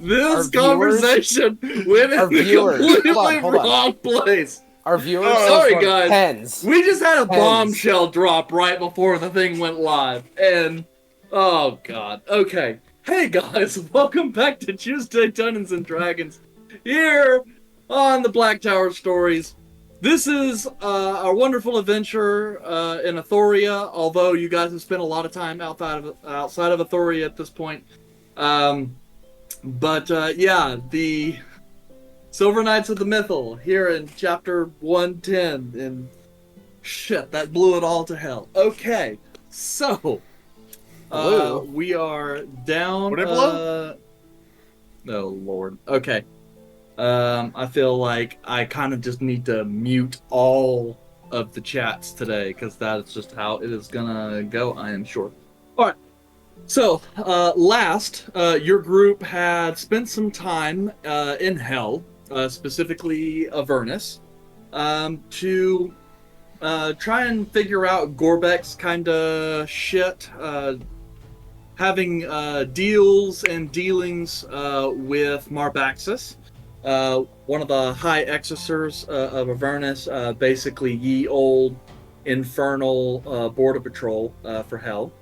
This conversation went in the completely wrong place. Our viewers, sorry guys, pens. We just had a bombshell drop right before the thing went live, and oh god. Okay, hey guys, welcome back to Tuesday Dungeons and Dragons here on the Black Tower Stories. This is our wonderful adventure in Athoria. Although you guys have spent a lot of time outside of Athoria at this point, yeah, the Silver Knights of the Mythal, here in chapter 110, and shit, that blew it all to hell. Okay, so, we are down, Would it blow? Oh lord, okay. I feel like I kind of just need to mute all of the chats today, because that is just how it is gonna go, I am sure. Alright. So, last, your group had spent some time in Hell, specifically Avernus, to try and figure out Gorbek's kind of shit, having deals and dealings with Marbaxus, one of the high exorcers of Avernus, basically ye old infernal border patrol for Hell.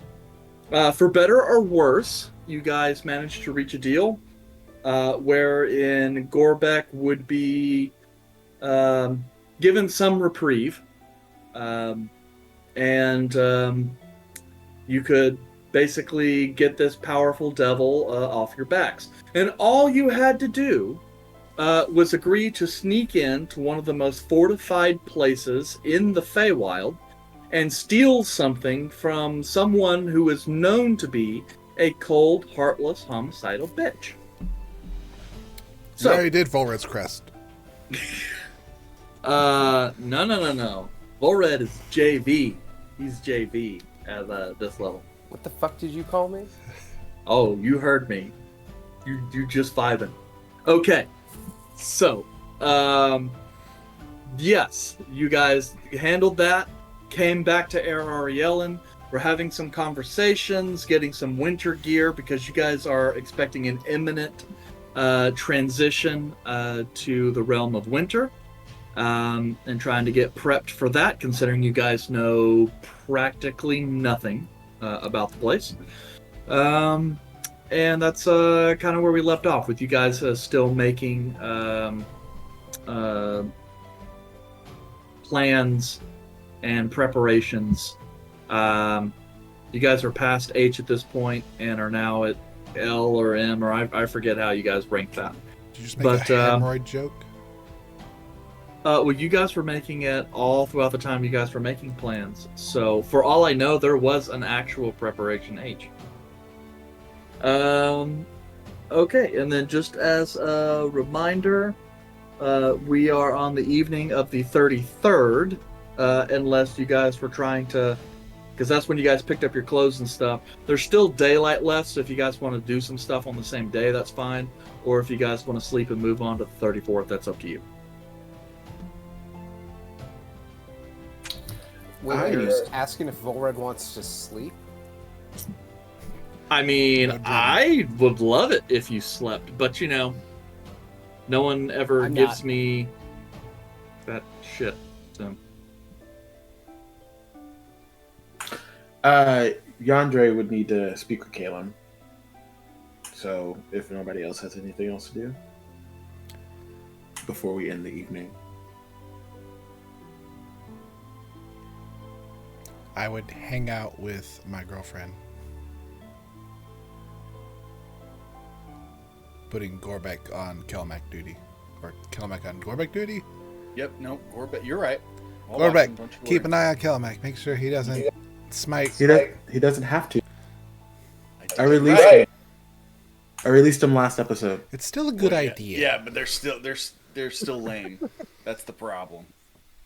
For better or worse, you guys managed to reach a deal wherein Gorbek would be given some reprieve, and you could basically get this powerful devil off your backs. And all you had to do was agree to sneak in to one of the most fortified places in the Feywild and steal something from someone who is known to be a cold, heartless, homicidal bitch. So yeah, he did Volred's crest. No. Volred is JV. He's JV at this level. What the fuck did you call me? Oh, you heard me. You just vibing. Okay. So, yes, you guys handled that. Came back to Air Ariellen. We're having some conversations, getting some winter gear, because you guys are expecting an imminent transition to the realm of winter, and trying to get prepped for that, considering you guys know practically nothing about the place. And that's kind of where we left off, with you guys still making plans and preparations. You guys are past H at this point and are now at L or M, or I forget how you guys rank that. Did you just make a hemorrhoid joke? Well, you guys were making it all throughout the time you guys were making plans. So, for all I know, there was an actual preparation H. Okay, and then just as a reminder, we are on the evening of the 33rd, unless you guys were trying to, because that's when you guys picked up your clothes and stuff. There's still daylight left, so if you guys want to do some stuff on the same day, that's fine. Or if you guys want to sleep and move on to the 34th, that's up to you. Wait, you're asking if Volred wants to sleep? I mean, I would love it if you slept, but you know, no one ever gives me that shit, so. Yandere would need to speak with Kalem. So, if nobody else has anything else to do before we end the evening. I would hang out with my girlfriend. Putting Gorbek on Kelmac duty. Or Kelmac on Gorbek duty? Yep, no, Gorbek, you're right. Gorbek, keep an eye on Kelmac. Make sure he doesn't smite. He doesn't have to. I released him last episode. It's still a good idea. Yeah, but they're still lame. That's the problem.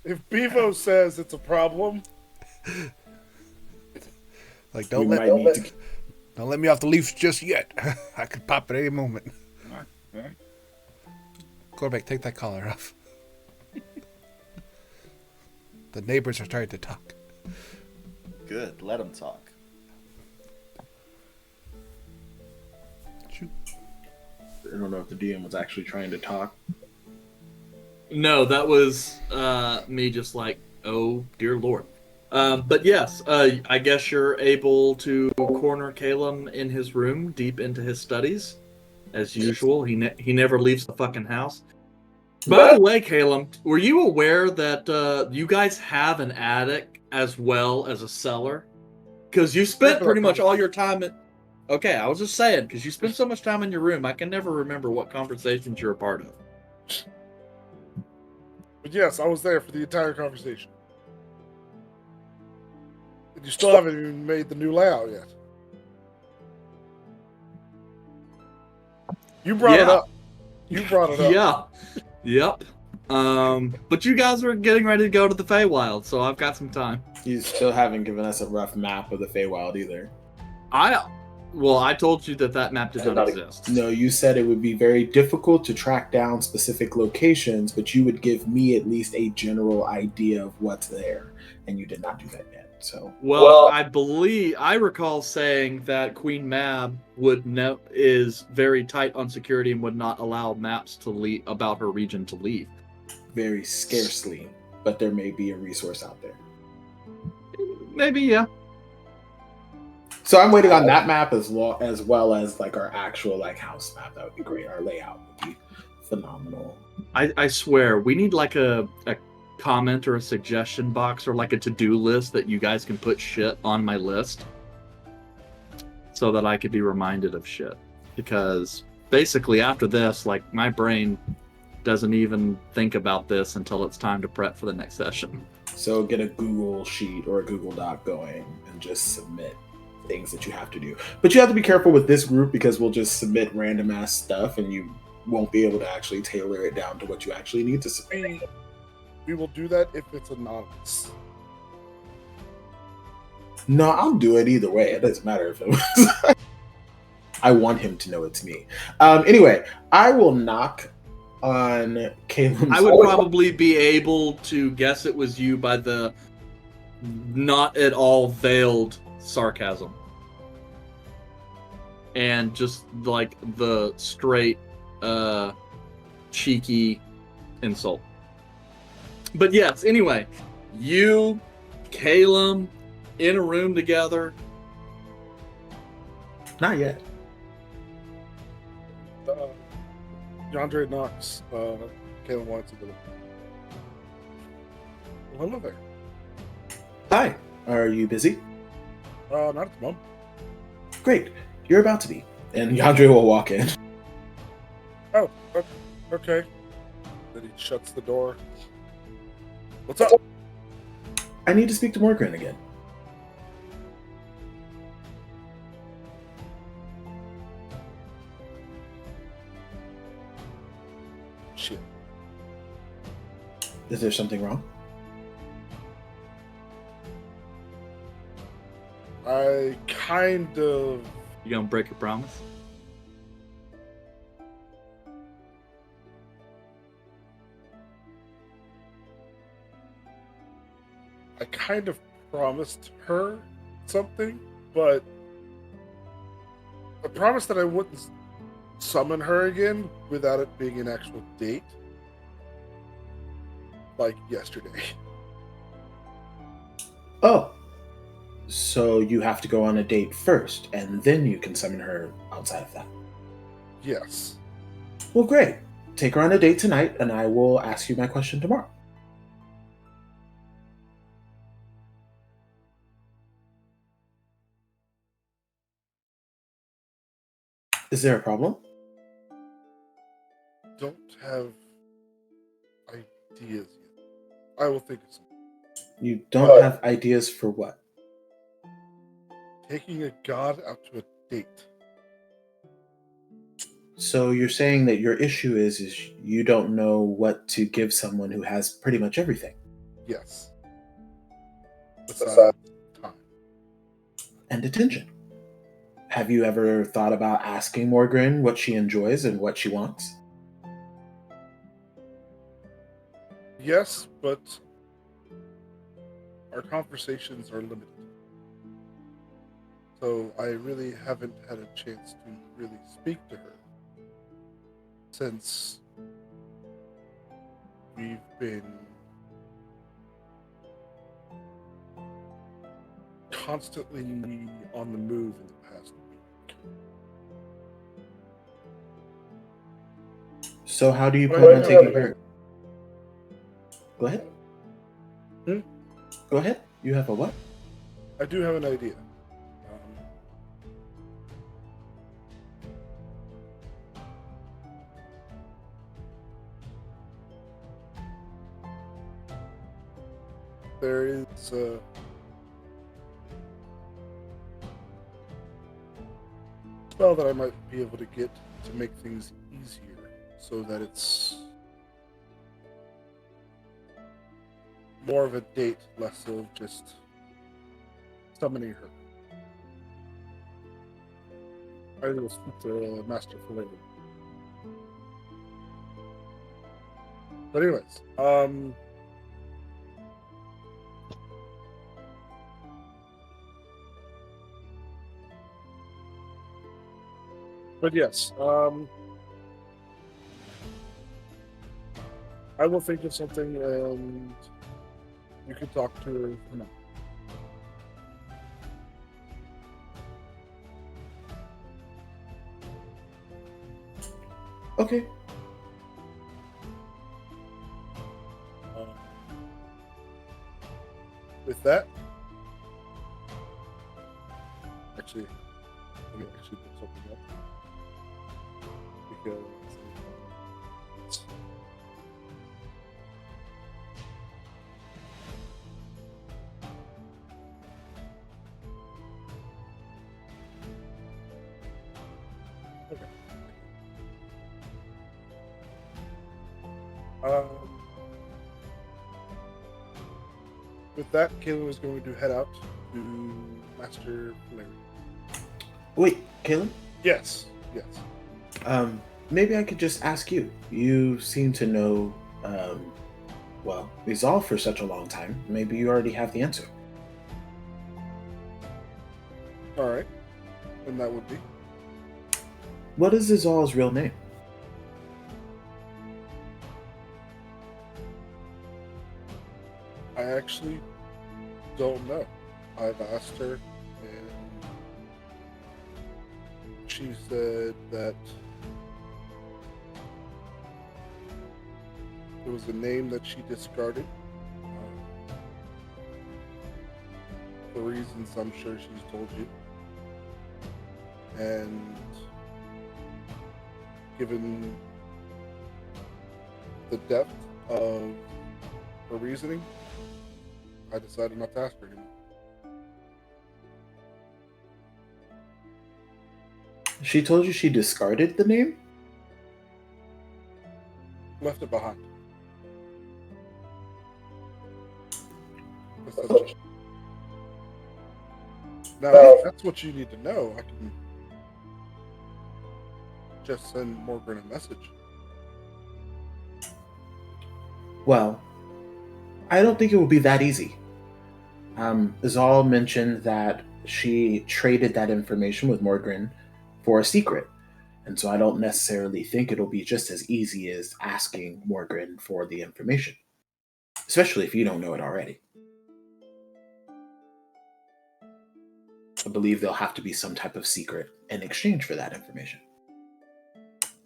If Bevo says it's a problem, like don't let me off the leash just yet. I could pop at any moment. All right. Gorbek, take that collar off. The neighbors are starting to talk. Good, let them talk. Shoot. I don't know if the DM was actually trying to talk. No, that was me just like, oh, dear Lord. But yes, I guess you're able to corner Calum in his room, deep into his studies. As usual, he never leaves the fucking house. By the way, Calum, were you aware that you guys have an attic as well as a cellar? Because you spent pretty much all your time at... Okay, I was just saying, because you spend so much time in your room, I can never remember what conversations you're a part of. But yes, I was there for the entire conversation. And you still haven't even made the new layout yet. You brought it up. You brought it up. Yeah. Yep. But you guys are getting ready to go to the Feywild, so I've got some time. You still haven't given us a rough map of the Feywild either. I told you that map does not exist. No, you said it would be very difficult to track down specific locations, but you would give me at least a general idea of what's there, and you did not do that yet. So, I recall saying that Queen Mab is very tight on security and would not allow maps to about her region to leave. Very scarcely, but there may be a resource out there. Maybe, yeah. So I'm waiting on that map as well as like our actual like house map. That would be great. Our layout would be phenomenal. I swear we need like a comment or a suggestion box or like a to-do list that you guys can put shit on my list so that I could be reminded of shit. Because basically after this, like my brain doesn't even think about this until it's time to prep for the next session. So get a Google Sheet or a Google Doc going and just submit things that you have to do. But you have to be careful with this group because we'll just submit random ass stuff and you won't be able to actually tailor it down to what you actually need to submit. We will do that if it's anonymous. No, I'll do it either way. It doesn't matter if it was. I want him to know it's me. Anyway, I will knock on Caleb's... I would probably be able to guess it was you by the not at all veiled sarcasm. And just like the straight, cheeky insult. But yes, anyway, you, Calum, in a room together. Not yet. Yandere knocks. Caleb wants to go. Well, hello there. Hi. Are you busy? Not at the moment. Great. You're about to be. And Yandere will walk in. Oh, okay. Then he shuts the door. What's up? I need to speak to Morgren again. Shit. Is there something wrong? I kind of... You gonna break your promise? I kind of promised her something, but I promised that I wouldn't summon her again without it being an actual date. Like yesterday. Oh. So you have to go on a date first, and then you can summon her outside of that. Yes. Well, great. Take her on a date tonight, and I will ask you my question tomorrow. Is there a problem? Don't have ideas yet. I will think of something. You don't have ideas for what? Taking a god out to a date. So you're saying that your issue is you don't know what to give someone who has pretty much everything. Yes. Besides time. And attention. Have you ever thought about asking Morgren what she enjoys and what she wants? Yes, but our conversations are limited. So I really haven't had a chance to really speak to her. since we've been constantly on the move in the past week. So how do you plan on taking her? Go ahead. Hmm? Go ahead. You have a what? I do have an idea. There is a spell that I might be able to get to make things easier so that it's more of a date, less of just summoning her. I will speak to Master for later. But anyways, but yes, I will think of something and you can talk to her for now. Okay. With that, actually, let me actually put something up because okay. With that, Caleb is going to head out to Master Larry. Wait, Caleb? Yes, yes. Maybe I could just ask you. You seem to know, well, Resolve for such a long time. Maybe you already have the answer. All right. And that would be? What is Izal's real name? I actually don't know. I've asked her, and she said that it was a name that she discarded for reasons I'm sure she's told you. And given the depth of her reasoning, I decided not to ask her anymore. She told you she discarded the name? Left it behind. Essentially. Now, if that's what you need to know, I can just send Morgan a message. Well, I don't think it will be that easy. Izal mentioned that she traded that information with Morgan for a secret. And so I don't necessarily think it'll be just as easy as asking Morgan for the information. Especially if you don't know it already. I believe there'll have to be some type of secret in exchange for that information.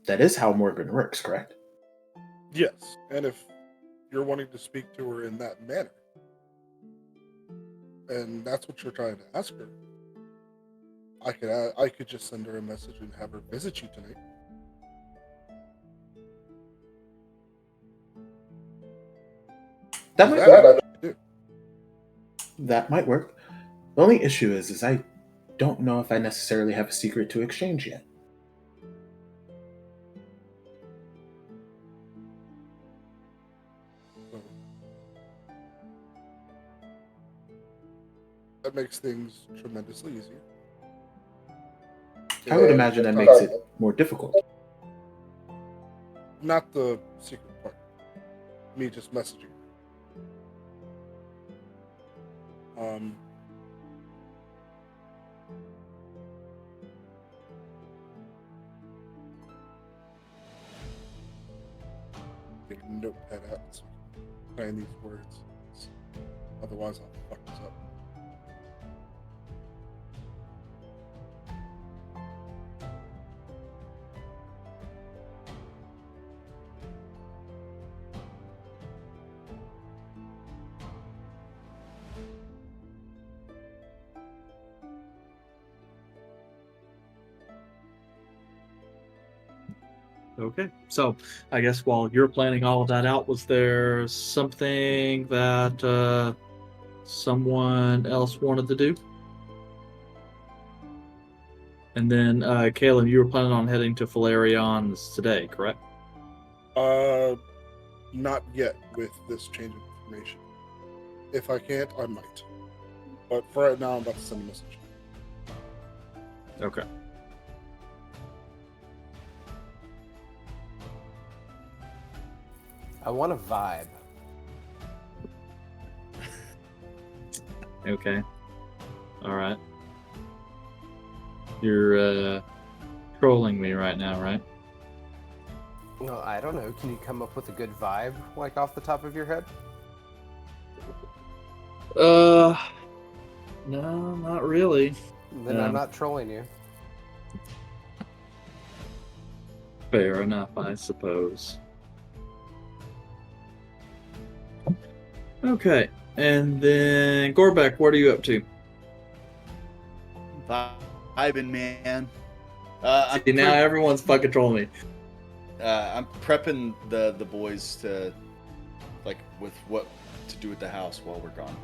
That is how Morgan works, correct? Yes, and if you're wanting to speak to her in that manner, and that's what you're trying to ask her, I could just send her a message and have her visit you tonight. That might work. That might work. The only issue is I don't know if I necessarily have a secret to exchange yet. So, that makes things tremendously easier. I would imagine that makes it more difficult. Not the secret part. Me just messaging her. notepad out so I can find these words. Otherwise, I'll fuck this up. Okay, so I guess while you're planning all of that out, was there something that someone else wanted to do? And then, Kalen, you were planning on heading to Falarion's today, correct? Not yet with this change of information. If I can't, I might. But for right now, I'm about to send a message. Okay. I want a vibe. Okay. All right. You're trolling me right now, right? Well, I don't know. Can you come up with a good vibe, like off the top of your head? No, not really. Then I'm not trolling you. Fair enough, I suppose. Okay, and then Gorbeck, what are you up to? Vibing, man. See, now everyone's fucking trolling me. I'm prepping the boys to, like, with what to do at the house while we're gone.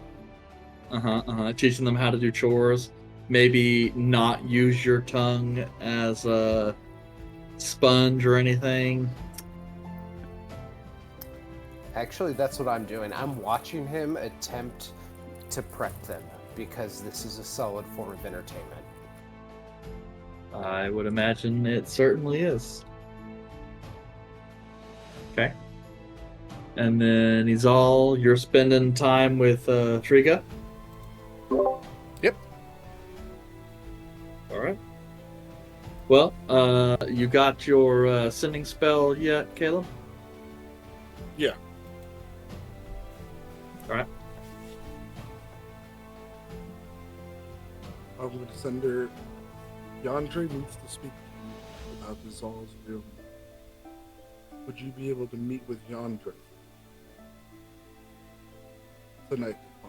Teaching them how to do chores. Maybe not use your tongue as a sponge or anything. Actually, that's what I'm doing. I'm watching him attempt to prep them because this is a solid form of entertainment. I would imagine it certainly is. Okay. And then you're spending time with Triga? Yep. Alright. Well, you got your sending spell yet, Caleb? Yeah. Alright. I'm going to send her. Yandre needs to speak to you about Zal's real name. Would you be able to meet with Yandre tonight, if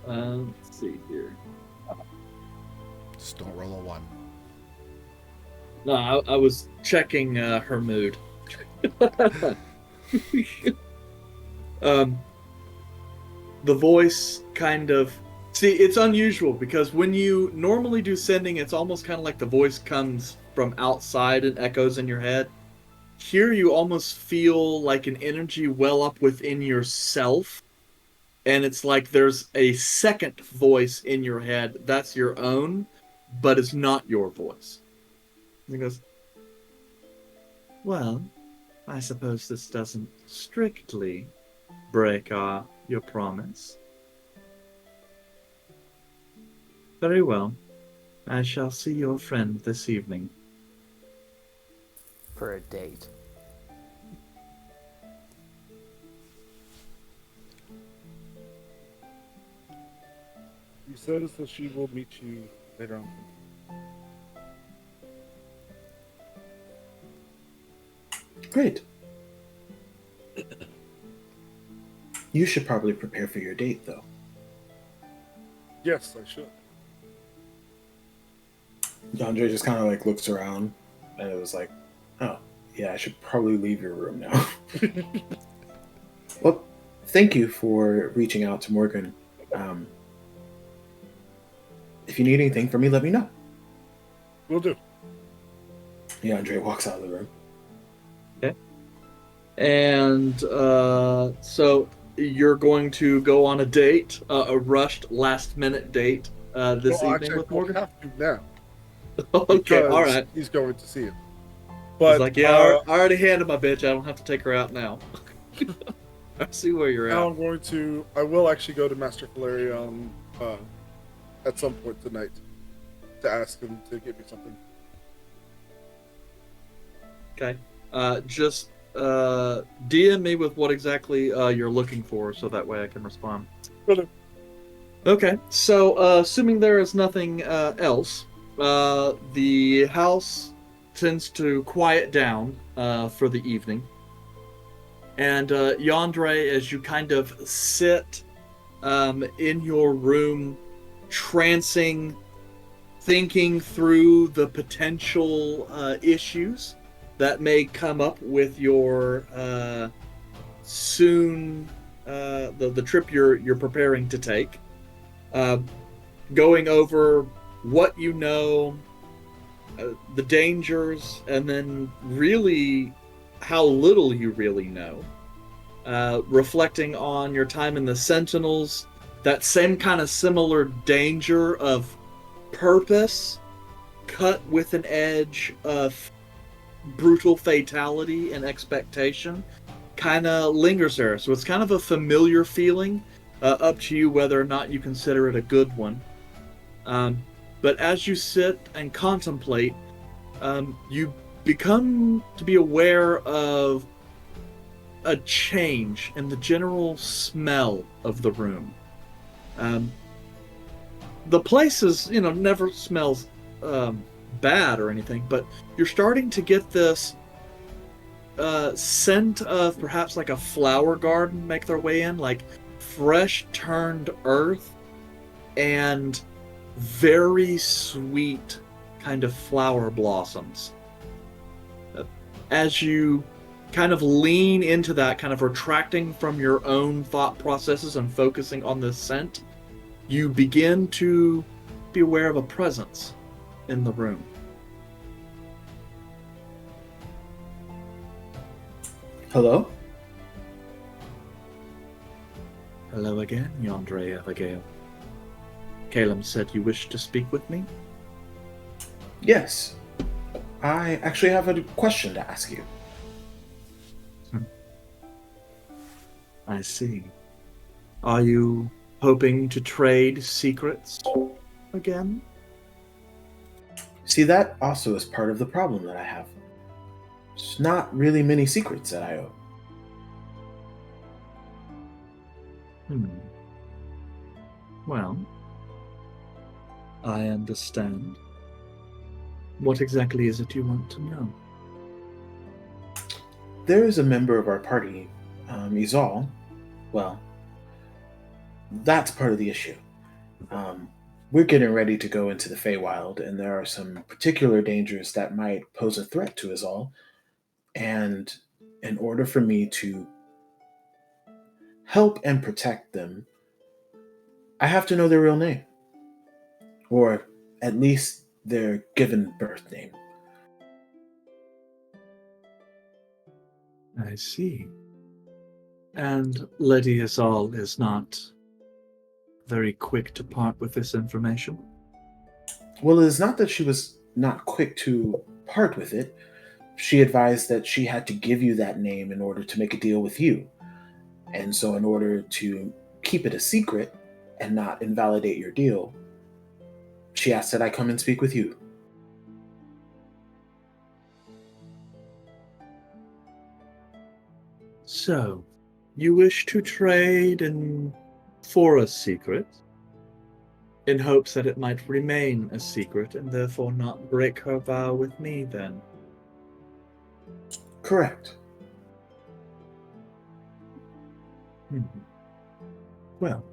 possible? Let's see here. Just don't roll a 1. No, I was checking her mood. The voice kind of... See, it's unusual because when you normally do sending, it's almost kind of like the voice comes from outside and echoes in your head. Here you almost feel like an energy well up within yourself, and it's like there's a second voice in your head that's your own, but it's not your voice. And he goes, well, I suppose this doesn't strictly break your promise. Very well. I shall see your friend this evening. For a date. She says that she will meet you later on. Great. You should probably prepare for your date, though. Yes, I should. Yandre just kind of like looks around, and it was like, oh, yeah, I should probably leave your room now. Well, thank you for reaching out to Morgan. If you need anything from me, let me know. Will do. Yandre walks out of the room. Okay. And so you're going to go on a date, a rushed last-minute date this evening actually, with Morgan? I have to now. Okay, Because all right. he's going to see him. He's But like, yeah, I already handed my bitch. I don't have to take her out now. I see where you're now at. I'm going to. I will actually go to Master Valerion at some point tonight to ask him to get me something Okay. Just DM me with what exactly you're looking for, so that way I can respond. Brother. Okay. So, assuming there is nothing else, the house tends to quiet down for the evening. And Yandere, as you kind of sit in your room, trancing, thinking through the potential issues that may come up with your the trip you're preparing to take, going over what you know, the dangers, and then really how little you really know. Reflecting on your time in the Sentinels, that same kind of similar danger of purpose cut with an edge of brutal fatality and expectation kind of lingers there. So it's kind of a familiar feeling, up to you whether or not you consider it a good one. But as you sit and contemplate, you become to be aware of a change in the general smell of the room. The place is, never smells bad or anything, but you're starting to get this scent of perhaps like a flower garden make their way in, like fresh turned earth and very sweet kind of flower blossoms. As you kind of lean into that, kind of retracting from your own thought processes and focusing on the scent, you begin to be aware of a presence in the room. Hello? Hello again, Yandere Abigail. Caleb said you wished to speak with me? Yes. I actually have a question to ask you. I see. Are you hoping to trade secrets again? See, that also is part of the problem that I have. There's not really many secrets that I owe. Well, I understand. What exactly is it you want to know? There is a member of our party, Izal. Well, that's part of the issue. We're getting ready to go into the Feywild, and there are some particular dangers that might pose a threat to us all. And in order for me to help and protect them, I have to know their real name. Or at least their given birth name. I see. And Lady Izal is not very quick to part with this information? Well, it is not that she was not quick to part with it. She advised that she had to give you that name in order to make a deal with you. And so in order to keep it a secret and not invalidate your deal, she asked that I come and speak with you. So, you wish to trade for a secret, in hopes that it might remain a secret and therefore not break her vow with me, then? Correct. Well,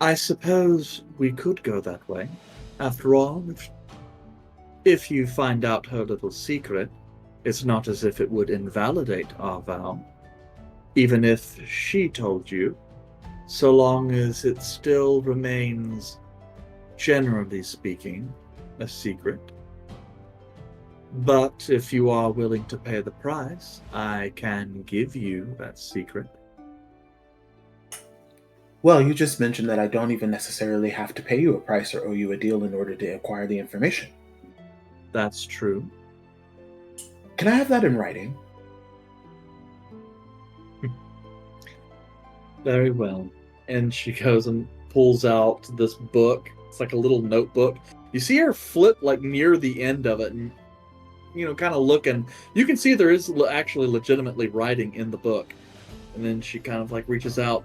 I suppose we could go that way. After all, if you find out her little secret, it's not as if it would invalidate our vow. Even if she told you, so long as it still remains, generally speaking, a secret. But if you are willing to pay the price, I can give you that secret. Well, you just mentioned that I don't even necessarily have to pay you a price or owe you a deal in order to acquire the information. That's true. Can I have that in writing? Very well. And she goes and pulls out this book. It's like a little notebook. You see her flip like near the end of it, and kind of looking. You can see there is actually legitimately writing in the book. And then she kind of like reaches out,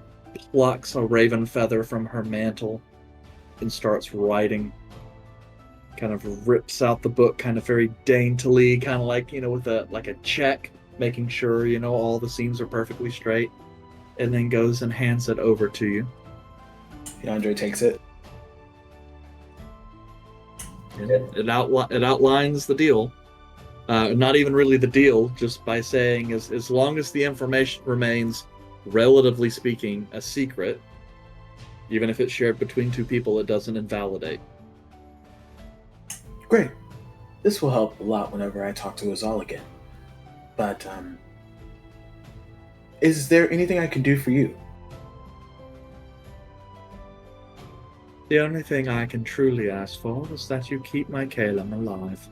plucks a raven feather from her mantle, and starts writing. Kind of rips out the book kind of very daintily, kind of like, with a check, making sure, all the seams are perfectly straight. And then goes and hands it over to you. Andre takes it. It outlines the deal. Not even really the deal, just by saying as long as the information remains, relatively speaking, a secret, even if it's shared between two people, it doesn't invalidate. Great. This will help a lot whenever I talk to Azal again. But, is there anything I can do for you? The only thing I can truly ask for is that you keep my Calum alive.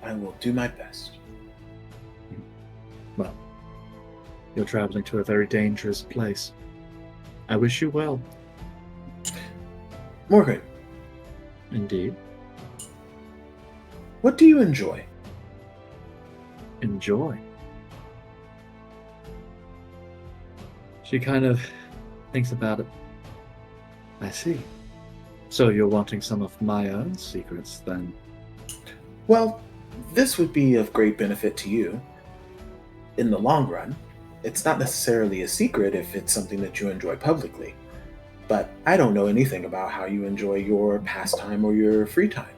I will do my best. Well, you're traveling to a very dangerous place. I wish you well. Morgan. Indeed. What do you enjoy? Enjoy. She kind of thinks about it. I see. So you're wanting some of my own secrets, then? Well, this would be of great benefit to you. In the long run, it's not necessarily a secret if it's something that you enjoy publicly. But I don't know anything about how you enjoy your pastime or your free time.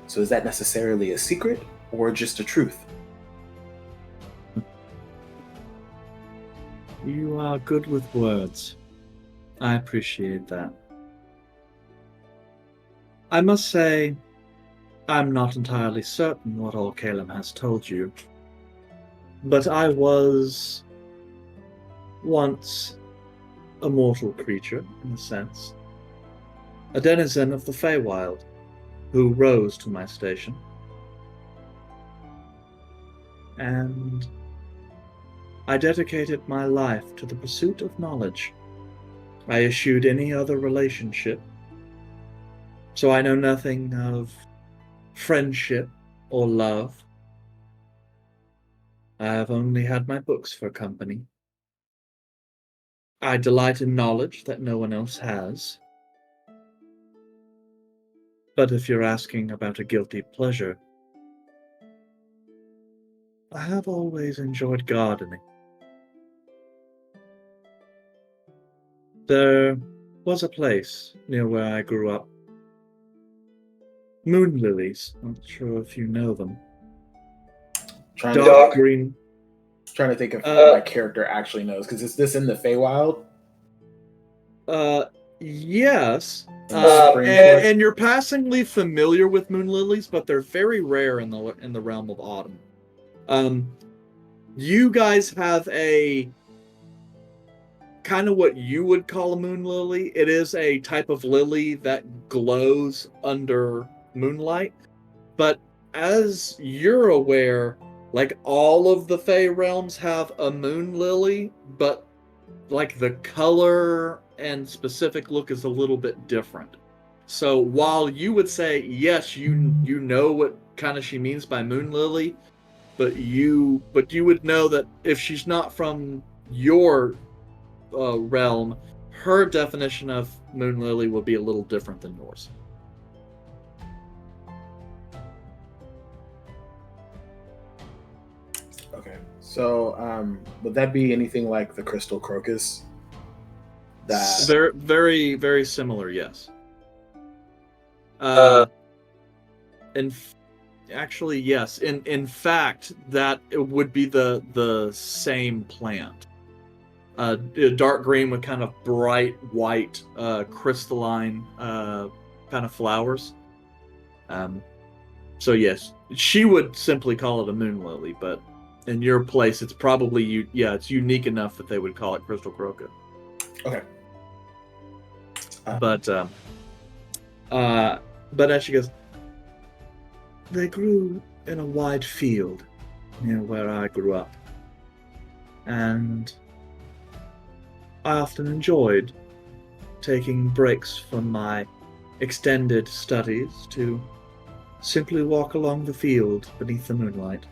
So is that necessarily a secret or just a truth? You are good with words. I appreciate that. I must say, I'm not entirely certain what all Calum has told you, but I was once a mortal creature, in a sense. A denizen of the Feywild, who rose to my station. And I dedicated my life to the pursuit of knowledge. I eschewed any other relationship, so I know nothing of friendship or love. I have only had my books for company. I delight in knowledge that no one else has. But if you're asking about a guilty pleasure, I have always enjoyed gardening. There was a place near where I grew up. Moon lilies, not sure if you know them. Dark green. Trying to think if my character actually knows, because is this in the Feywild? Yes. Spring forest? And you're passingly familiar with moon lilies, but they're very rare in the realm of autumn. You guys have a kind of what you would call a moon lily. It is a type of lily that glows under moonlight. But as you're aware, like all of the Fey realms have a moon lily, but like the color and specific look is a little bit different. So while you would say, yes, you know what kind of she means by moon lily, but you would know that if she's not from your realm, her definition of moon lily will be a little different than yours. Okay, so would that be anything like the crystal crocus? That Very, very, very similar, yes. Actually, yes. In fact, that it would be the same plant. Dark green with kind of bright white, crystalline kind of flowers. So yes, she would simply call it a moon lily, but in your place, it's probably it's unique enough that they would call it crystal crocus. okay. But as she goes, they grew in a wide field near where I grew up, and I often enjoyed taking breaks from my extended studies to simply walk along the field beneath the moonlight.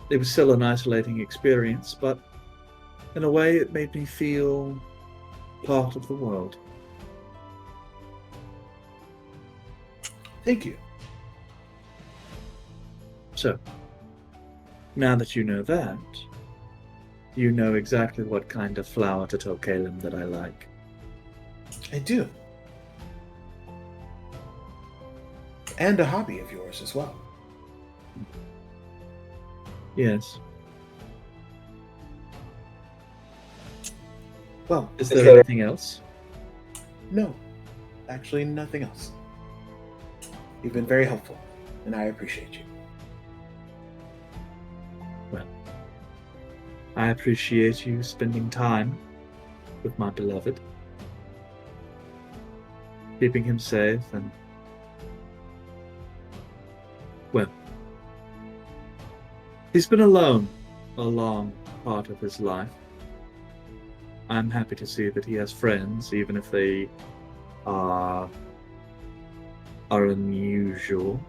It was still an isolating experience, but in a way it made me feel part of the world. Thank you. So, now that you know that, you know exactly what kind of flower to tell Caleb that I like. I do. And a hobby of yours as well. Yes. Well, Is there anything else? no. Actually, nothing else. You've been very helpful, and I appreciate you. Well, I appreciate you spending time with my beloved, keeping him safe, and well, he's been alone a long part of his life. I'm happy to see that he has friends, even if they are unusual.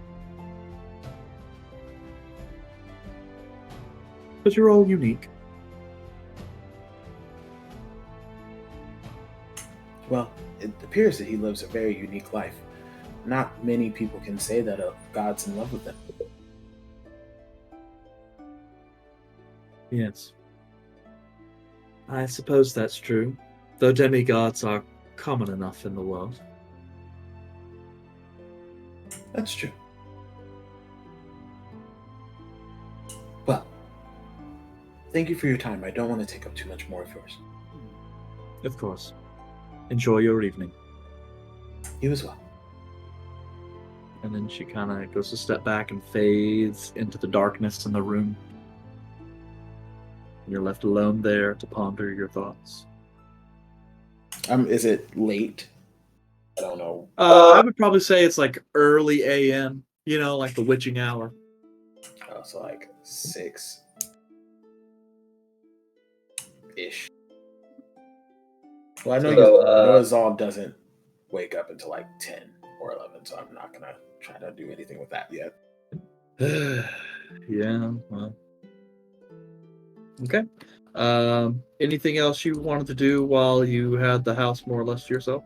But you're all unique. Well, it appears that he lives a very unique life. Not many people can say that God's in love with them. Yes. I suppose that's true, though demigods are common enough in the world. That's true. Well, thank you for your time. I don't want to take up too much more of yours. Of course. Enjoy your evening. You as well. And then she kind of goes a step back and fades into the darkness in the room. You're left alone there to ponder your thoughts. Is it late? I don't know. I would probably say it's like early AM, like the witching hour. Oh, so like 6-ish. Well, I know Azal doesn't wake up until like 10 or 11, so I'm not gonna try to do anything with that yet. Yeah, well. Okay. Anything else you wanted to do while you had the house more or less to yourself?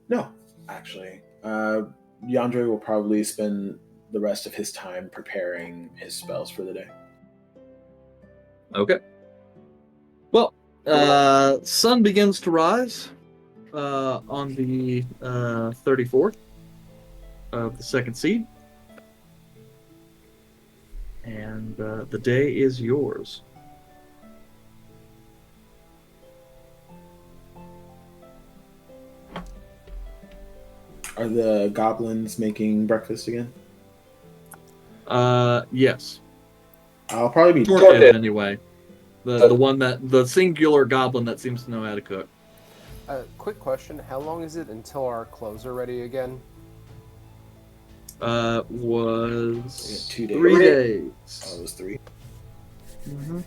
No, actually. Yandre will probably spend the rest of his time preparing his spells for the day. Okay. Well, sun begins to rise on the 34th of the second seed. And the day is yours. Are the goblins making breakfast again? Yes. I'll probably be Torkid, anyway. The singular goblin that seems to know how to cook. Quick question: how long is it until our clothes are ready again? Was 2 days. 3 days. Oh, it was 3. Mm-hmm.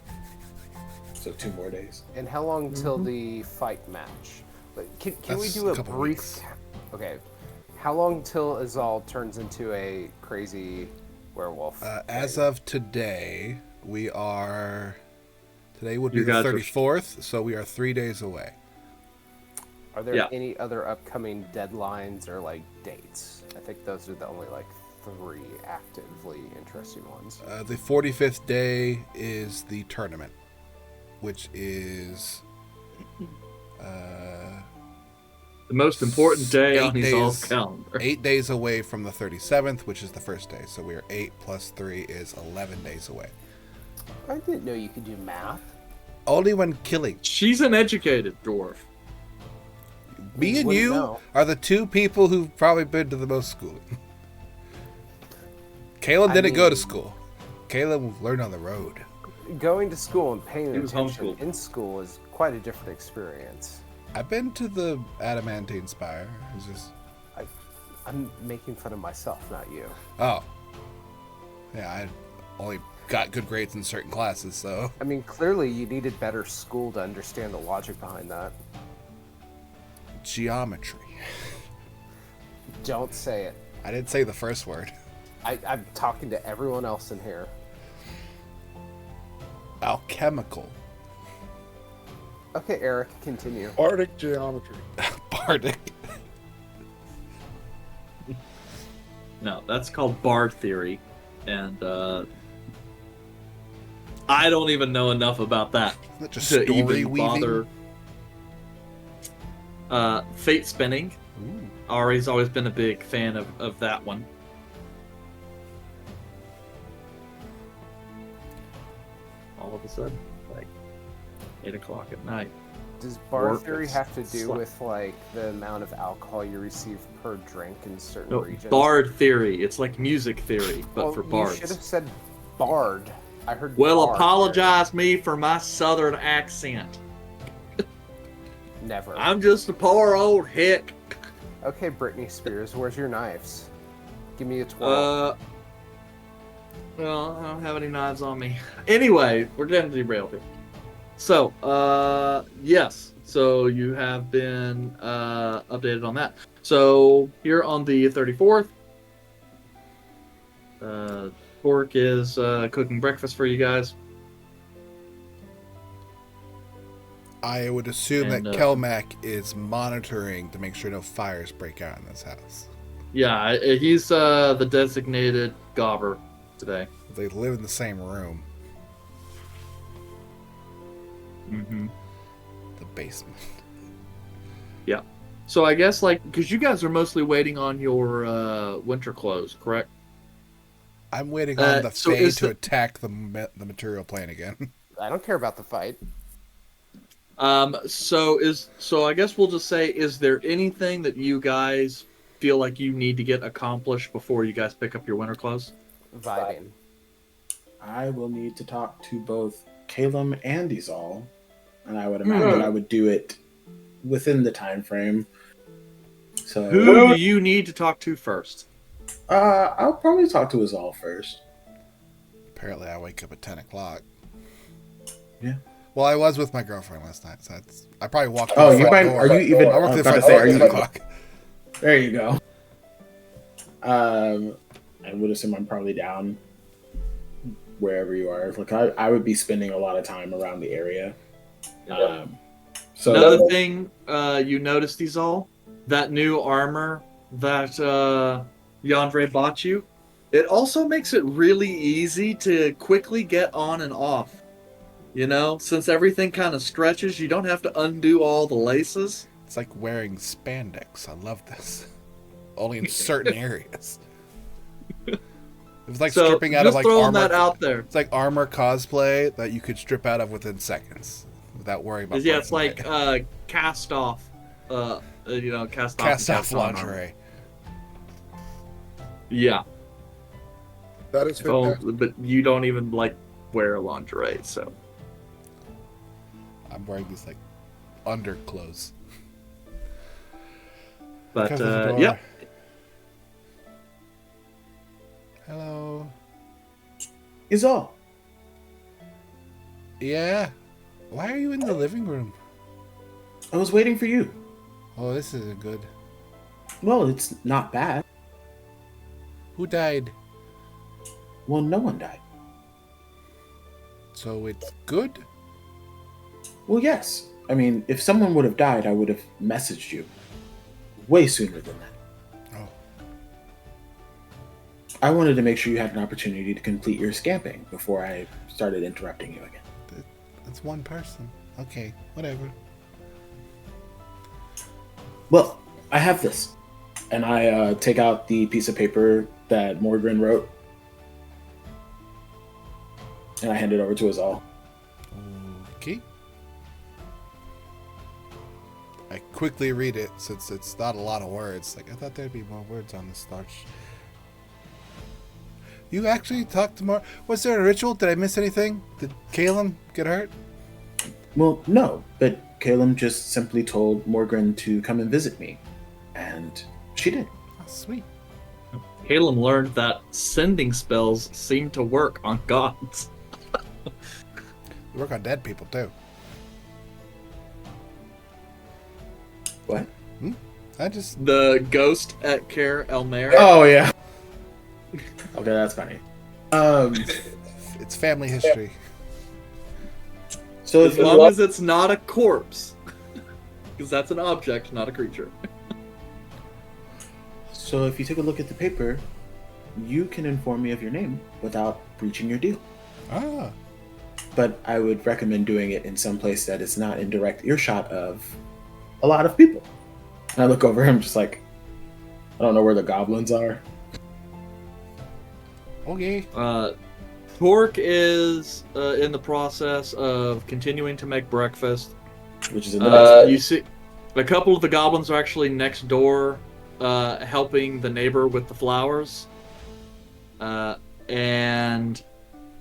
So 2 more days. And how long till the fight match? Can we do a couple brief? weeks. Okay. How long till Azal turns into a crazy werewolf? As of today, today would be You the guys are- 34th, so we are 3 days away. Are there yeah. any other upcoming deadlines or dates? I think those are the only 3 actively interesting ones. The 45th day is the tournament, which is The most important day 8 on his days. all's calendar. 8 days away from the 37th, which is the first day. So we are 8 plus 3 is 11 days away. I didn't know you could do math. Only when killing. She's an educated dwarf. Me and Wouldn't you know. are the 2 people who've probably been to the most schooling. Caleb didn't go to school. Caleb learned on the road. Going to school and paying He was attention homeschooled. in school is quite a different experience. I've been to the Adamantine Spire. It's just... I'm making fun of myself, not you. Oh. Yeah, I only got good grades in certain classes, so... I mean, clearly you needed better school to understand the logic behind that. Geometry. Don't say it. I didn't say the first word. I'm talking to everyone else in here. Alchemical. Okay, Eric, continue. Arctic geometry. Bardic. No, that's called bard theory, and I don't even know enough about that Isn't that just to story even weaving? bother. Fate spinning. Ooh. Ari's always been a big fan of that one. All of a sudden, like 8 o'clock at night. Does bar Work theory is have to do slut. with like the amount of alcohol you receive per drink in certain No, regions? bard theory. It's like music theory, but well, for you bards. should have said bard. I heard. Well, bard apologize me for my southern accent. theory. Never. I'm just a poor old hick. Okay, Britney Spears, where's your knives? Give me a 12. Well, I don't have any knives on me. Anyway, we're getting derailed here. So, yes. So you have been updated on that. So here on the 34th, Fork is cooking breakfast for you guys. I would assume And, that Kelmac is monitoring to make sure no fires break out in this house. Yeah, he's the designated gobber today. They live in the same room, Mm-hmm. the basement. Yeah. So I guess, like, because you guys are mostly waiting on your winter clothes, correct? I'm waiting on the so Fae is to the- attack the material plane again. I don't care about the fight. So I guess we'll just say, is there anything that you guys feel like you need to get accomplished before you guys pick up your winter clothes? Vibing. I will need to talk to both Calum and Izal, and I would imagine I would do it within the time frame. So Who do you need to talk to first? I'll probably talk to Izal first. Apparently, I wake up at 10 o'clock. Yeah. Well, I was with my girlfriend last night, so I probably walked. Oh, through the you front might? door. Are you even? I walked I through was the about to front say, door are at you? 10 o'clock. There you go. I would assume I'm probably down wherever you are. Like I would be spending a lot of time around the area. So Another thing you noticed, these all that new armor that Yandre bought you. It also makes it really easy to quickly get on and off. You know, since everything kind of stretches, you don't have to undo all the laces. It's like wearing spandex. I love this. Only in certain areas. It was like So stripping out just of like throwing armor. that out there. It's like armor cosplay that you could strip out of within seconds without worrying about. Yeah, it's breaking like it. cast off. Cast Cast off on armor. lingerie. Yeah. That is Oh, fantastic. but you don't even like wear lingerie, so. I'm wearing these like underclothes. But Cover the door. yeah. Hello. Izal. Yeah. Why are you in the living room? I was waiting for you. Oh, this isn't good. Well, it's not bad. Who died? Well, no one died. So it's good? Well, yes. I mean, if someone would have died, I would have messaged you way sooner than that. Oh. I wanted to make sure you had an opportunity to complete your scamping before I started interrupting you again. It's one person. Okay, whatever. Well, I have this. And I take out the piece of paper that Morgren wrote. And I hand it over to us all. Okay. I quickly read it since it's not a lot of words. Like I thought there'd be more words on the starch. You actually talked to more. Was there a ritual? Did I miss anything? Did Calum get hurt? Well, no, but Calum just simply told Morgren to come and visit me. And she did. Oh, sweet. Calum learned that sending spells seem to work on gods. We work on dead people too. What? I I just The ghost at Care Elmer. Oh yeah. Okay, that's funny. it's family history. So As long as it's not a corpse. Because that's an object, not a creature. So if you take a look at the paper, you can inform me of your name without breaching your deal. Ah. But I would recommend doing it in some place that is not in direct earshot of a lot of people. And I look over him just like, I don't know where the goblins are. Okay. Torque is in the process of continuing to make breakfast. Which is in the You see, a couple of the goblins are actually next door, helping the neighbor with the flowers, and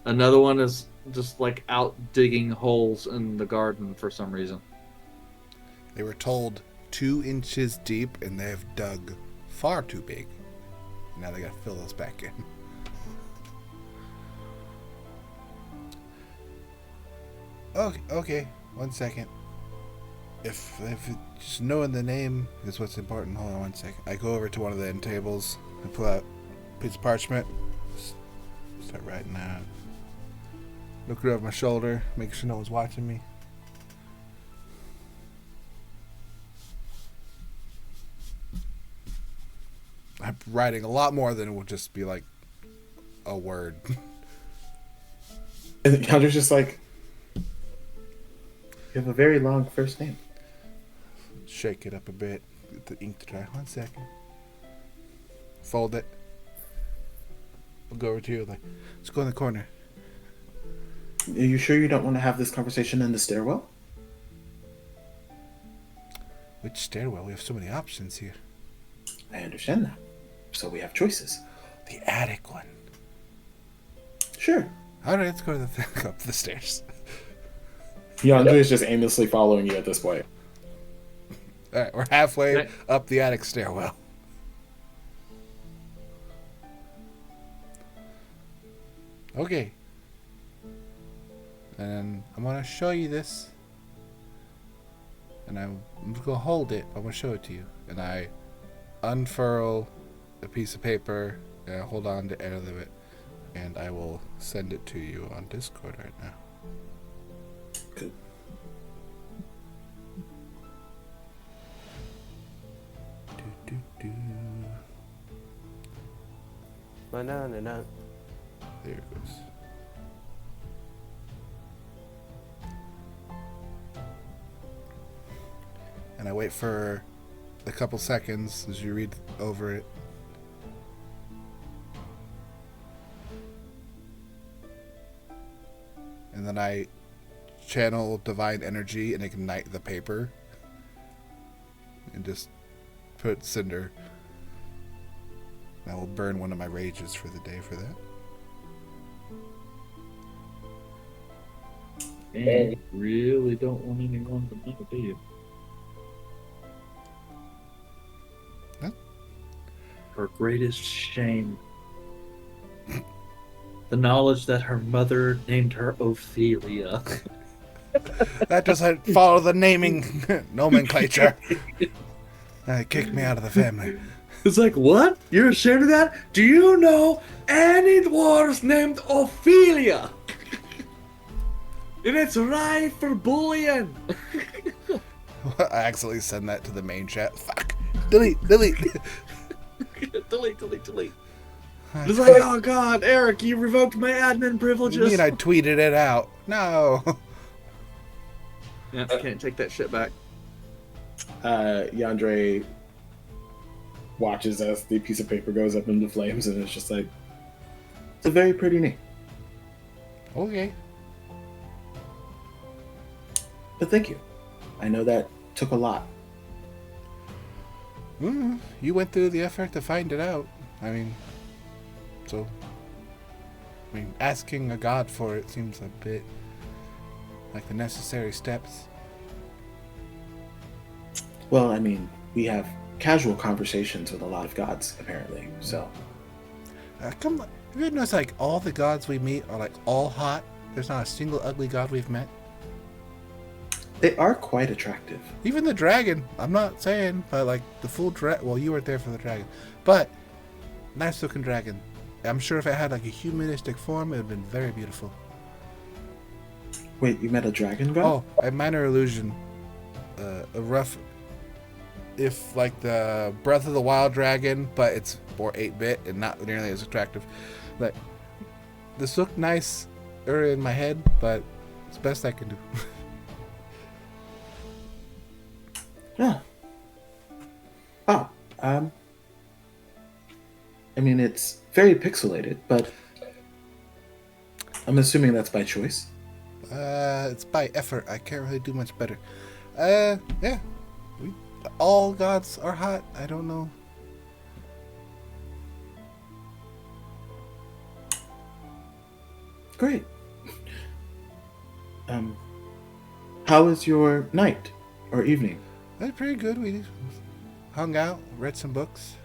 another one is just like out digging holes in the garden for some reason. They were told 2 inches deep, and they have dug far too big. Now they gotta fill those back in. Okay. 1 second. If just knowing the name is what's important, hold on 1 second. I go over to one of the end tables. I pull out a piece of parchment. Start writing out. Look over my shoulder. Make sure no one's watching me. I'm writing a lot more than it would just be like a word. And Yandra's just like, you have a very long first name. Shake it up a bit. Get the ink to dry. 1 second. Fold it. We'll go over to you. Like, let's go in the corner. Are you sure you don't want to have this conversation in the stairwell? Which stairwell? We have so many options here. I understand that. So we have choices. The attic one. Sure. All right, let's go to the up the stairs. Yandra is just aimlessly following you at this point. All right, we're halfway Okay. up the attic stairwell. Okay. And I'm gonna show you this. And I'm just gonna hold it. I'm gonna show it to you. And I unfurl a piece of paper and I hold on to the end of it. And I will send it to you on Discord right now. Good. Do. Na-na-na-na. There it goes. And I wait for a couple seconds as you read over it. And then I channel divine energy and ignite the paper. And just put cinder. I will burn one of my rages for the day for that. And you really don't want anyone to know, do you? Huh? Her greatest shame. The knowledge that her mother named her Ophelia. That doesn't follow the naming nomenclature. Kicked me out of the family. It's like, what? You're ashamed of that? Do you know any dwarves named Ophelia? And it's right for bullying. I accidentally send that to the main chat. Fuck. Delete. delete. It's like, oh god, Eric, you revoked my admin You privileges. mean I tweeted it out? No. Yeah, I can't take that shit back. Yandre watches as the piece of paper goes up into flames and it's just like, it's a very pretty name. Okay. But thank you. I know that took a lot. You went through the effort to find it out. Asking a god for it seems a bit like the necessary steps. Well, we have casual conversations with a lot of gods, apparently, so. Come on. Have you ever noticed, like, all the gods we meet are, like, all hot? There's not a single ugly god we've met? They are quite attractive. Even the dragon. I'm not saying, but like the full dragon. Well, you weren't there for the dragon, but nice looking dragon. I'm sure if it had like a humanistic form, it would have been very beautiful. Wait, you met a dragon god? Oh, a minor illusion. A rough. If like the Breath of the Wild dragon, but it's more 8-bit and not nearly as attractive. Like this looked nice in my head, but it's the best I can do. Yeah. Oh, I mean, it's very pixelated, but I'm assuming that's by choice. It's by effort. I can't really do much better. Yeah. All gods are hot. I don't know. Great. How was your night or evening? That's pretty good. We hung out, read some books.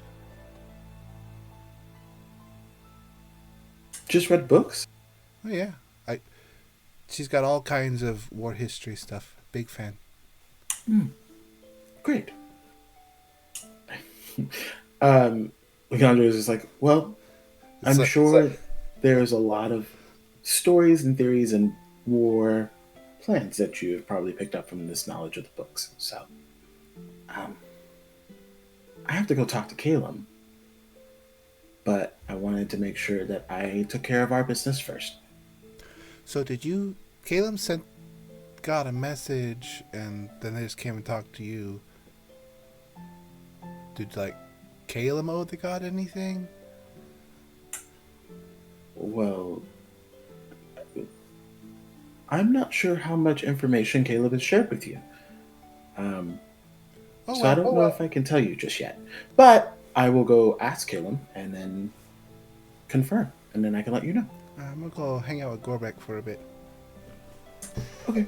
Just read books? Oh yeah. She's got all kinds of war history stuff. Big fan. Great. Leandro is just like, well, I'm sure there's a lot of stories and theories and war plans that you have probably picked up from this knowledge of the books. So, I have to go talk to Caleb. But I wanted to make sure that I took care of our business first. So Caleb got a message and then they just came and talked to you. Did like Caleb owe the god anything? Well, I'm not sure how much information Caleb has shared with you. I don't know if I can tell you just yet. But I will go ask Caleb and then confirm, and then I can let you know. I'm gonna go hang out with Gorbek for a bit. Okay.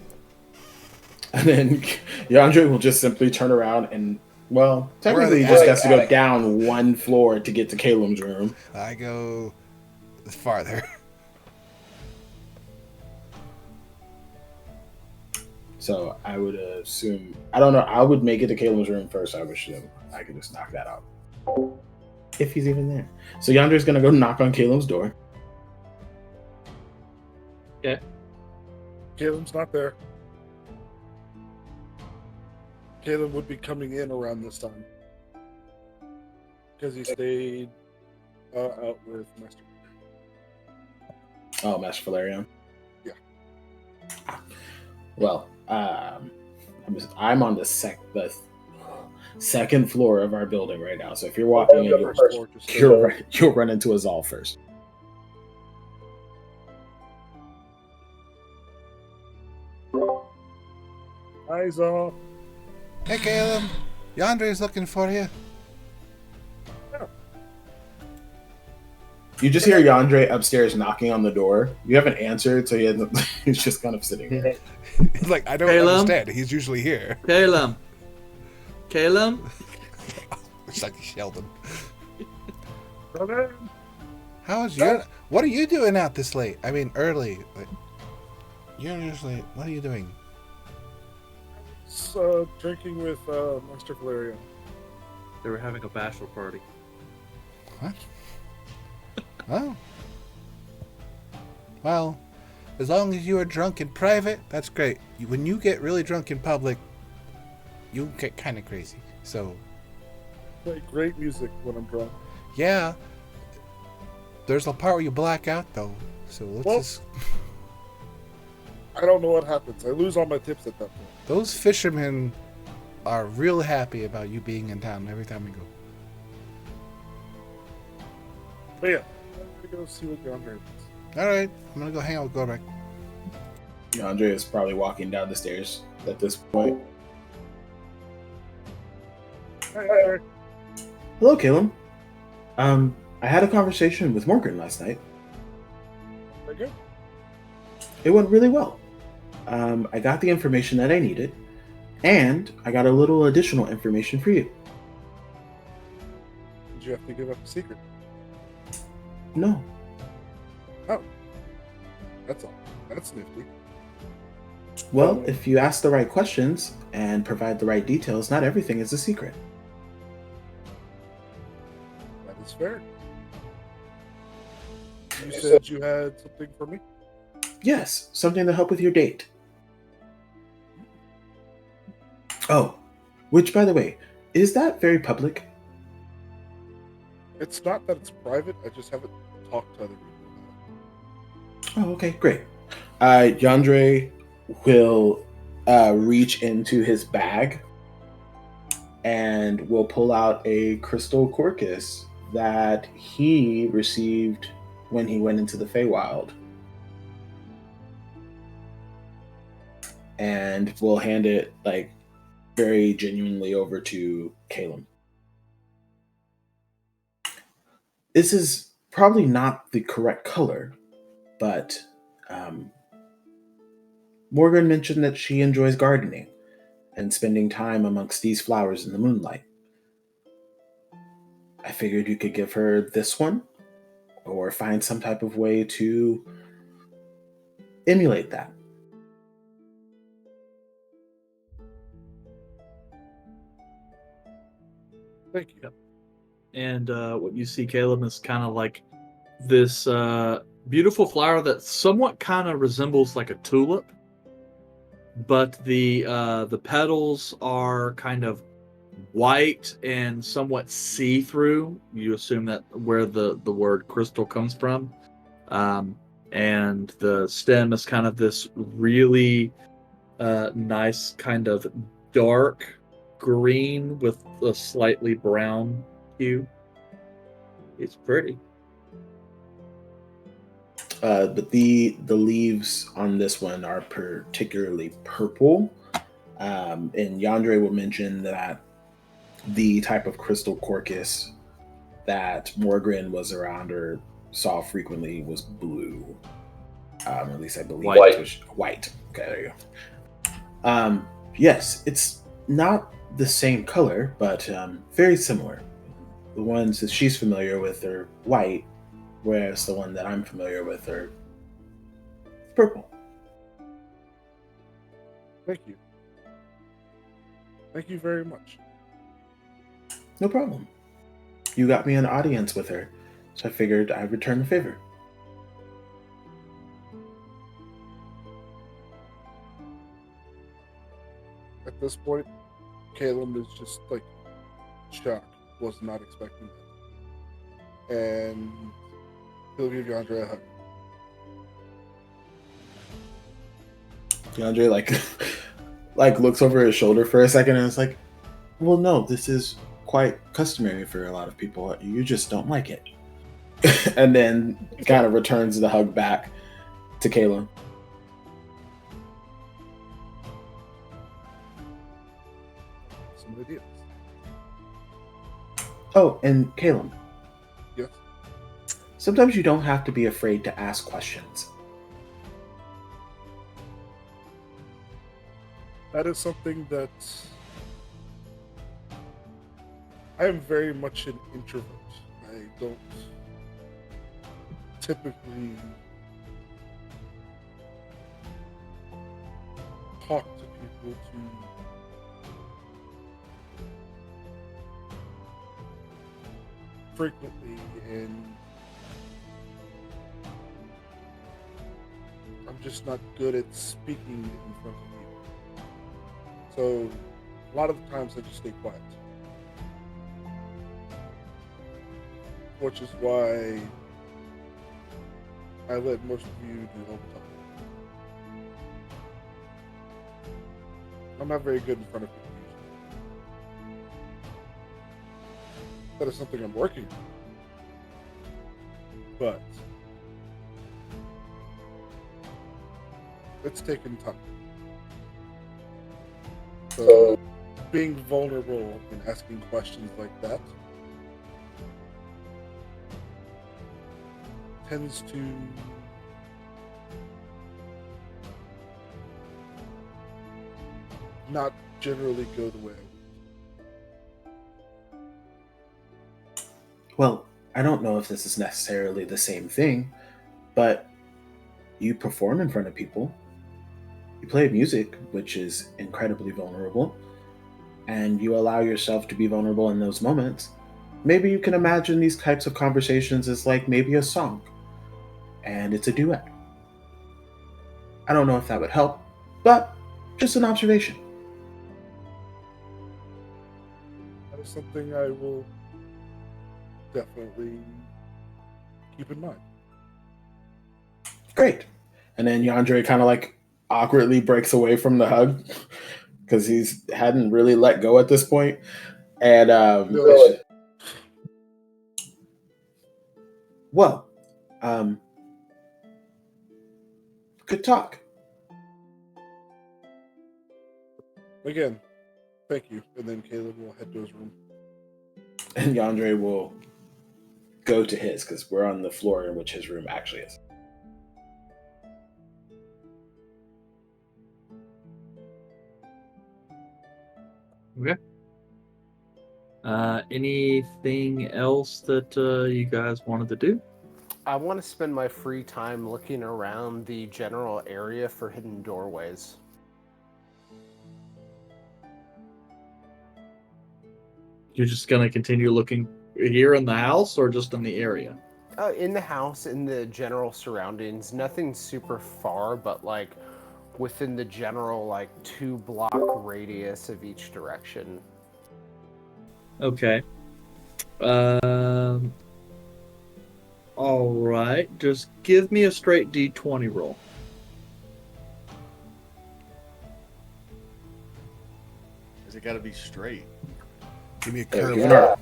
And then Yandre will just simply turn around and, well, technically he just has to go down one floor to get to Caleb's room. I go farther. So I would assume, I don't know, I would make it to Caleb's room first. I would assume I could just knock that out. If he's even there. So Yandre's going to go knock on Caleb's door. Okay. Caleb's not there. Caleb would be coming in around this time because he stayed out with Master. Oh, Master Valerian? Yeah. Well, I'm on the second floor of our building right now. So if you're walking in, you'll run into us all first. Eyes off. Hey Caleb, Yandre's looking for you. You just hear Yandre upstairs knocking on the door. You haven't answered, so he's just kind of sitting there. He's like, I don't understand. He's usually here. Caleb. It's like Sheldon. Brother. What are you doing out this late? I mean, early. Like, you're usually. What are you doing? Drinking with Master Valerian. They were having a bachelor party. What? Oh. Well, as long as you are drunk in private, that's great. When you get really drunk in public, you get kind of crazy. So. Play great music when I'm drunk. Yeah. There's a part where you black out, though. So let's just. I don't know what happens. I lose all my tips at that point. Those fishermen are real happy about you being in town every time we go. But yeah, I'm gonna go see what Yandre is. Alright, I'm gonna go hang out with Gorbek. Yandre is probably walking down the stairs at this point. Hi. Hello, Caleb. I had a conversation with Morgan last night. Very good. It went really well. I got the information that I needed, and I got a little additional information for you. Did you have to give up a secret? No. Oh. That's all. That's nifty. Well, if you ask the right questions and provide the right details, not everything is a secret. That is fair. You said you had something for me? Yes, something to help with your date. Oh, which, by the way, is that very public? It's not that it's private, I just haven't talked to other people about Oh, okay, great. Yandre will reach into his bag and will pull out a crystal corcus that he received when he went into the Feywild. And will hand it, like, very genuinely over to Caleb. This is probably not the correct color, but Morgan mentioned that she enjoys gardening and spending time amongst these flowers in the moonlight. I figured you could give her this one or find some type of way to emulate that. it. Thank you. Yep. And what you see, Caleb, is kind of like this beautiful flower that somewhat kind of resembles like a tulip, but the petals are kind of white and somewhat see-through. You assume that where the word crystal comes from. And the stem is kind of this really nice kind of dark green with a slightly brown hue. It's pretty. But the leaves on this one are particularly purple. And Yandre will mention that the type of crystal corcus that Morgren was around or saw frequently was blue. At least I believe White. it was white. Okay, there you go. Yes, it's not the same color, but very similar. The ones that she's familiar with are white, whereas the one that I'm familiar with are purple. Thank you. Thank you very much. No problem. You got me an audience with her, so I figured I'd return the favor. At this point, Caleb is just like shocked. Was not expecting that. And he'll give Yandre a hug. DeAndre like looks over his shoulder for a second and is like, well, no, this is quite customary for a lot of people. You just don't like it. And then kind of returns the hug back to Kayla. Some ideas. Oh, and Caleb, Yes. sometimes you don't have to be afraid to ask questions. That is something that I am very much an introvert. I don't typically talk to people to frequently, and I'm just not good at speaking in front of people. So a lot of the times I just stay quiet. Which is why I let most of you do all the talking. I'm not very good in front of people usually. That is something I'm working on. But it's taken time. So being vulnerable and asking questions like that tends to not generally go the way I want. Well, I don't know if this is necessarily the same thing, but you perform in front of people. You play music, which is incredibly vulnerable, and you allow yourself to be vulnerable in those moments. Maybe you can imagine these types of conversations as like maybe a song, and it's a duet. I don't know if that would help, but just an observation. That is something I will definitely keep in mind. Great. And then Yandere kind of like awkwardly breaks away from the hug because he's hadn't really let go at this point. And Really? well, um, good talk. Again, thank you. And then Caleb will head to his room. And Yandere will go to his because we're on the floor in which his room actually is. Okay. Anything else that you guys wanted to do? I want to spend my free time looking around the general area for hidden doorways. You're just gonna continue looking here in the house, or just in the area? In the house, in the general surroundings, nothing super far, but like within the general like 2-block radius of each direction. Okay. All right. Just give me a straight D20 roll. Has it got to be straight? Give me a Yeah,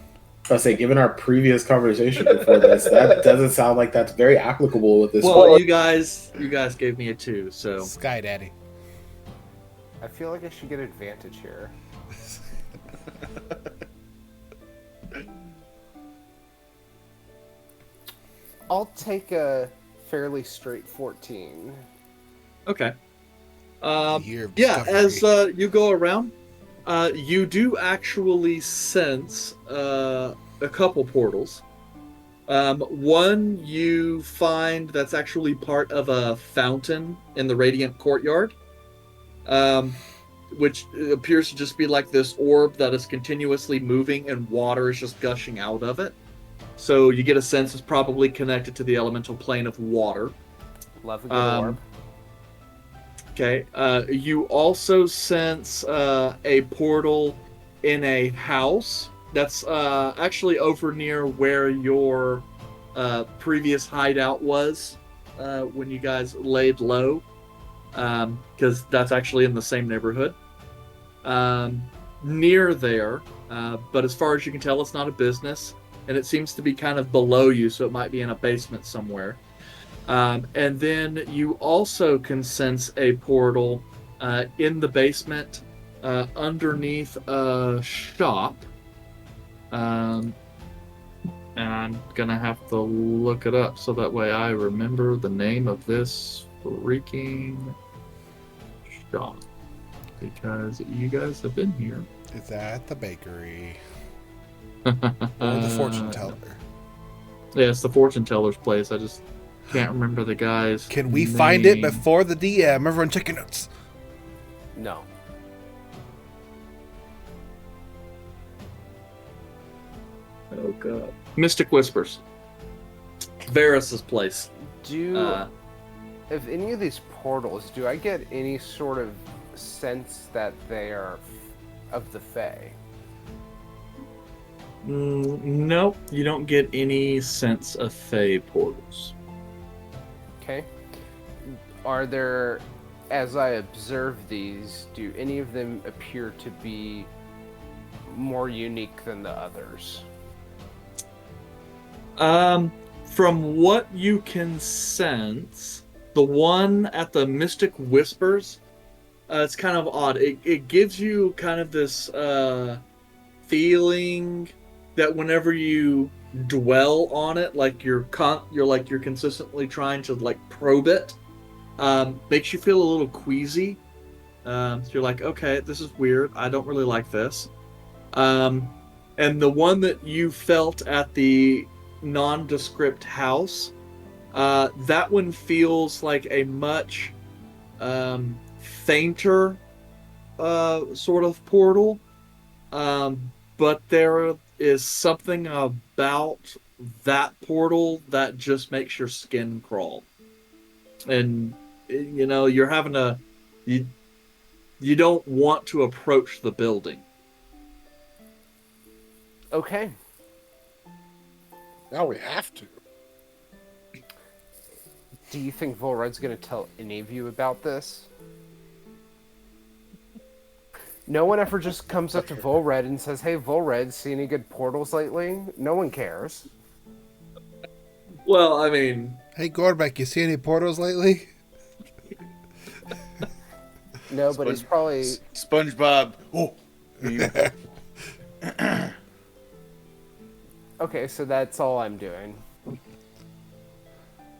curve. given our previous conversation before this, that doesn't sound like that's very applicable with this. Well, one. you guys gave me a 2, so Sky Daddy. I feel like I should get advantage here. I'll take a fairly straight 14. okay. Year of Yeah, as discovery. you go around, you do actually sense a couple portals. One you find that's actually part of a fountain in the Radiant Courtyard, which appears to just be like this orb that is continuously moving and water is just gushing out of it. So you get a sense it's probably connected to the elemental plane of water. Love a good orb. Okay. You also sense a portal in a house that's actually over near where your previous hideout was when you guys laid low, because that's actually in the same neighborhood. Near there, but as far as you can tell, it's not a business, and it seems to be kind of below you, so it might be in a basement somewhere. And then you also can sense a portal in the basement underneath a shop. And I'm gonna have to look it up so that way I remember the name of this freaking shop. Because you guys have been here. It's at the bakery. Or the fortune teller. Yeah, it's the fortune teller's place. I just can't remember the guy's Can we find it name. before the DM? Everyone take your notes. No. Oh god. Mystic Whispers. Varus's place. If any of these portals, do I get any sort of sense that they are of the Fae? Nope, you don't get any sense of Fae portals. Okay. Are there, as I observe these, do any of them appear to be more unique than the others? From what you can sense, the one at the Mystic Whispers, it's kind of odd. It gives you kind of this feeling that whenever you dwell on it, like you're consistently trying to like probe it, makes you feel a little queasy. So you're like, okay, this is weird. I don't really like this. And the one that you felt at the nondescript house, that one feels like a much fainter sort of portal, but there is something about that portal that just makes your skin crawl. And you're having to you don't want to approach the building. Okay. Now we have to. Do you think Volred's going to tell any of you about this? No one ever just comes up to Volred and says, "Hey, Volred, see any good portals lately?" No one cares. Well, I mean, Hey, Gorbeck, you see any portals lately? No, but he's probably... SpongeBob. Oh. Okay, so that's all I'm doing.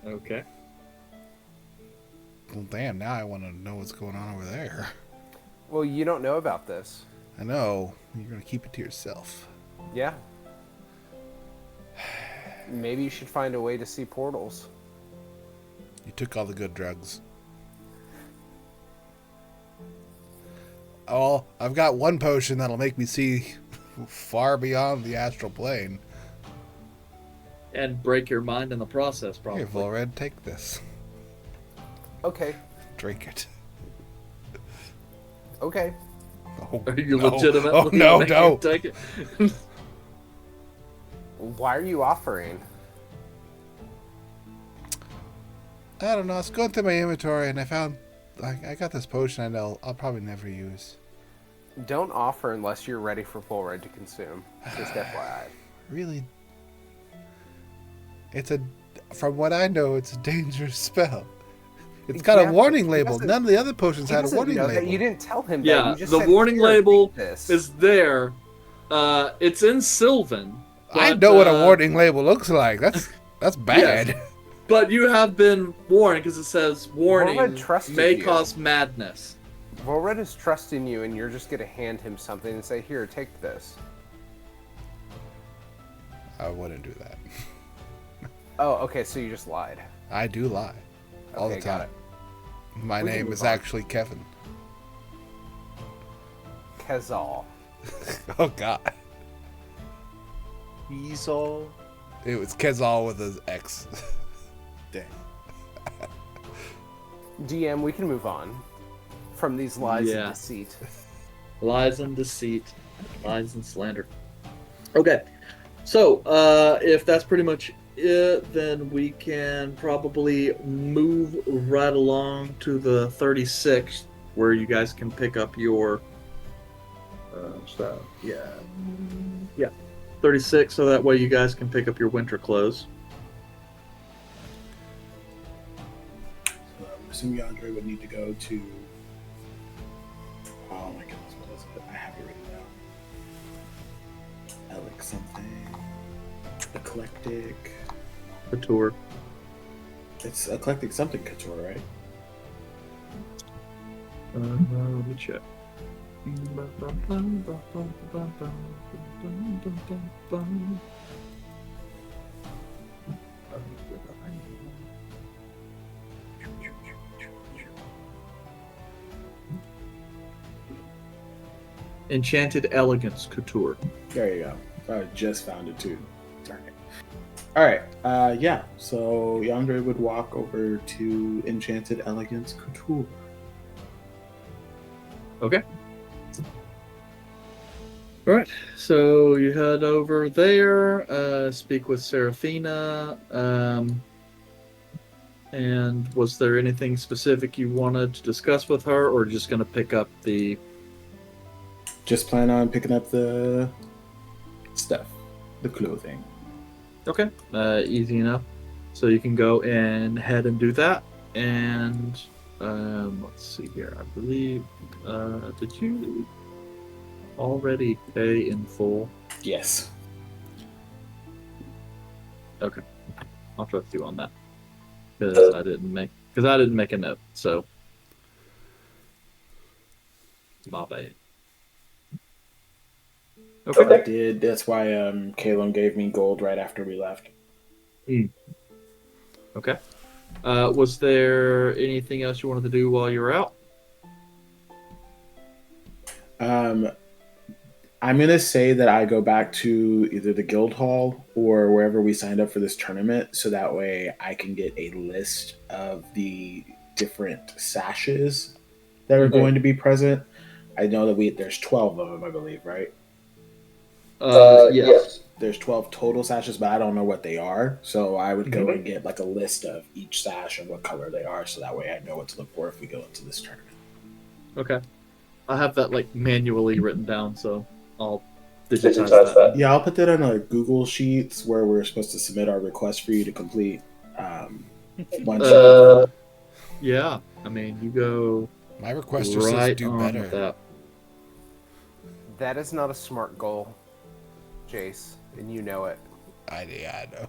okay. Well, damn, now I want to know what's going on over there. Well, you don't know about this. I know. You're going to keep it to yourself. Yeah. Maybe you should find a way to see portals. You took all the good drugs. Oh, I've got one potion that'll make me see far beyond the astral plane. And break your mind in the process, probably. Here, Volred, take this. Okay. Drink it. Okay. Oh, Are you no. legitimate? Oh, no, Make no. you take it? Why are you offering? I don't know. I was going through my inventory and I found... I got this potion I know I'll probably never use. Don't offer unless you're ready for Volred to consume. Just FYI. Really? From what I know, it's a dangerous spell. It's got Yeah, a warning but label. None of the other potions had a doesn't warning know that. label. You didn't tell him that. Yeah, You just the said, warning "Here, label take this." is there. It's in Sylvan. I but, know what a warning label looks like. That's bad. Yes. But you have been warned because it says warning Volred trusted may you. cause madness. Volred is trusting you, and you're just going to hand him something and say, "Here, take this." I wouldn't do that. Oh, okay, so you just lied. I do lie. All Okay, the got time. My We can name move is on. actually Kevin. Kezal. Oh, God. He's all. It was Kezal with his X. Dang. DM, we can move on from these lies Yeah. and deceit. Lies and deceit. Lies and slander. Okay. So, if that's pretty much it, then we can probably move right along to the 36th, where you guys can pick up your stuff. Yeah, 36. So that way you guys can pick up your winter clothes. I'm assuming Andre would need to go to. Oh my goodness, what is it? I have it written down. Alex something. Eclectic. The tour. It's eclectic something couture, right? Let me check. Enchanted Elegance Couture. There you go. I just found it too. Darn it. Alright, yeah. So Yandere would walk over to Enchanted Elegance Couture. Okay. Alright, so you head over there, speak with Seraphina, and was there anything specific you wanted to discuss with her, or just going to pick up the... Just plan on picking up the stuff, the clothing. Okay, easy enough. So you can go and head and do that, and let's see here, I believe, did you already pay in full? Yes. Okay, I'll trust you on that because I didn't make a note. So my bad. I did. That's why Kalum gave me gold right after we left. Okay. Was there anything else you wanted to do while you were out? Um, I'm gonna say that I go back to either the guild hall or wherever we signed up for this tournament, so that way I can get a list of the different sashes that are Mhm. going to be present. I know that there's 12 of them, I believe, right? Yes. There's 12 total sashes, but I don't know what they are. So I would go Mhm. and get like a list of each sash and what color they are, so that way I know what to look for if we go into this tournament. Okay. I have that like manually written down, so I'll digitize that. Yeah, I'll put that on a Google Sheets where we're supposed to submit our request for you to complete. One Yeah. I mean, you go My request just says right do on better. with that. That is not a smart goal, Jace, and you know it. I know.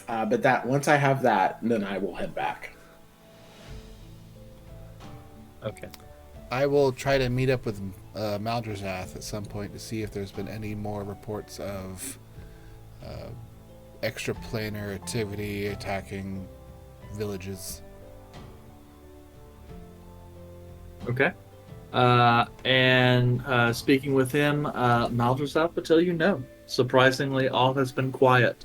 but that once I have that, then I will head back. Okay. I will try to meet up with Maldrazath at some point to see if there's been any more reports of extraplanar activity attacking villages. Okay. And speaking with him, Maldrasaf will tell you no. Surprisingly, all has been quiet.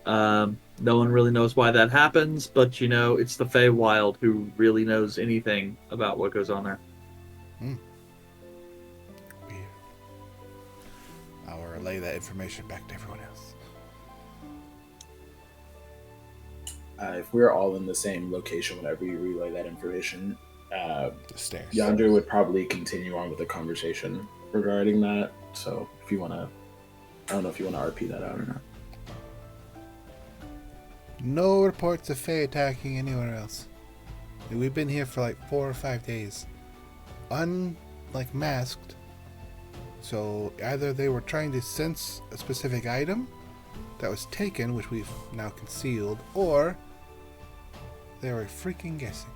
No one really knows why that happens, but you know, it's the Feywild who really knows anything about what goes on there. Weird. I'll relay that information back to everyone else. If we're all in the same location whenever you relay that information, The stairs. Yandra would probably continue on with the conversation regarding that. So if you want to, I don't know if you want to RP that out or not. No reports of Fey attacking anywhere else. We've been here for like 4 or 5 days. Masked. So either they were trying to sense a specific item that was taken, which we've now concealed, or they were freaking guessing.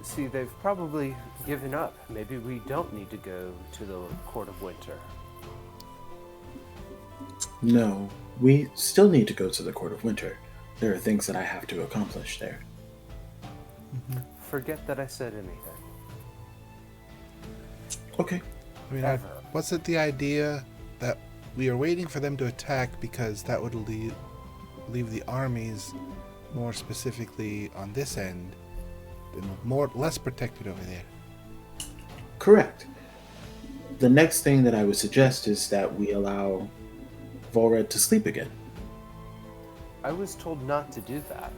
See, they've probably given up. Maybe we don't need to go to the Court of Winter. No, we still need to go to the Court of Winter. There are things that I have to accomplish there. Forget that I said anything. Okay. I mean, Ever. wasn't the idea that we are waiting for them to attack because that would leave the armies more specifically on this end and less protected over there? Correct. The next thing that I would suggest is that we allow Volred to sleep again, I was told not to do that.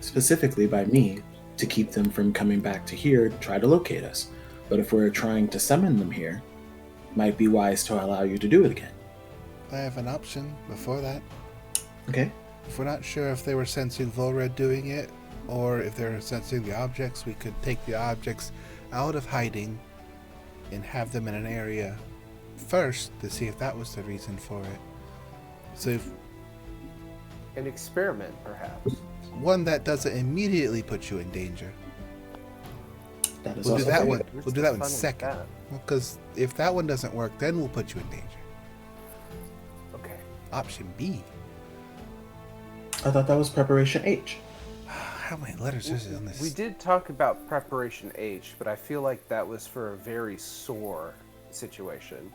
specifically by me, to keep them from coming back to here to try to locate us. But if we're trying to summon them here, it might be wise to allow you to do it again. I have an option before that. Okay? If we're not sure if they were sensing Volred doing it, or if they're sensing the objects, we could take the objects out of hiding and have them in an area first to see if that was the reason for it. So if An experiment, perhaps. one that doesn't immediately put you in danger. That is We'll do also that fair. one. Where's We'll do the that one fun in second. that? Because if that one doesn't work, then we'll put you in danger. Okay. Option B. I thought that was preparation H, How many letters is it on this? We did talk about Preparation H, but I feel like that was for a very sore situation.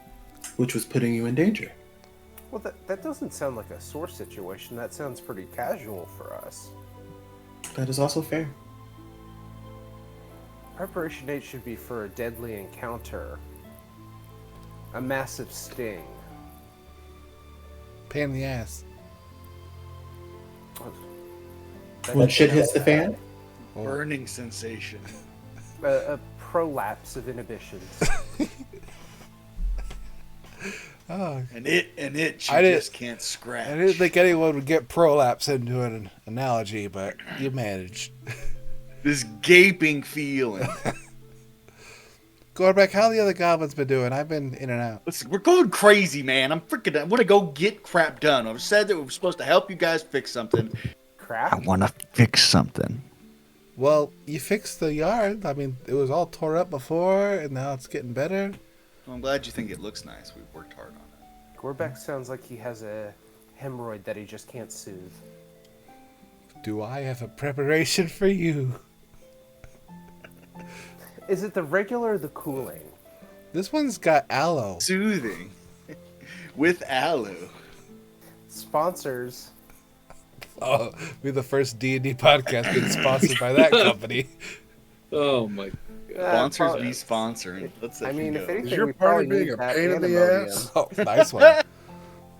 which was putting you in danger. Well, that doesn't sound like a sore situation. That sounds pretty casual for us. That is also fair. Preparation H should be for a deadly encounter. A massive sting. Pain in the ass. When shit hits the fan, Or Burning sensation. A prolapse of inhibitions. oh, An itch I you didn't- just can't scratch. I didn't think anyone would get prolapse into an analogy, but you managed. This gaping feeling. Gorbeck, how the other goblins been doing? I've been in and out. Listen, we're going crazy, man. I want to go get crap done. I said that we were supposed to help you guys fix something. Crap. want to fix something. Well, you fixed the yard. I mean, it was all tore up before, and now it's getting better. Well, I'm glad you think it looks nice. We've worked hard on it. Gorbeck sounds like he has a hemorrhoid that he just can't soothe. Do I have a preparation for you? Is it the regular or the cooling? This one's got aloe. Soothing. With aloe. Sponsors. Oh, we're the first D&D podcast being sponsored by that company. Oh my Sponsors pro- be sponsoring. Let's I mean, if go. Is anything, your we party probably being need a that pain in the Imodium. ass? Oh, nice one.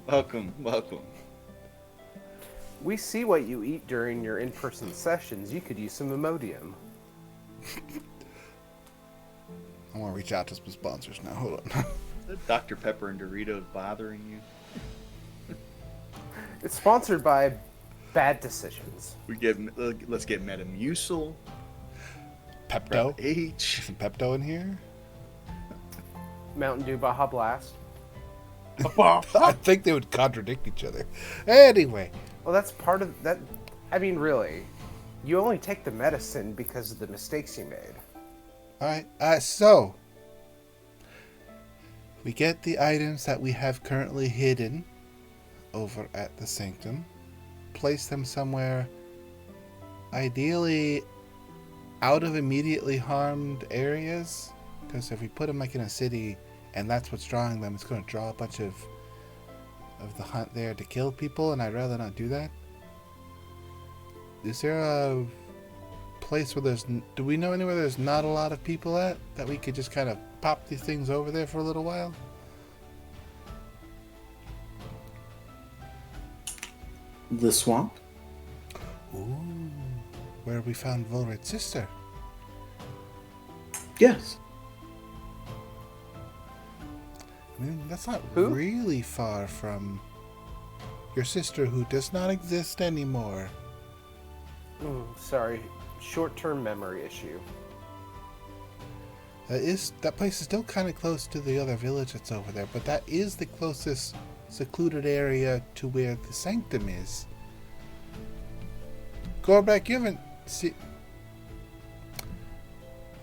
Welcome. We see what you eat during your in-person sessions. You could use some Imodium. I want to reach out to some sponsors now. Hold on. Dr. Pepper and Doritos bothering you? It's sponsored by Bad Decisions. Let's get Metamucil. Pepto. H. Some Pepto in here. Mountain Dew Baja Blast. I think they would contradict each other. Anyway. Well, that's part of that. I mean, really, you only take the medicine because of the mistakes you made. Alright, so we get the items that we have currently hidden over at the sanctum, place them somewhere, ideally out of immediately harmed areas, because if we put them like in a city and that's what's drawing them, it's going to draw a bunch of the hunt there to kill people, and I'd rather not do that. Is there a place where do we know anywhere there's not a lot of people at, that we could just kind of pop these things over there for a little while? The swamp? Ooh, where we found Volred's sister. Yes. I mean, that's not Who? really far from your sister who does not exist anymore. Sorry, short-term memory issue. That place is still kind of close to the other village that's over there, but that is the closest secluded area to where the sanctum is. Gorbek, you haven't seen...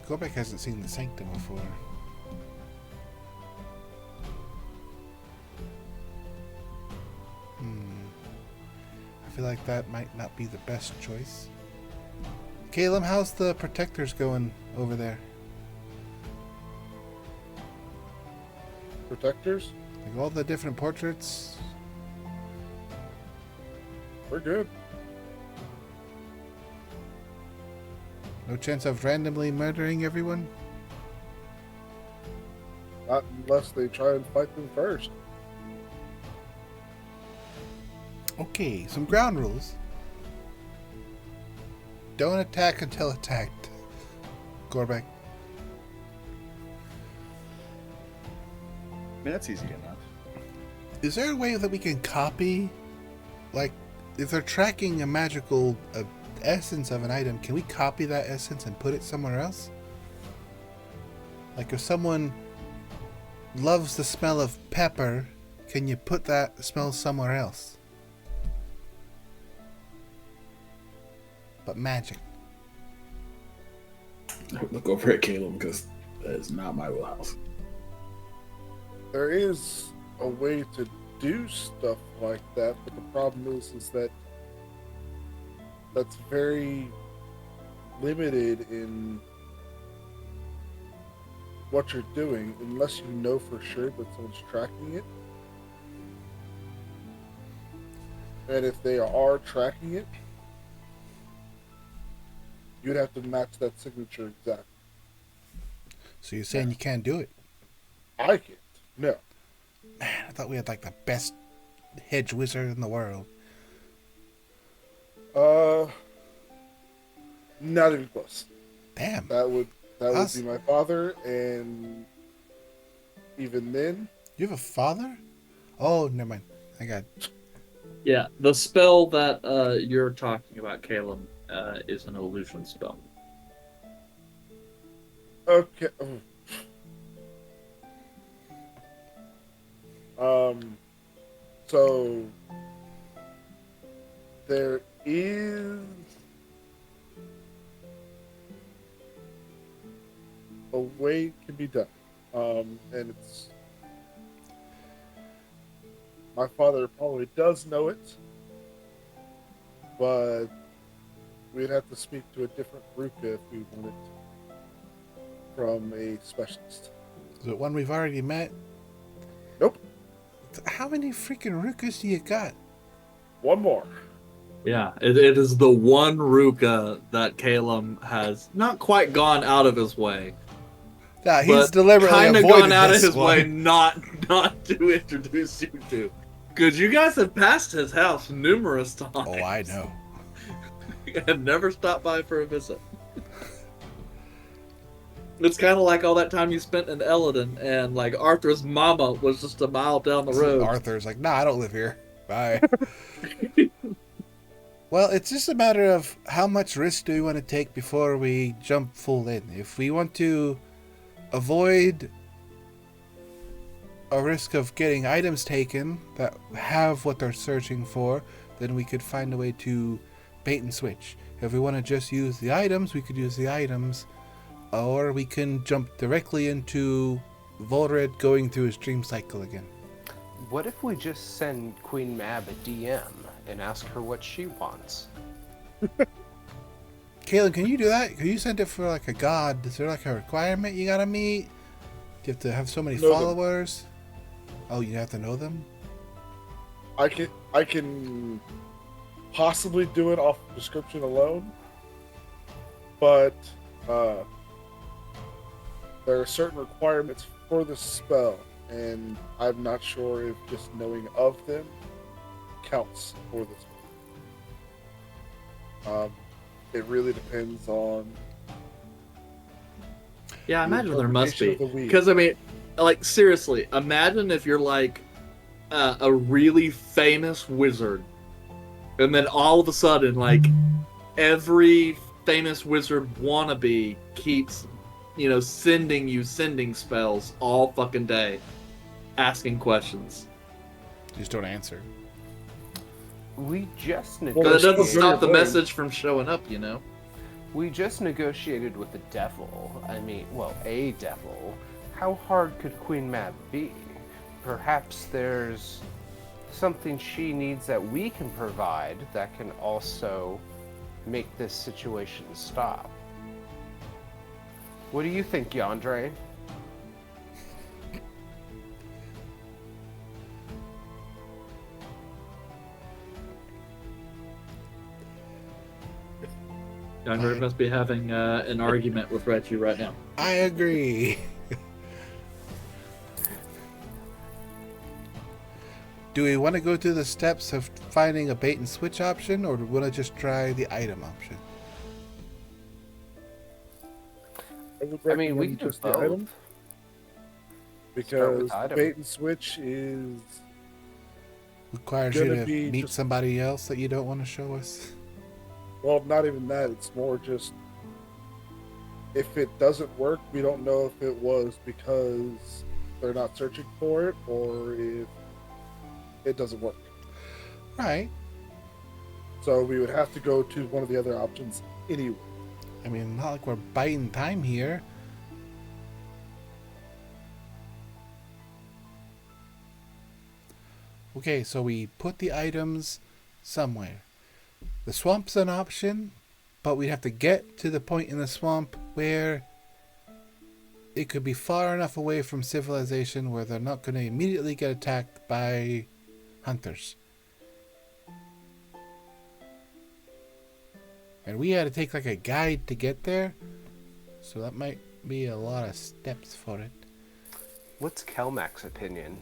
Gorbek hasn't seen the sanctum before. I feel like that might not be the best choice. Caleb, how's the protectors going over there? Protectors? Like all the different portraits? We're good. No chance of randomly murdering everyone? Not unless they try and fight them first. Okay, some ground rules. Don't attack until attacked. Gorbek. I mean, that's easy enough. Is there a way that we can copy? Like, if they're tracking a magical essence of an item, can we copy that essence and put it somewhere else? Like, if someone loves the smell of pepper, can you put that smell somewhere else? But magic. I would look over at Caleb because that is not my wheelhouse. There is a way to do stuff like that, but the problem is that that's very limited in what you're doing unless you know for sure that someone's tracking it. And if they are tracking it, you'd have to match that signature exactly. So you're saying you can't do it? I can't. No. Man, I thought we had like the best hedge wizard in the world. Not even close. Damn. That would Us? be my father, and even then, You have a father? Oh, never mind. I got... Yeah, the spell that you're talking about, Caleb, is an illusion spell. okay. So there is a way it can be done, and it's my father probably does know it, but we'd have to speak to a different group if we want it from a specialist. Is it one we've already met? Nope. How many freaking Rukas do you got? One more. Yeah, it is the one Ruka that Calum has not quite gone out of his way, Nah, he's but deliberately kind of avoided gone out of this his way one. not to introduce you to. Because you guys have passed his house numerous times. Oh, I know. And never stopped by for a visit. It's kind of like all that time you spent in Eladon, and like Arthur's mama was just a mile down the road. Arthur's like, nah, I don't live here. Bye. Well, it's just a matter of how much risk do we want to take before we jump full in. If we want to avoid a risk of getting items taken that have what they're searching for, then we could find a way to bait and switch. If we want to just use the items, we could use the items. Or we can jump directly into Volred going through his dream cycle again. What if we just send Queen Mab a DM and ask her what she wants? Kaylin, can you do that? Can you send it for like a god? Is there like a requirement you gotta meet? Do you have to have so many Know them. followers? Oh, you have to know them? I can possibly do it off description alone, but there are certain requirements for the spell, and I'm not sure if just knowing of them counts for the spell. It really depends on. Yeah, I the imagine there must be. interpretation of the weed. Because, I mean, like, seriously, imagine if you're, like, a really famous wizard, and then all of a sudden, like, every famous wizard wannabe keeps, you know, sending spells all fucking day, asking questions. Just don't answer. We just But it Well, doesn't negotiated. stop the message from showing up, you know? We just negotiated with the devil. I mean, well, a devil. How hard could Queen Mab be? Perhaps there's something she needs that we can provide that can also make this situation stop. What do you think, Yandre? Younger must be having an argument with Reggie right now. I agree. Do we want to go through the steps of finding a bait and switch option, or do we want to just try the item option? I mean, we recommend can do just the both. item, Start with because the item. bait and switch is Requires you Gonna to be meet just- somebody else that you don't want to show us? well, not even that. It's more just if it doesn't work, we don't know if it was because they're not searching for it or if it doesn't work. Right. So we would have to go to one of the other options anyway. I mean, not like we're biting time here. Okay, so we put the items somewhere. The swamp's an option, but we have to get to the point in the swamp where it could be far enough away from civilization where they're not going to immediately get attacked by hunters. And we had to take like a guide to get there, so that might be a lot of steps for it. What's Kelmac's opinion?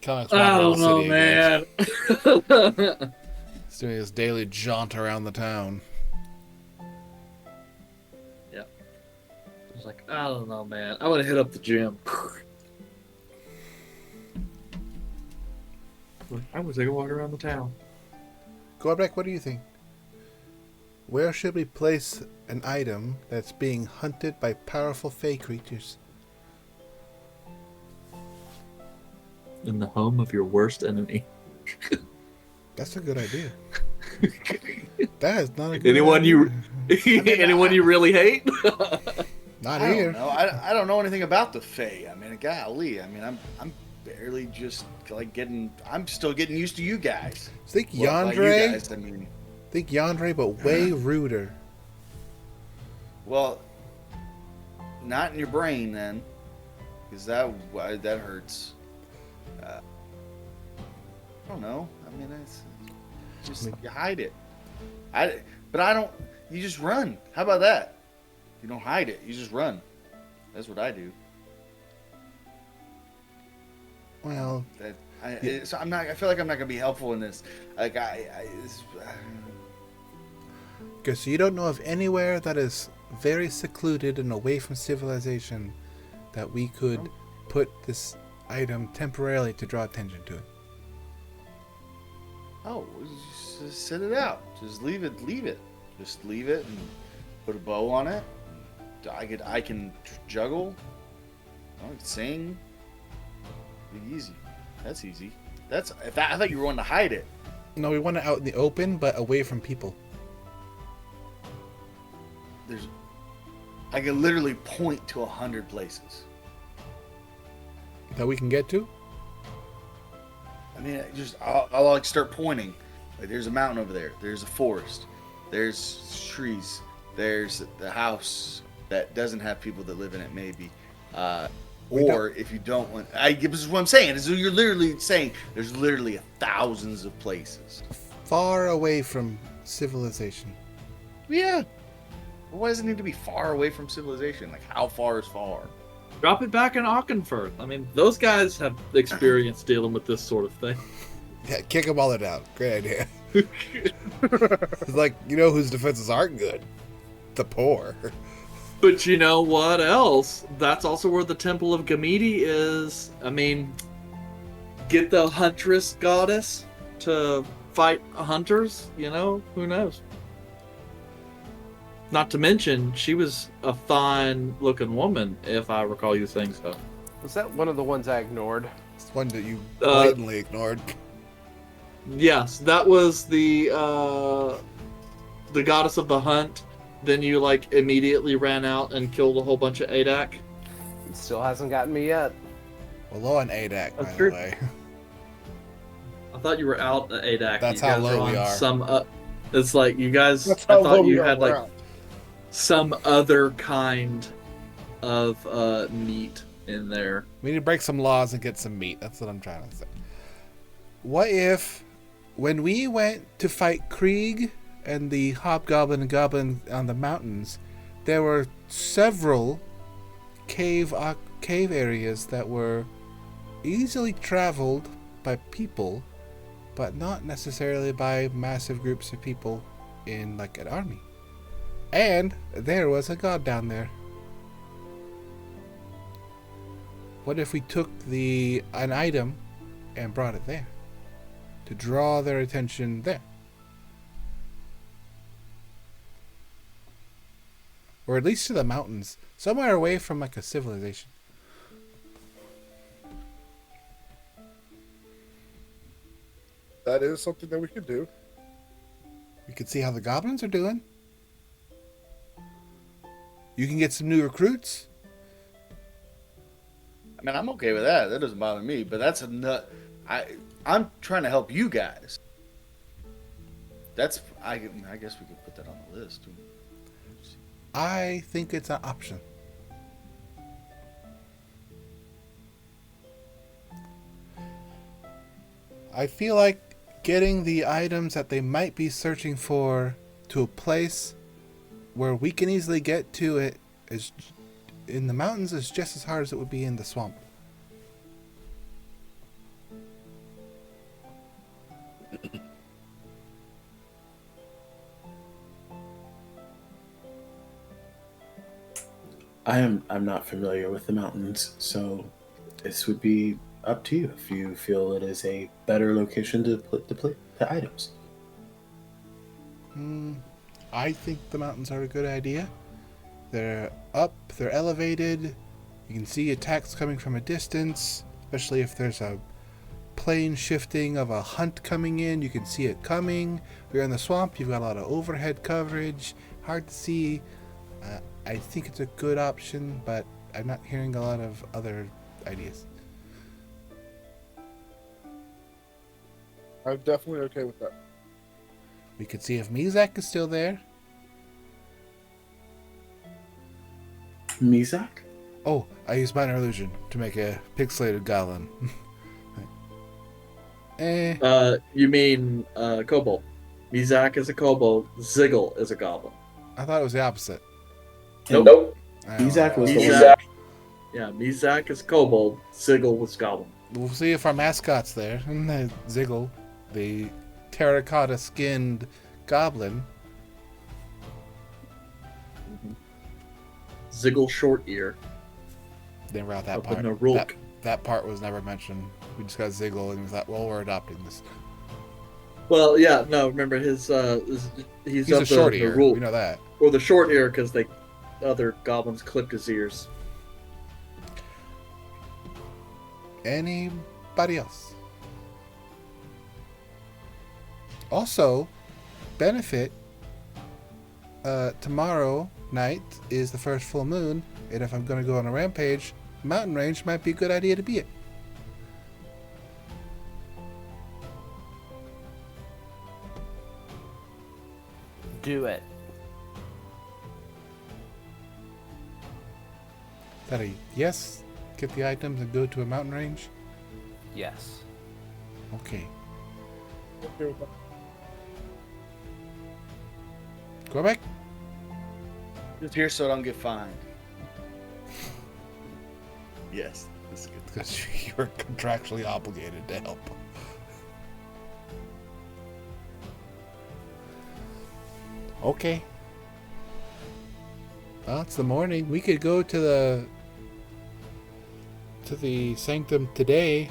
Kelmack's I don't know, man. He's doing his daily jaunt around the town. It's like, I don't know, man. I want to hit up the gym. I would take a walk around the town. Gorbek, what do you think? Where should we place an item that's being hunted by powerful fey creatures? In the home of your worst enemy. That's a good idea. That is not a good Anyone idea. anyone you really hate? Not I here. don't know. I don't know anything about the Fae. I mean, golly. I mean, I'm barely just like getting. I'm still getting used to you guys. Think Well, by you Yandre. guys, I mean, Think Yandre, but way ruder. well, not in your brain then, because that hurts. I don't know. I mean, it's just you hide it. But I don't. You just run. How about that? You don't hide it. You just run. That's what I do. Well, so I'm not. I feel like I'm not gonna be helpful in this. Like okay, so you don't know of anywhere that is very secluded and away from civilization that we could put this item temporarily to draw attention to it. Oh, just sit it out. Just leave it. Just leave it and put a bow on it. I can juggle. I can sing. Be easy. That's easy. I thought you were wanting to hide it. No, we want it out in the open, but away from people. I can literally point to 100 places That we can get to? I mean, I'll like start pointing. Like, there's a mountain over there. There's a forest. There's trees. There's the house that doesn't have people that live in it, maybe. Or if you don't want, this is what I'm saying. Is you're literally saying there's literally thousands of places Far away from civilization. Yeah. Well, why does it need to be far away from civilization? Like, how far is far? Drop it back in Aukenford. I mean, those guys have experience dealing with this sort of thing. Yeah, kick them all out. Great idea. It's like, you know whose defenses aren't good? The poor. But you know what else? That's also where the Temple of Gamidi is. I mean, get the huntress goddess to fight hunters, you know? Who knows? Not to mention, she was a fine-looking woman, if I recall you saying so. Was that one of the ones I ignored? It's one that you blatantly ignored. Yes, that was the goddess of the hunt. Then you, like, immediately ran out and killed a whole bunch of Adak. It still hasn't gotten me yet. Well, low on ADAC, by That's the true. way. I thought you were out at Adak. That's You how guys low on we are. Some, it's like, you guys, That's I how thought low you we had, are. like, We're out. some other kind of meat in there. We need to break some laws and get some meat. That's what I'm trying to say. What if, when we went to fight Krieg and the hobgoblin and goblin on the mountains, there were several cave areas that were easily traveled by people, but not necessarily by massive groups of people in, like, an army. And there was a god down there. What if we took an item and brought it there to draw their attention there? Or at least to the mountains, somewhere away from, like, a civilization. That is something that we could do. We could see how the goblins are doing. You can get some new recruits. I mean, I'm okay with that. That doesn't bother me. But that's a nut. I'm trying to help you guys. I guess we could put that on the list. I think it's an option. I feel like getting the items that they might be searching for to a place where we can easily get to it is in the mountains is just as hard as it would be in the swamp. I'm not familiar with the mountains, so this would be up to you if you feel it is a better location to put the items. I think the mountains are a good idea. They're up, they're elevated. You can see attacks coming from a distance, especially if there's a plane shifting of a hunt coming in. You can see it coming. We're in the swamp, you've got a lot of overhead coverage, hard to see. I think it's a good option, but I'm not hearing a lot of other ideas. I'm definitely okay with that. We could see if Mizak is still there. Mizak? Oh, I used minor illusion to make a pixelated goblin. You mean kobold? Mizak is a kobold. Ziggle is a goblin. I thought it was the opposite. Nope. Mizak was the Mizak. one. Yeah, Mizak is kobold. Ziggle was goblin. We'll see if our mascot's there. Ziggle, the terracotta-skinned goblin. Ziggle short ear. Didn't route that Up in part. the Rook. That part was never mentioned. We just got Ziggle, and we thought, well, we're adopting this. Well, yeah, no. Remember he's He's of a short the ear. Rook. We know that. Or the short ear because the other goblins clipped his ears. Anybody else? Also, benefit. Tomorrow night is the first full moon, and if I'm going to go on a rampage, mountain range might be a good idea to be it. Do it. That a yes? Get the items and go to a mountain range? Yes. Okay. Okay with that. Go back. Just here so I don't get fined. Yes, that's good. Because you're contractually obligated to help. Okay. Well, it's the morning. We could go to the sanctum today,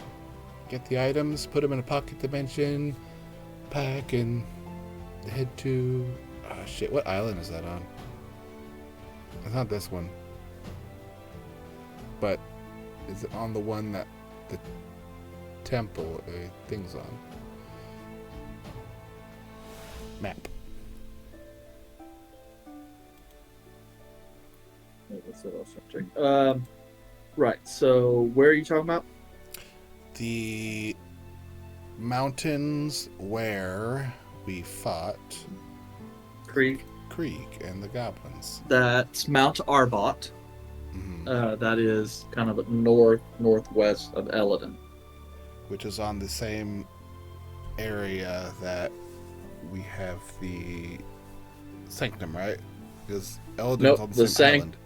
get the items, put them in a pocket dimension, pack, and head to... Oh, shit, what island is that on? It's not this one. But is it on the one that the temple thing's on? Map. That's what I was searching. Right. So where are you talking about? The mountains where we fought Creek. Krieg and the goblins. That's Mount Arbot. Mhm. That is kind of northwest of Eladin. Which is on the same area that we have the sanctum, right? Because Eladin's Nope, on the the same sanct- island.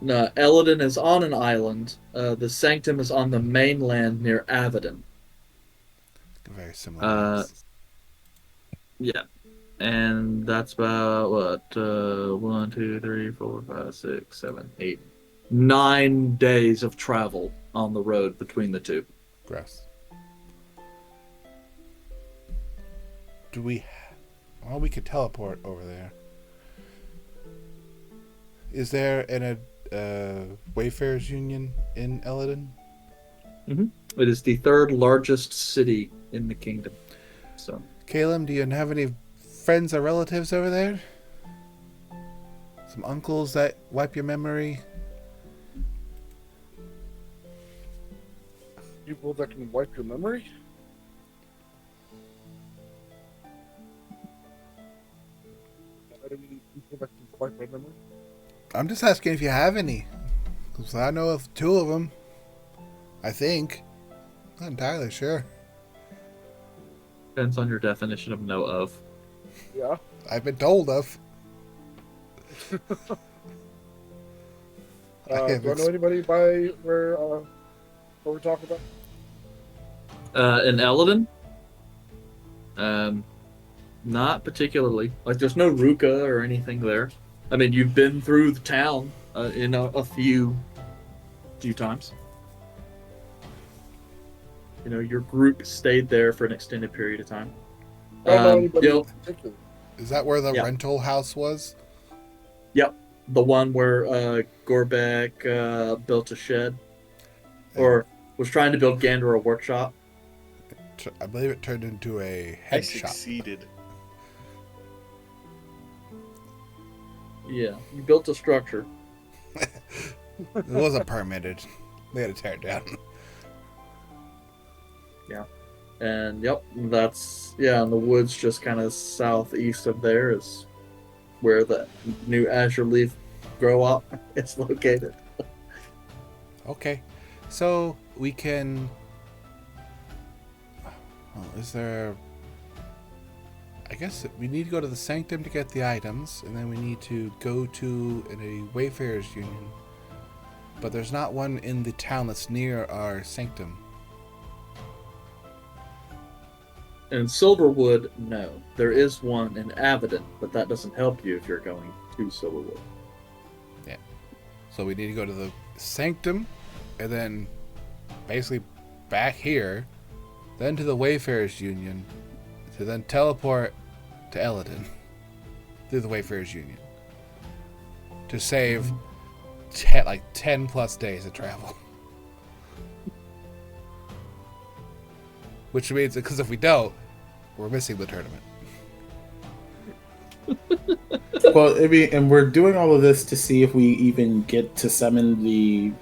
No, Eladin is on an island. The Sanctum is on the mainland near Avedon. Very similar. names. Yeah. And that's about, 1, 2, 3, 4, 5, 6, 7, 8, 9 days of travel on the road between the two. Gross. Do we... Well, we could teleport over there. Is there an Wayfarers Union in Eladin? It is the third largest city in the kingdom. So, Caleb, do you have any friends or relatives over there? Some uncles that wipe your memory? People that can wipe your memory? I don't need people that can wipe my memory. I'm just asking if you have any. Because I know of two of them. I think. Not entirely sure. depends on your definition of know of. Yeah. I've been told of. Do I know anybody by where what we're talking about? In Eladin? Not particularly. Like, there's no Ruka or anything there. I mean, you've been through the town in a few times. You know, your group stayed there for an extended period of time. I don't know anybody you know, in particular. Is that where the Yeah. rental house was? Yep, the one where Gorbek built a shed, or was trying to build Gander a workshop. I believe it turned into a I head shop. succeeded. Yeah, you built a structure. It wasn't permitted. They had to tear it down. And yep, that's in the woods just kind of southeast of there is where the new Azure Leaf grow up. It's located. Okay. So we can. Well, is there. I guess we need to go to the sanctum to get the items, and then we need to go to a Wayfarers Union. But there's not one in the town that's near our sanctum. In Silverwood, no. There is one in Avedon, but that doesn't help you if you're going to Silverwood. Yeah. So we need to go to the sanctum, and then basically back here, then to the Wayfarers Union, to then teleport to Eladon through the Wayfarers Union to save 10 plus days of travel. Which means, because if we don't, we're missing the tournament. Well, and we're doing all of this to see if we even get to summon the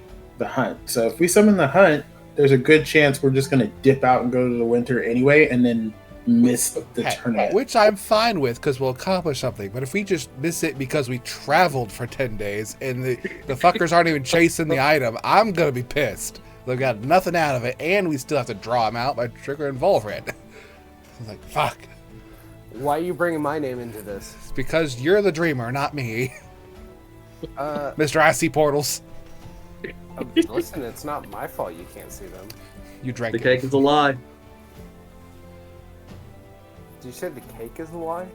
hunt. So if we summon the hunt, there's a good chance we're just going to dip out and go to the winter anyway, and then miss the tournament. Which I'm fine with, because we'll accomplish something. But if we just miss it because we traveled for 10 days and the fuckers aren't even chasing the item, I'm going to be pissed. They've got nothing out of it, and we still have to draw them out by triggering Volred. I was like, fuck. Why are you bringing my name into this? It's because you're the dreamer, not me. Mr. I see portals. Listen, it's not my fault you can't see them. You drank The it. cake is a lie. Did you say the cake is the lie?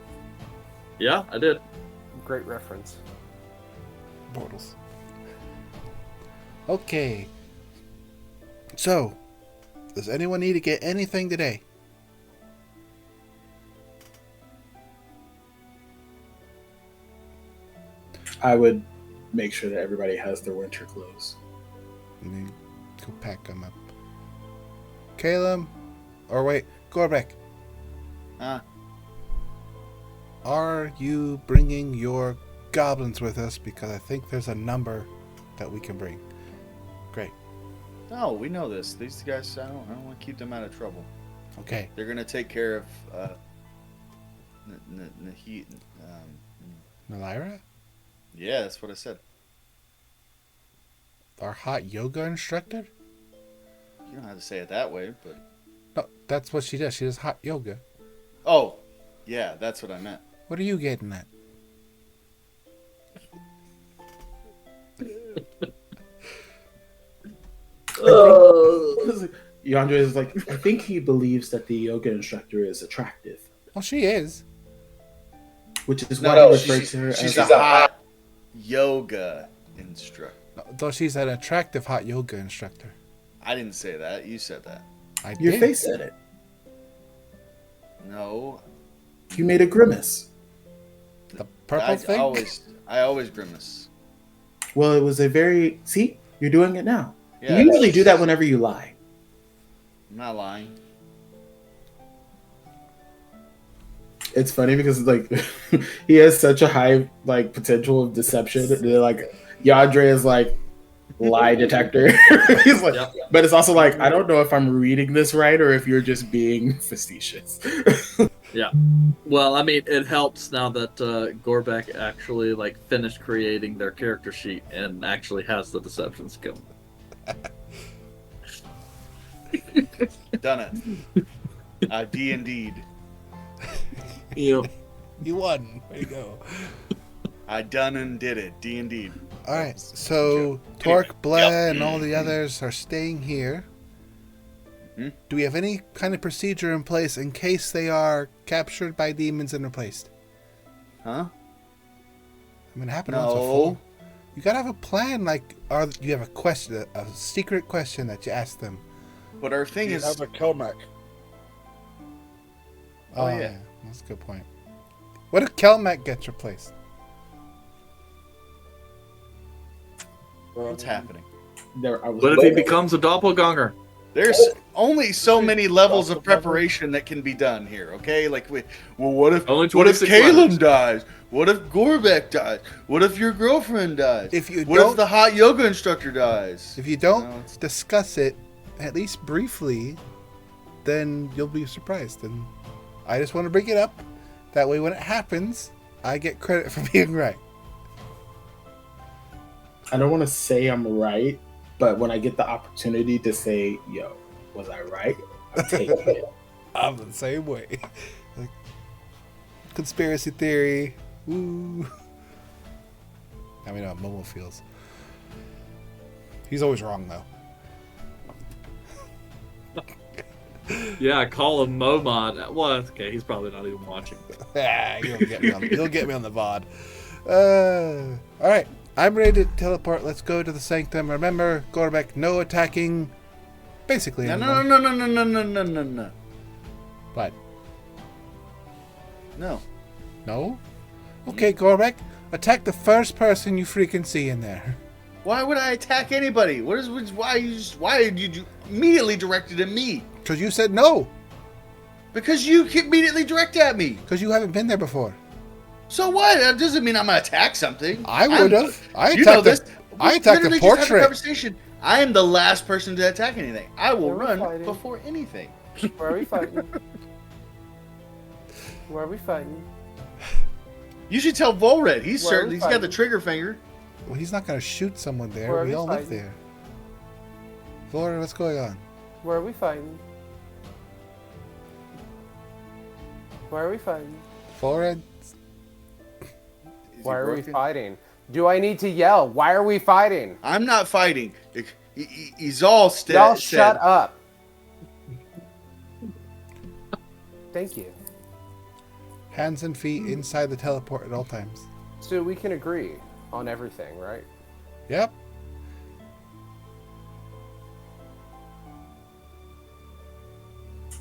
Yeah, I did. Great reference. Portals. Okay. So, does anyone need to get anything today? I would make sure that everybody has their winter clothes. And then go pack them up. Caleb, or wait, Gorbek, are you bringing your goblins with us? Because I think there's a number that we can bring. Great. No, we know this. These guys, I don't want to keep them out of trouble. Okay. They're gonna take care of Nahid. Nalira? Yeah, that's what I said. Our hot yoga instructor? You don't have to say it that way, but No, that's what she does. She does hot yoga. oh, yeah, that's what I meant. What are you getting at? Yandere is like, I think he believes that the yoga instructor is attractive, Well, she is. which is No, why no, he refers she's to her a as hot yoga instructor. Though she's an attractive hot yoga instructor. I didn't say that. You said that. I Your did. face said it. No. You made a grimace. The purple thing? I always grimace. Well, it was a very... See? You're doing it now. Yeah, You usually do that whenever you lie. I'm not lying. It's funny because like he has such a high like potential of deception. They're like Yandere is like lie detector. He's like, Yep. but it's also like I don't know if I'm reading this right or if you're just being facetious. Yeah. Well, I mean, it helps now that Gorbek actually like finished creating their character sheet and actually has the deception skill. Done it. D&D'd. You know, You won. Way to go. I done and did it. D&D'd. Alright, so Torque, Bleh, and all the others are staying here. Mhm. Do we have any kind of procedure in place in case they are captured by demons and replaced? Huh? I mean, it happened once No. before. You gotta have a plan, like, or you have a question, a secret question that you ask them. But our thing You is, have a Kelmac. Oh, yeah. That's a good point. What if Kelmac gets replaced? what's happening? what if he becomes a doppelganger? There's only so many levels of preparation that can be done here, okay? Like, what if Only what if 26 Caleb letters. dies? What if Gorbek dies? What if your girlfriend dies? If you what don't- if the hot yoga instructor dies? If you don't No, it's- discuss it, at least briefly, then you'll be surprised. And I just want to bring it up. That way, when it happens, I get credit for being right. I don't want to say I'm right, but when I get the opportunity to say, "Yo, was I right?" I'm taking it. I'm the same way. Like, conspiracy theory. Woo. I mean, how Momo feels. He's always wrong, though. Yeah, call him Momod. Well, okay, he's probably not even watching. He'll get me on the VOD. All right, I'm ready to teleport. Let's go to the sanctum. Remember, Gorbek, no attacking. Basically, No, anyone. no. What? No. No? Okay, Gorbek, attack the first person you freaking see in there. Why would I attack anybody? Why did you immediately directed at me? Because you said no. Because you immediately directed at me. Because you haven't been there before. So what? That doesn't mean I'm gonna attack something. I would have. I You know attacked this. I We attacked literally a just had a portrait. conversation. I am the last person to attack anything. I will Where are we run fighting? before anything. Where are we fighting? Where are we fighting? You should tell Volred. He's Where are certain. we He's got the fighting? trigger finger. Well, he's not going to shoot someone there. Where are We we all live fighting? there. Florida, what's going on? Where are we fighting? Where are we fighting? Florida? Is he Why are we broken? fighting? Do I need to yell? Why are we fighting? I'm not fighting. He's all Y'all said. shut up. Thank you. Hands and feet inside the teleport at all times. So we can agree on everything, right? Yep.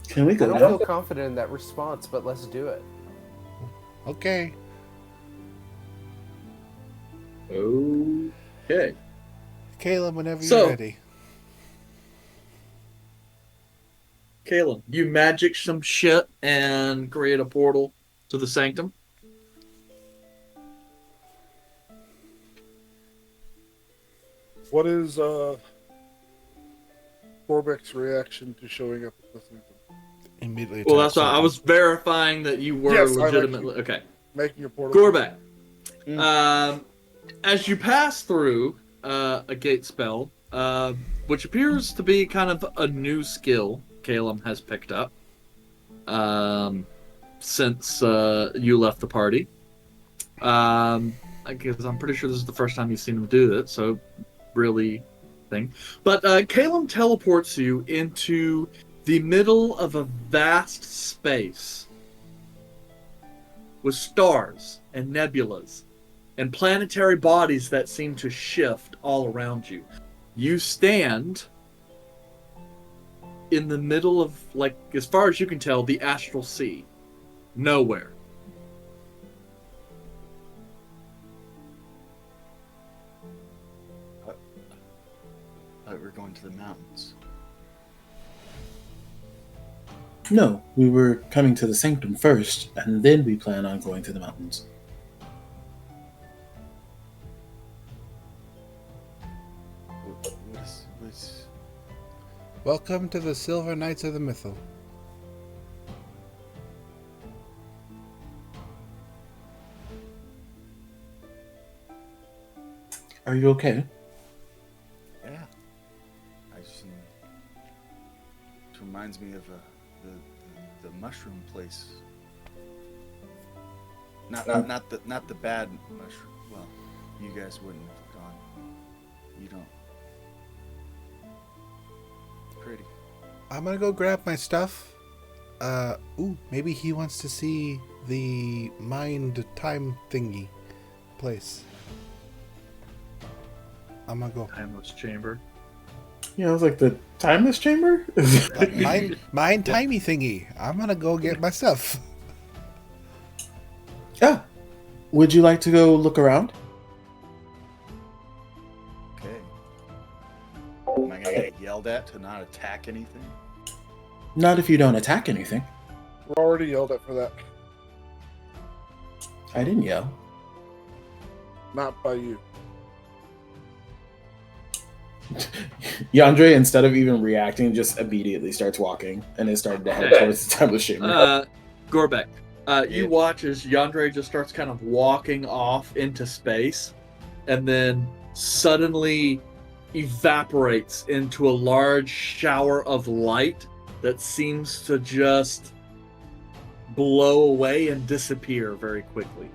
Can we I go don't now? feel confident in that response, but let's do it. Okay. Okay. Caleb, whenever So- you're ready. Caleb, you magic some shit and create a portal to the sanctum. What is Gorbek's reaction to showing up at the sanctum? Immediately Well, attack that's why I something. was verifying that you were Yes, I'm legitimately okay. Making a portal. Gorbek, Mm. as you pass through a gate spell, which appears to be kind of a new skill Caleb has picked up since you left the party. I guess I'm pretty sure this is the first time you've seen him do it, so really thing. But Caleb teleports you into the middle of a vast space with stars and nebulas and planetary bodies that seem to shift all around you. You stand in the middle of, like, as far as you can tell, the astral sea. Nowhere. I thought we were going to the mountains. No, we were coming to the sanctum first, and then we plan on going to the mountains. What's Welcome to the Silver Knights of the Mythal. Are you okay? yeah? I just it reminds me of the mushroom place. Not the bad mushroom. Well, you guys wouldn't have gone. You don't. It's pretty. I'm gonna go grab my stuff. Maybe he wants to see the mind time thingy place. I'm gonna go. Timeless chamber. Yeah, I was like, the timeless chamber? Mind timey thingy. I'm gonna go get my stuff. Yeah. Would you like to go look around? Okay. Am I gonna get yelled at to not attack anything? Not if you don't attack anything. We're already yelled at for that. I didn't yell. Not by you. Yandere, instead of even reacting, just immediately starts walking and is starting to head towards the timeless chamber. Gorbek, Yeah. you watch as Yandere just starts kind of walking off into space and then suddenly evaporates into a large shower of light that seems to just blow away and disappear very quickly.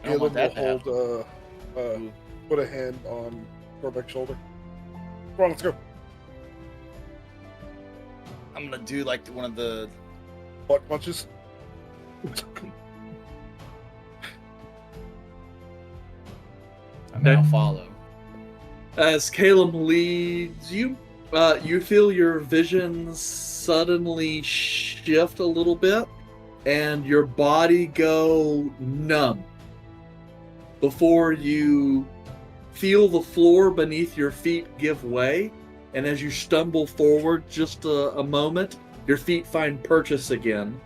I don't want Caleb that to will happen. hold, put a hand on Corbeck's shoulder. Come on, let's go. I'm gonna do like one of the. Butt punches. I mean, I'll follow. As Caleb leads you, you feel your vision suddenly shift a little bit, and your body go numb. Before you feel the floor beneath your feet give way, and as you stumble forward just a moment, your feet find purchase again.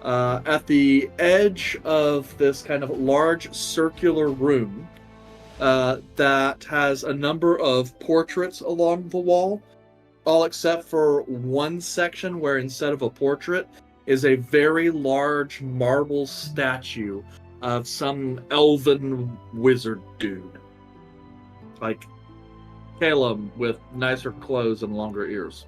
At the edge of this kind of large circular room, that has a number of portraits along the wall, all except for one section where instead of a portrait is a very large marble statue of some elven wizard dude. Like Caleb with nicer clothes and longer ears.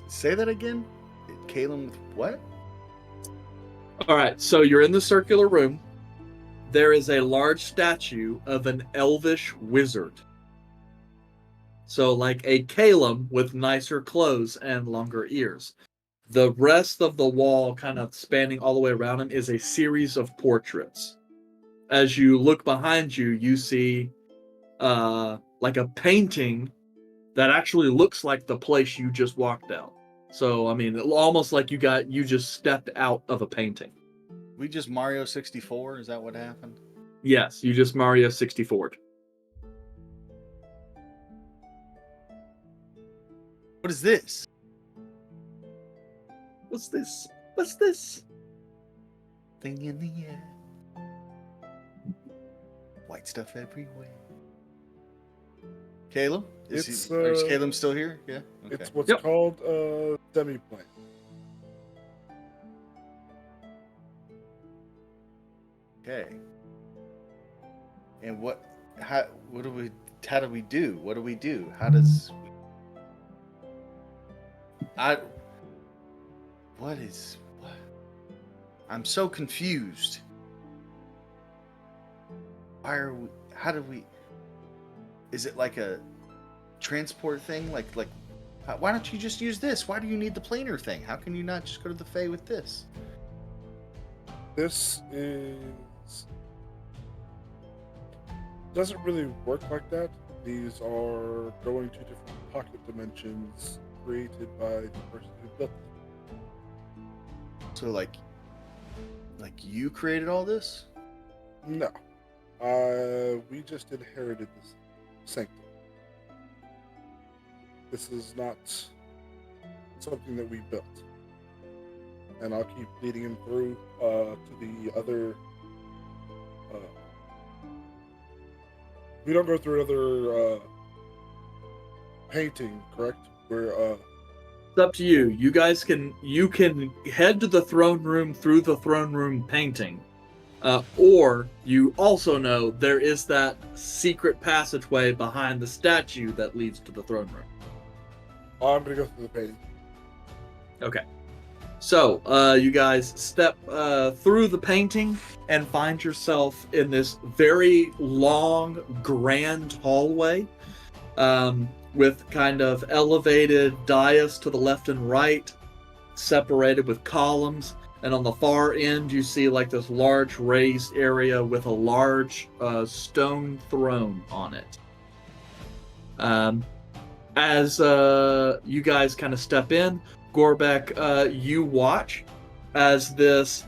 Say that again. Caleb with what? All right, so you're in the circular room. There is a large statue of an elvish wizard. So like a Caleb with nicer clothes and longer ears. The rest of the wall, kind of spanning all the way around him, is a series of portraits. As you look behind you, you see like a painting that actually looks like the place you just walked out. So, I mean, almost like you just stepped out of a painting. We just Mario 64? Is that what happened? Yes, you just Mario 64'd. What is this? What's this? What's this? Thing in the air. White stuff everywhere. Caleb? Is Caleb still here? Yeah. Okay. It's what's called a demi-plane. Okay. And how do we do? What do we do? How does what? I'm so confused. Is it like a transport thing? Like why don't you just use this? Why do you need the planar thing? How can you not just go to the Fae with this? This doesn't really work like that. These are going to different pocket dimensions created by the person who built them. So like you created all this? No. We just inherited this sanctum. This is not something that we built. And I'll keep leading him through to the other. We don't go through another painting, correct? Where It's up to you. You guys can head to the throne room through the throne room painting, or you also know there is that secret passageway behind the statue that leads to the throne room. I'm gonna go through the painting. Okay. So, you guys step through the painting and find yourself in this very long, grand hallway with kind of elevated dais to the left and right, separated with columns. And on the far end, you see like this large raised area with a large stone throne on it. As you guys kind of step in, Gorbeck, you watch as this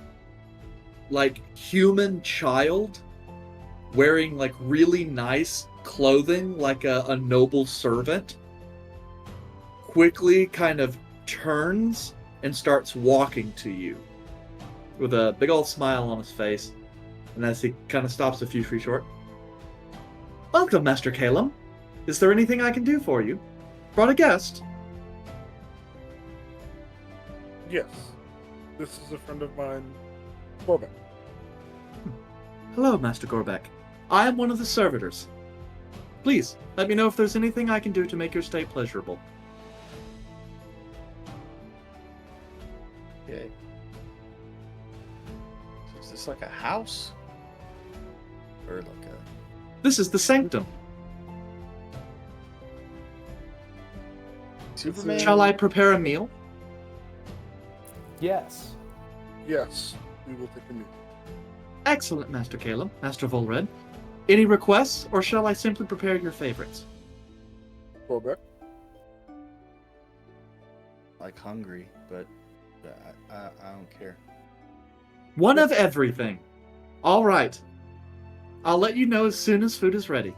like human child wearing like really nice clothing like a noble servant quickly kind of turns and starts walking to you with a big old smile on his face. And as he kind of stops a few feet short, "Welcome, Master Caleb. Is there anything I can do for you? Brought a guest." Yes. This is a friend of mine, Corbin. Hello, Master Gorbek. I am one of the servitors. Please, let me know if there's anything I can do to make your stay pleasurable. Okay. So is this like a house? Or like a This is the sanctum. Superman? Shall I prepare a meal? Yes. Yes, we will take a meal. Excellent, Master Caleb, Master Volred. Any requests, or shall I simply prepare your favorites? Corbin. Like hungry, but I don't care. One of everything. All right. I'll let you know as soon as food is ready.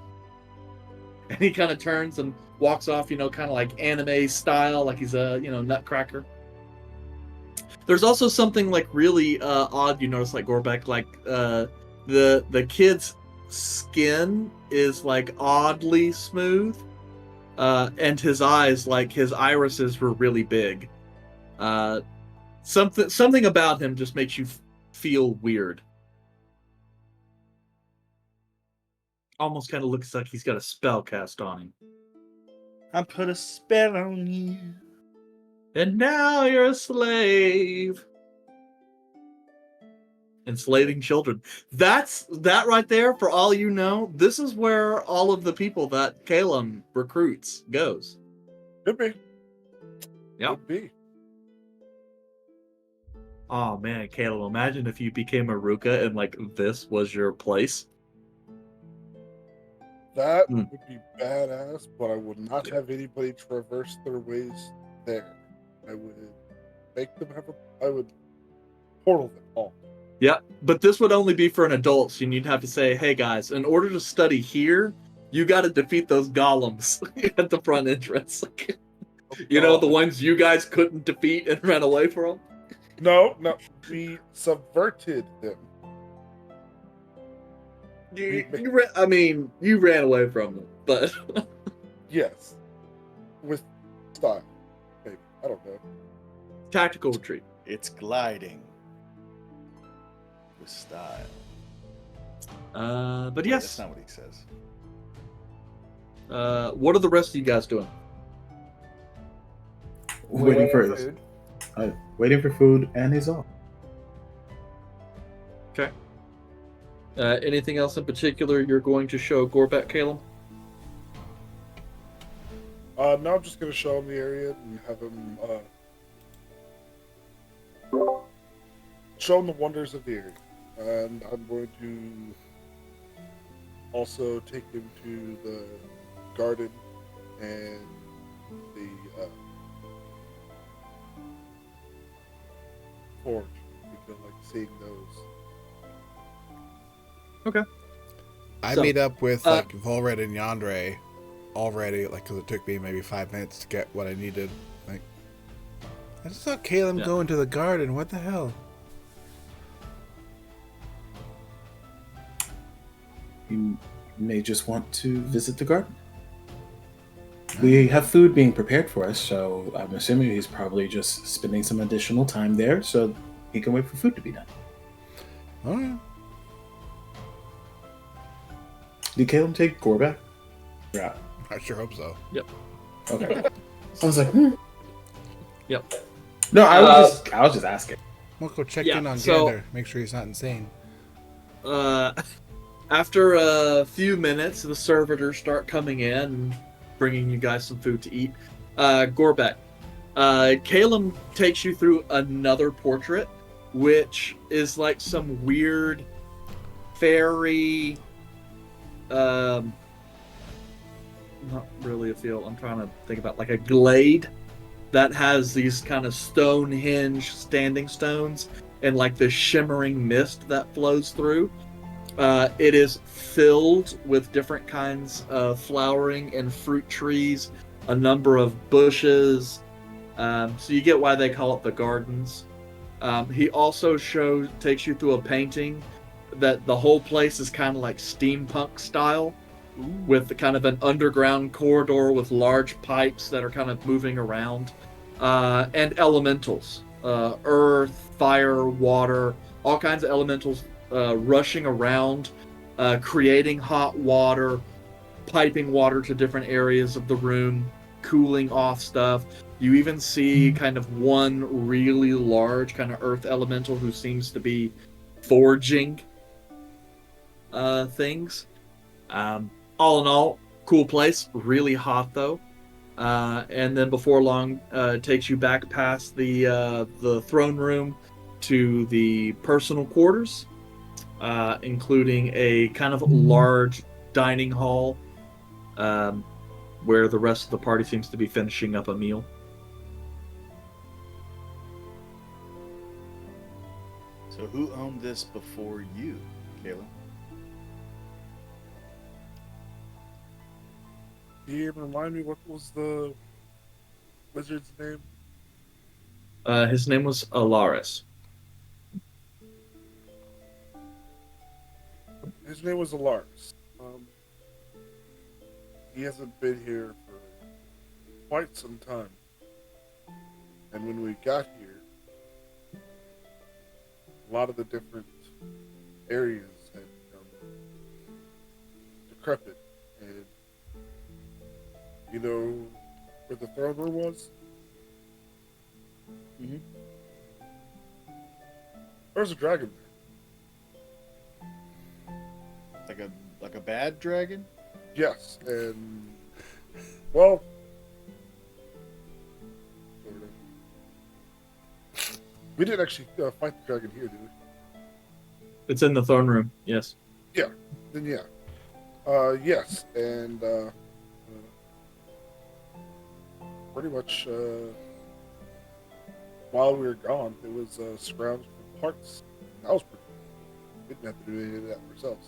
And he kind of turns and walks off, kind of like anime style, like he's a, nutcracker. There's also something like really odd you notice, like Gorbek, like the kid's skin is like oddly smooth, and his eyes, like his irises were really big. Something about him just makes you feel weird. Almost kind of looks like he's got a spell cast on him. I put a spell on you. And now you're a slave. Enslaving children. That right there, for all you know, this is where all of the people that Calum recruits goes. Could be. Yep. Could be. Oh man, Calum, imagine if you became a Ruka and like this was your place. That would be badass, but I would not have anybody traverse their ways there. I would make them I would portal them all. Yeah, but this would only be for an adult, so you'd have to say, hey guys, in order to study here, you got to defeat those golems at the front entrance. The ones you guys couldn't defeat and ran away from? No, we subverted them. You ran away from them, but... Yes. With style. Maybe. I don't know. Tactical retreat. It's gliding with style. But Wait, yes. That's not what he says. What are the rest of you guys doing? Waiting for food. waiting for food, and he's off. Okay. Anything else in particular you're going to show Gorbek, Caleb? No, I'm just going to show him the area and have him show him the wonders of the area. And I'm going to also take him to the garden and the forge. We feel like seeing those. Okay. I So, meet up with like Volred and Yandere already, like, because it took me maybe 5 minutes to get what I needed. Like, I just saw Caleb go into the garden. What the hell? You may just want to visit the garden. We have food being prepared for us, so I'm assuming he's probably just spending some additional time there so he can wait for food to be done. All right. Did Caleb take Gorbek? Yeah. I sure hope so. Yep. Okay. I was like, Yep. No, I was just asking. We'll go check Yeah, in on so- Gander. Make sure he's not insane. After a few minutes, the servitors start coming in and bringing you guys some food to eat. Gorbek, Caleb takes you through another portrait, which is like some weird fairy... not really a field. I'm trying to think about like a glade that has these kind of Stonehenge standing stones and like this shimmering mist that flows through. It is filled with different kinds of flowering and fruit trees, a number of bushes. So you get why they call it the gardens. He also takes you through a painting that the whole place is kind of like steampunk style, with kind of an underground corridor with large pipes that are kind of moving around, and elementals earth, fire, water, all kinds of elementals rushing around, creating hot water, piping water to different areas of the room, cooling off stuff. You even see kind of one really large kind of earth elemental who seems to be forging things. All in all, cool place. Really hot though. And then before long, it takes you back past the throne room to the personal quarters, including a kind of large dining hall, where the rest of the party seems to be finishing up a meal. So who owned this before you, Kayla? Can you remind me what was the wizard's name? His name was Alaris. His name was Alaris. He hasn't been here for quite some time. And when we got here, a lot of the different areas had become decrepit. And you know where the throne room was? Mm-hmm. There was a dragon there. Like a bad dragon? Yes, and well, sort of. We didn't actually fight the dragon here, did we? It's in the throne room. Yes. Then yeah, yes, and pretty much while we were gone, it was scrounged for parts. That was pretty cool. We didn't have to do any of that ourselves.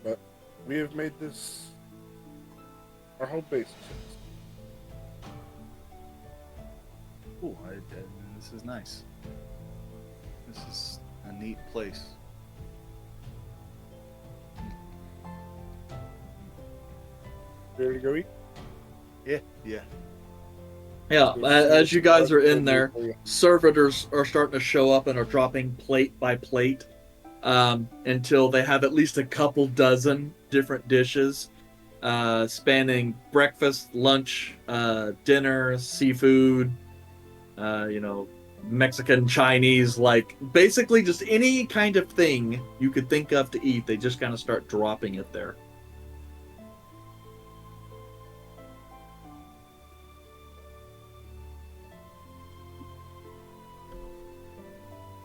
But we have made this our home base. Cool. This is nice. This is a neat place. Ready to go eat? Yeah. Yeah. As you guys are in there, servitors are starting to show up and are dropping plate by plate, until they have at least a couple dozen different dishes, spanning breakfast, lunch, dinner, seafood, Mexican, Chinese, like basically just any kind of thing you could think of to eat. They just kind of start dropping it there.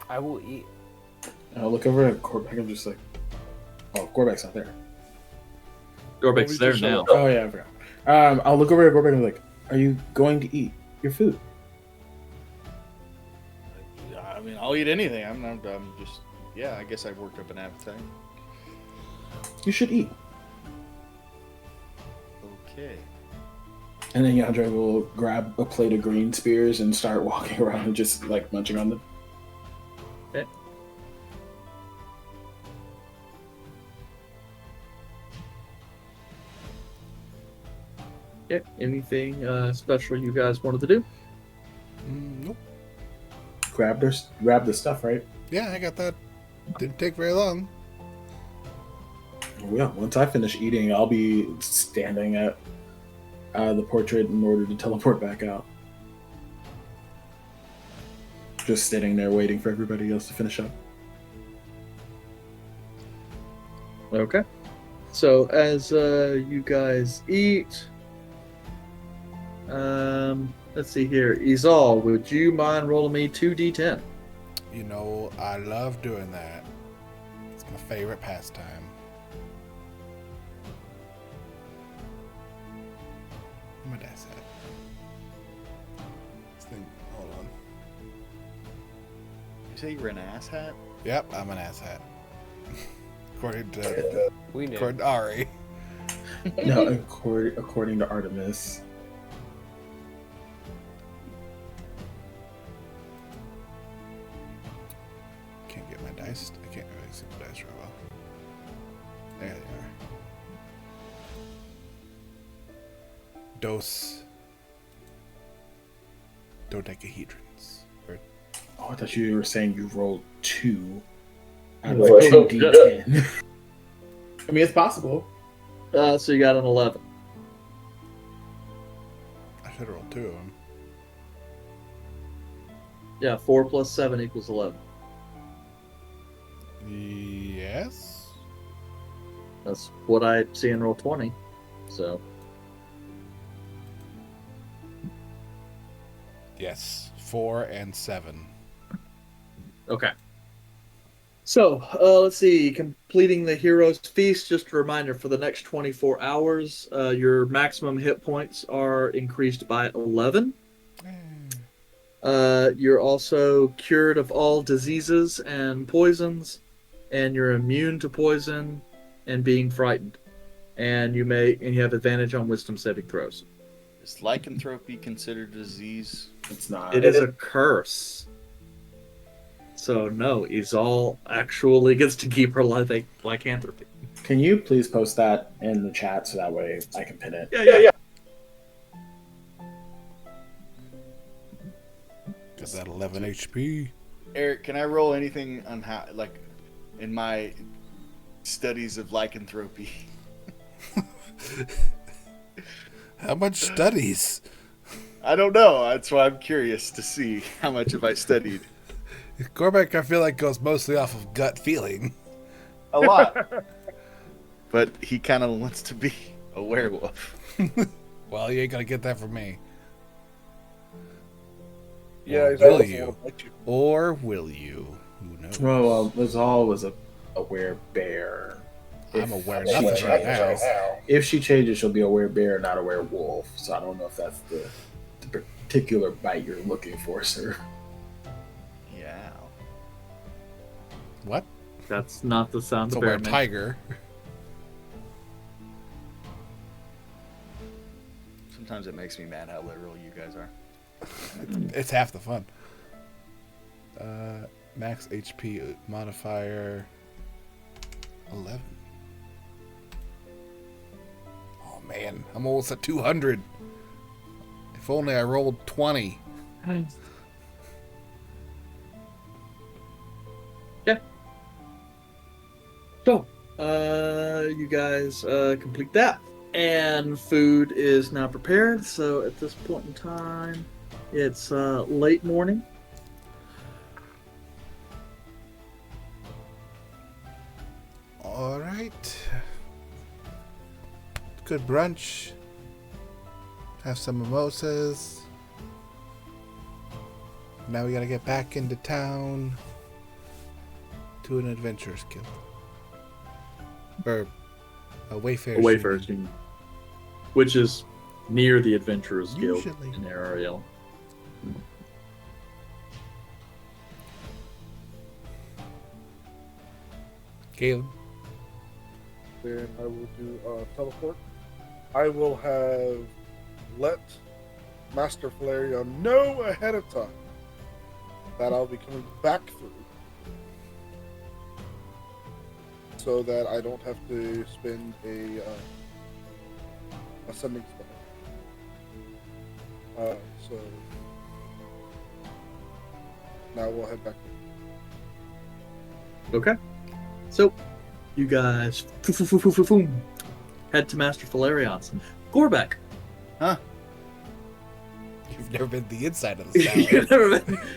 I will eat. And I'll look over at Corbeck. I'm just like, oh, Corbeck's not there. Gorbeck's there now. Oh yeah, I forgot. I'll look over at Corbeck and I'm like, are you going to eat your food? I mean, I'll eat anything. I'm just, yeah, I guess I worked up an appetite. You should eat. Okay. And then Yandre will grab a plate of green spears and start walking around and just like munching on them. Okay. Yeah. Anything special you guys wanted to do? Nope. Grab the stuff, right? Yeah, I got that. Didn't take very long. Yeah, once I finish eating, I'll be standing at the portrait in order to teleport back out. Just sitting there waiting for everybody else to finish up. Okay. So as you guys eat, let's see here. Izal, would you mind rolling me 2d10? You know, I love doing that. It's my favorite pastime. Where my dice at? This thing, hold on. You say you were an asshat? Yep, I'm an asshat. According to We knew. according to Ari. No, according to Artemis. Can't get my dice. I can't really see my dice real well. There they are. dodecahedrons. Or Oh, I thought you were saying you rolled 2 out of Wait, 2d10. I mean, it's possible. So you got an 11. I should have rolled 2 of them. Yeah, 4 plus 7 equals 11. Yes. That's what I see in roll 20. So Yes. 4 and 7. okay. So let's see. Completing the hero's feast. Just a reminder: for the next 24 hours, your maximum hit points are increased by 11. You're also cured of all diseases and poisons, and you're immune to poison and being frightened. And you have advantage on wisdom saving throws. Is lycanthropy considered a disease? It's not. It is a curse. So no, Izal actually gets to keep her lycanthropy. Can you please post that in the chat so that way I can pin it? Yeah. Got that 11 HP. Eric, can I roll anything on how, like, in my studies of lycanthropy? How much studies? I don't know. That's why I'm curious to see how much have I studied. Gorbeck, I feel like, goes mostly off of gut feeling. A lot. But he kind of wants to be a werewolf. Well, you ain't gonna get that from me. Yeah, Or he's will always you? gonna bite you. Or will you? Who knows? Well, Lazal was a werebear. I'm aware If she nothing right changes- now. If she changes, she'll be a werebear, not a werewolf. So I don't know if that's the particular bite you're looking for, sir. Yeah. What? That's not the sound It's a of bear were makes. tiger. Sometimes it makes me mad how literal you guys are. It's half the fun. Max HP modifier 11. Oh man, I'm almost at 200. If only I rolled 20. Yeah. So, you guys complete that. And food is now prepared. So at this point in time, it's late morning. All right. Good brunch. Have some mimosas. Now we gotta get back into town to an adventurers guild. Or a wayfarers. Wayfarers Union, which is near the Adventurers Guild Usually. in Ariel. Galen. Then I will do teleport. I will have let Master Valerian know ahead of time that I'll be coming back through, so that I don't have to spend a sending spell. So now we'll head back. Okay. So, you guys head to Master Valerian's. Gorbeck. Huh? You've never been to the inside of the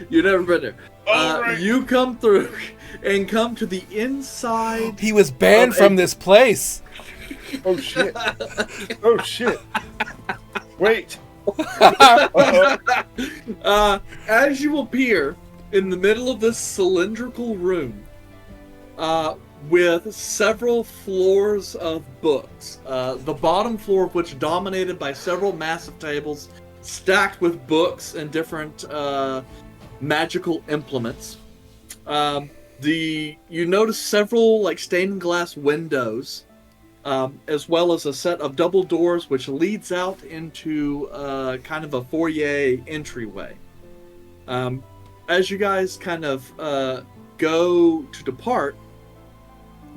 You've never been there. Alright. You come through and come to the inside. He was banned Of from a- this place. Oh shit! Oh shit! Wait. Uh-oh. As you appear in the middle of this cylindrical room, with several floors of books, the bottom floor of which dominated by several massive tables stacked with books and different magical implements. You notice several stained glass windows, as well as a set of double doors which leads out into kind of a foyer entryway. As you guys kind of go to depart,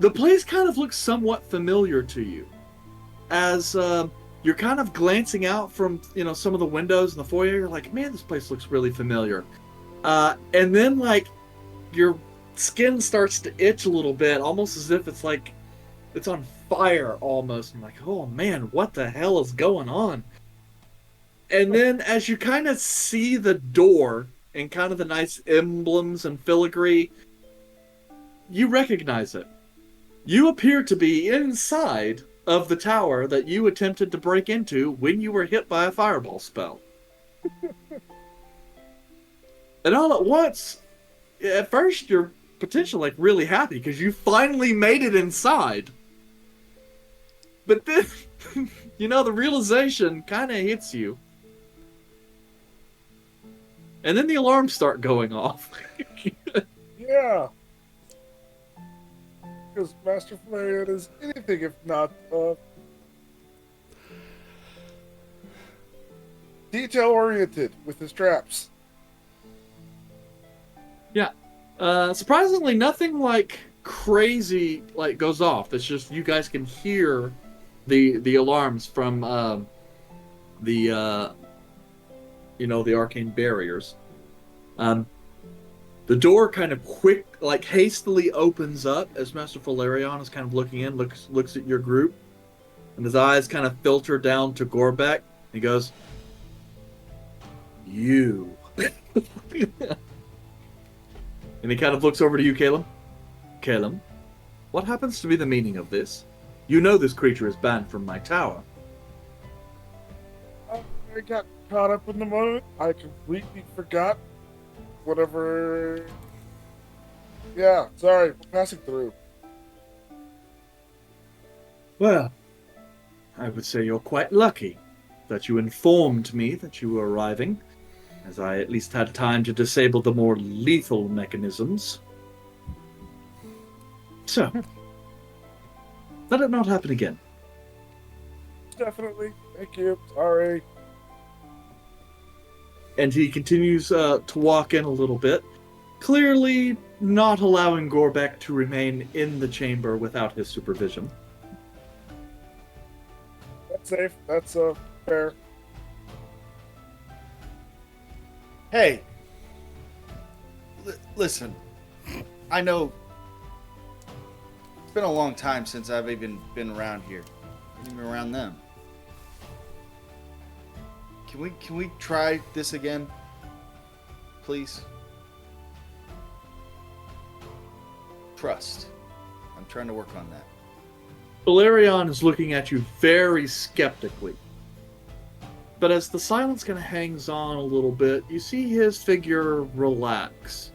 the place kind of looks somewhat familiar to you, as you're kind of glancing out from, some of the windows in the foyer. You're like, man, this place looks really familiar. And then, like, your skin starts to itch a little bit, almost as if it's like it's on fire almost. I'm like, oh man, what the hell is going on? And then as you kind of see the door and kind of the nice emblems and filigree, you recognize it. You appear to be inside of the tower that you attempted to break into when you were hit by a fireball spell. And all at once, at first you're potentially like really happy because you finally made it inside. But then, the realization kind of hits you. And then the alarms start going off. Yeah. Because Master Flarion is anything if not detail oriented with his traps. Yeah. Surprisingly, nothing like crazy like goes off. It's just you guys can hear the alarms from the arcane barriers. The door kind of hastily opens up as Master Valerion is kind of looking in, looks at your group, and his eyes kind of filter down to Gorbek. He goes, "You." And he kind of looks over to you, Caleb. Caleb, what happens to be the meaning of this? You know this creature is banned from my tower. I got caught up in the moment. I completely forgot whatever. Yeah, sorry, passing through. Well, I would say you're quite lucky that you informed me that you were arriving, as I at least had time to disable the more lethal mechanisms. So, let it not happen again. Definitely. Thank you. Sorry. And he continues to walk in a little bit, clearly not allowing Gorbek to remain in the chamber without his supervision. That's safe. That's fair. Hey, listen, I know it's been a long time since I've even been around here, even around them. Can we try this again, please? Trust. I'm trying to work on that. Valerion is looking at you very skeptically. But as the silence kind of hangs on a little bit, you see his figure relax.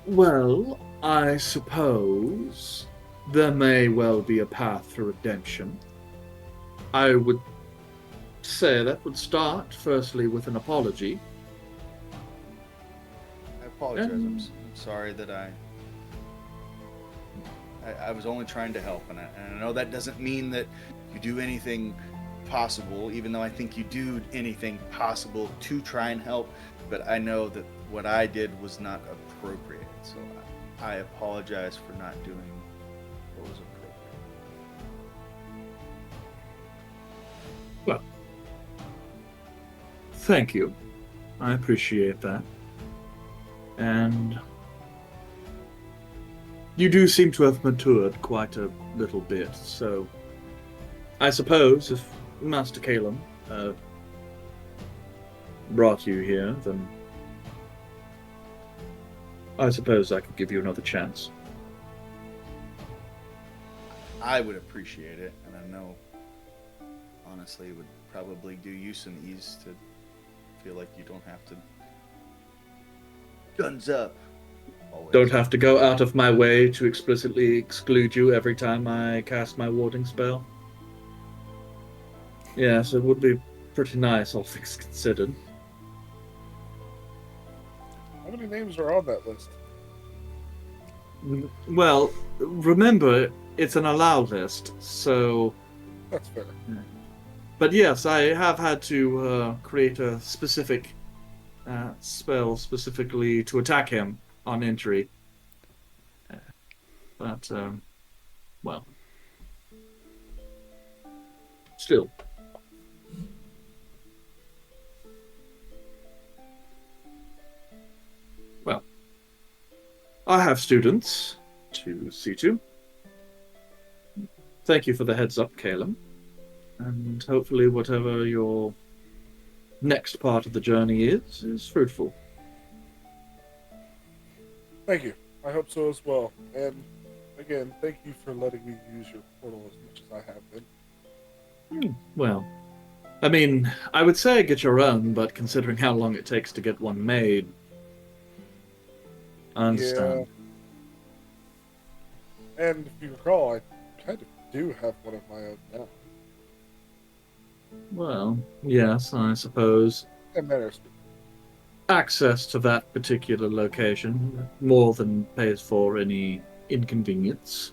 Well, I suppose there may well be a path to redemption. I would say that would start, firstly, with an apology. I apologize. I'm sorry that I was only trying to help, and I know that doesn't mean that you do anything possible, even though I think you do anything possible to try and help, but I know that what I did was not appropriate, so I apologize for not doing what was appropriate. Well, thank you. I appreciate that. And you do seem to have matured quite a little bit, so I suppose if Master Calum brought you here, then I suppose I could give you another chance. I would appreciate it, and I know, honestly, it would probably do you some ease to feel like you don't have to guns up. Always. Don't have to go out of my way to explicitly exclude you every time I cast my warding spell. Yes, it would be pretty nice, all things considered. How many names are on that list? Well, remember, it's an allow list, so... That's fair. But yes, I have had to create a specific spell specifically to attack him on entry. But, well... still. Well, I have students to see to. Thank you for the heads up, Caleb. And hopefully whatever your next part of the journey is fruitful. Thank you. I hope so as well. And again, thank you for letting me use your portal as much as I have been. Well, I mean, I would say get your own, but considering how long it takes to get one made, I understand. Yeah. And if you recall, I kind of do have one of my own now. Well, yes, I suppose And matters. access to that particular location more than pays for any inconvenience.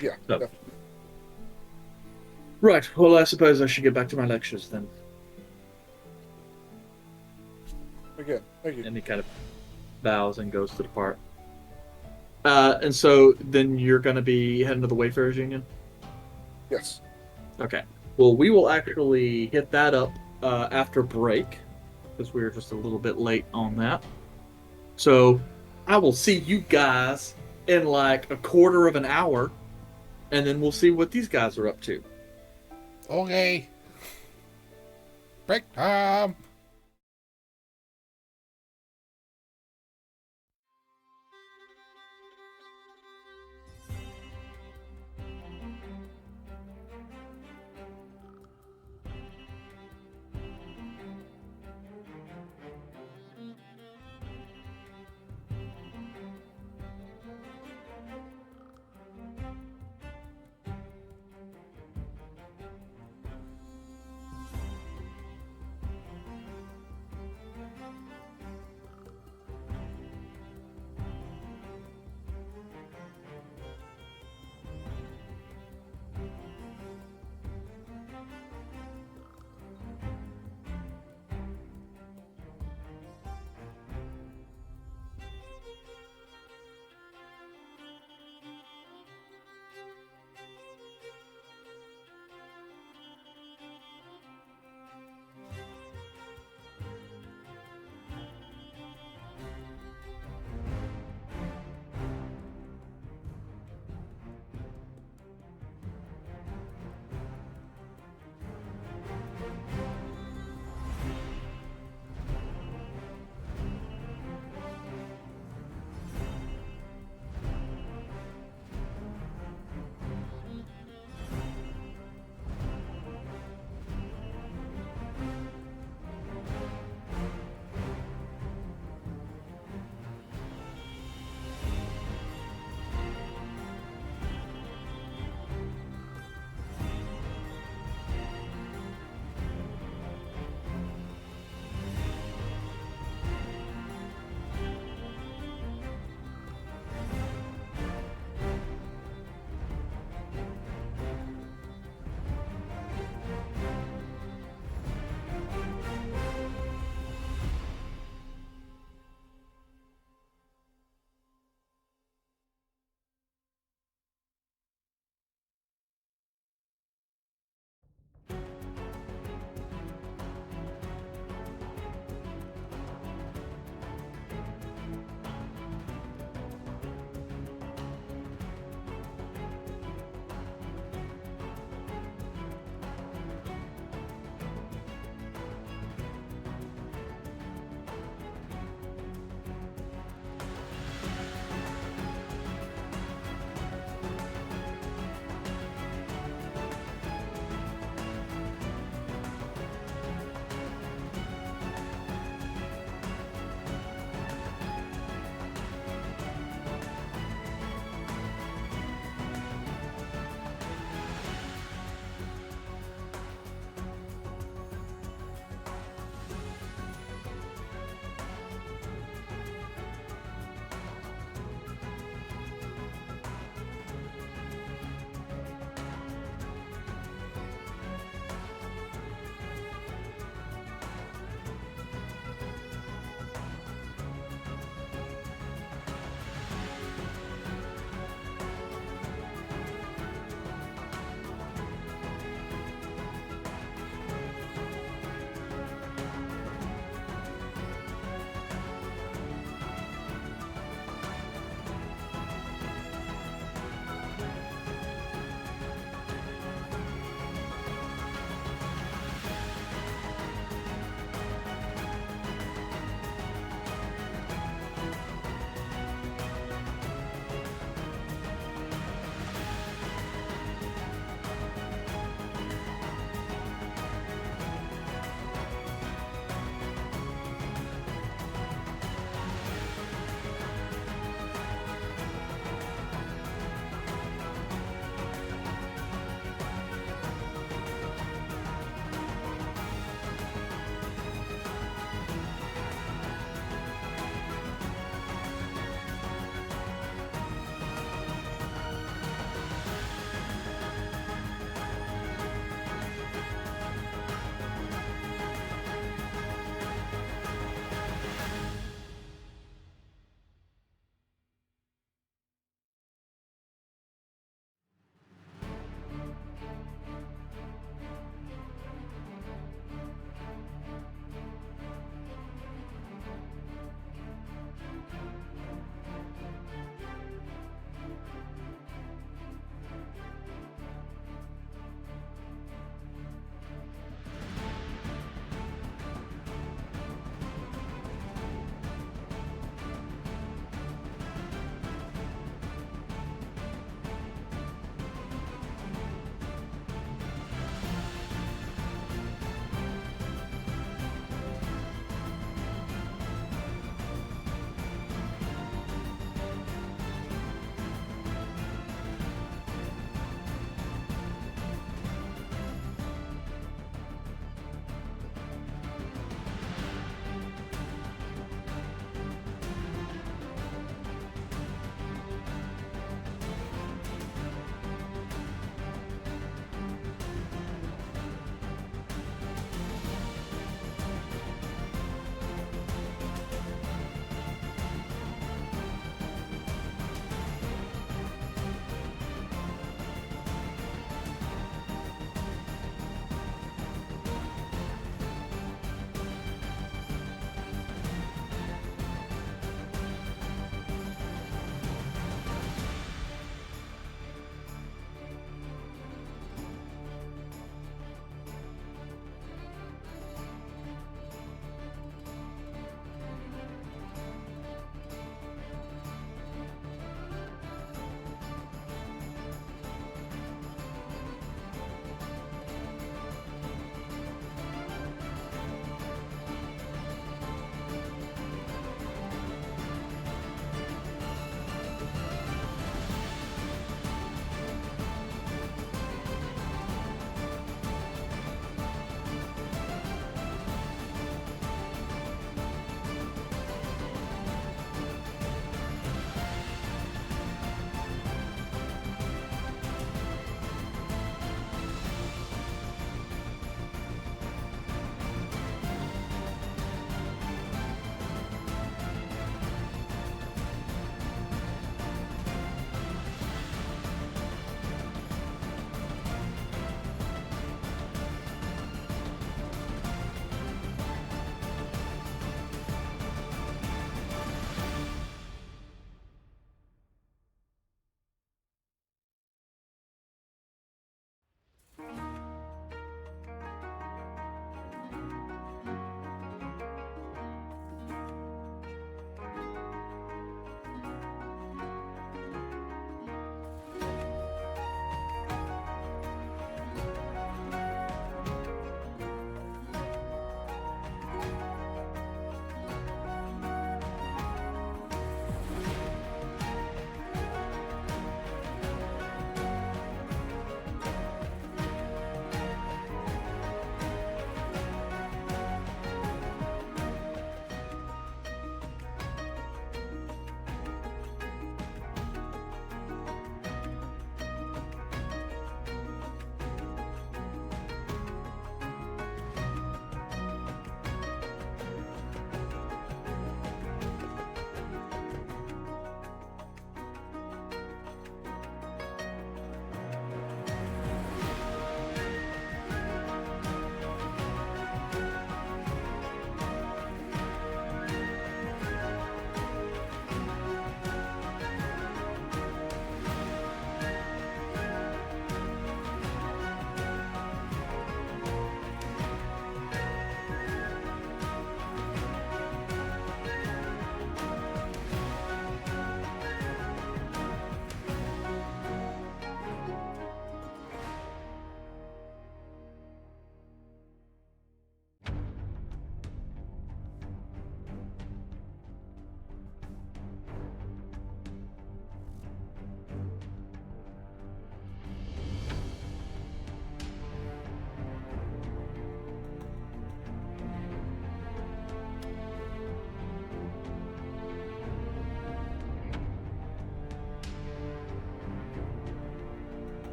Yeah, So. definitely. Right, well, I suppose I should get back to my lectures then. Again, thank you. And he kind of bows and goes to depart. And so then you're going to be heading to the Wayfarers Union? Yes. Okay. Well, we will actually hit that up after break, because we're just a little bit late on that. So I will see you guys in like a quarter of an hour, and then we'll see what these guys are up to. Okay. Break time.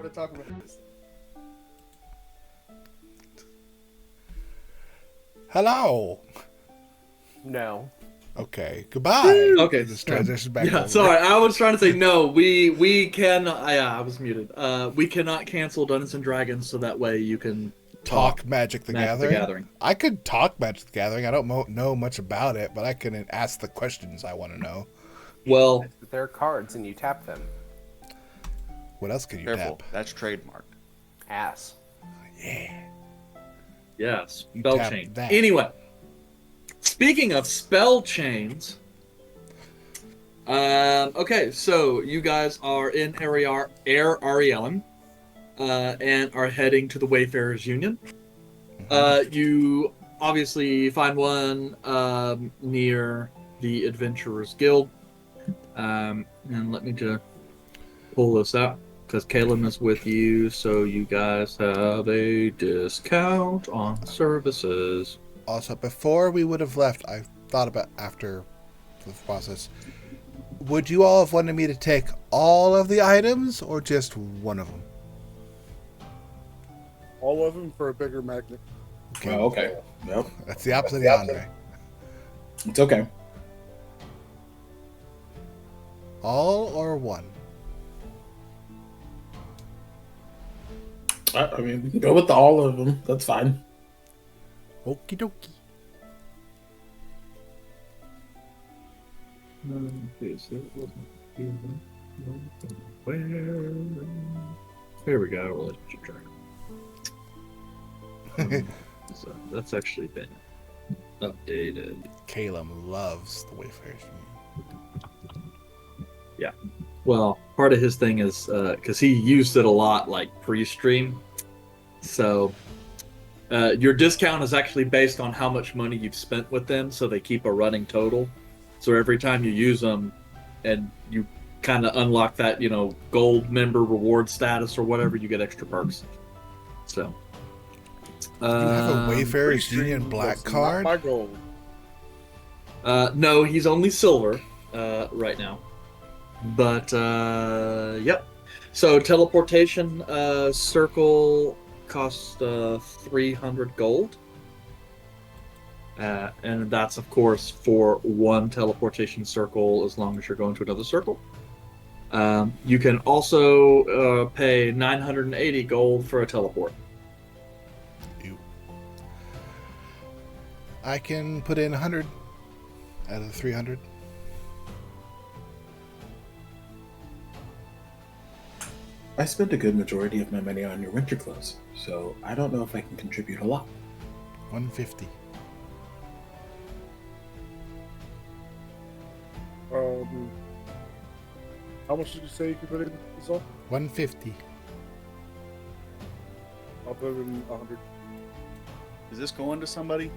to talk about this. Hello. No. Okay. Goodbye. Okay. Just transition back Yeah, over. sorry. I was trying to say no. We can. Yeah, I was muted. We cannot cancel Dungeons and Dragons, so that way you can Talk Magic the Gathering. I could talk Magic the Gathering. I don't know much about it, but I can ask the questions I want to know. Well, There are cards and you tap them. What else can you Careful, tap? that's trademarked. Ass. Yeah. yeah, spell tap chain. that. Anyway, speaking of spell chains. Okay, so you guys are in Air Ariellum, and are heading to the Wayfarers Union. You obviously find one near the Adventurers Guild. And let me just pull this out because Caleb is with you, so you guys have a discount on services. Also, before we would have left, I thought about after the process. Would you all have wanted me to take all of the items or just one of them? All of them for a bigger magnet. Oh, okay. Yep. That's the opposite of the Andre. It's okay. All or one? I mean, we can go with all of them. That's fine. Okie dokie. Here we go. Relationship tracker. So that's actually been updated. Caleb loves the Wayfarers. Well, part of his thing is because he used it a lot, like pre-stream. So your discount is actually based on how much money you've spent with them, so they keep a running total. So every time you use them, and you kind of unlock that, gold member reward status or whatever, you get extra perks. So. You have a Wayfarers Pre-stream Union black was card? Not my goal. No, he's only silver right now. But yep. So teleportation circle costs 300 gold, and that's of course for one teleportation circle as long as you're going to another circle. You can also pay 980 gold for a teleport. Ew. I can put in 100 out of the 300. I spent a good majority of my money on your winter clothes, so I don't know if I can contribute a lot. 150. How much did you say you could put in, Zal? 150. I'll put in 100. Is this going to somebody?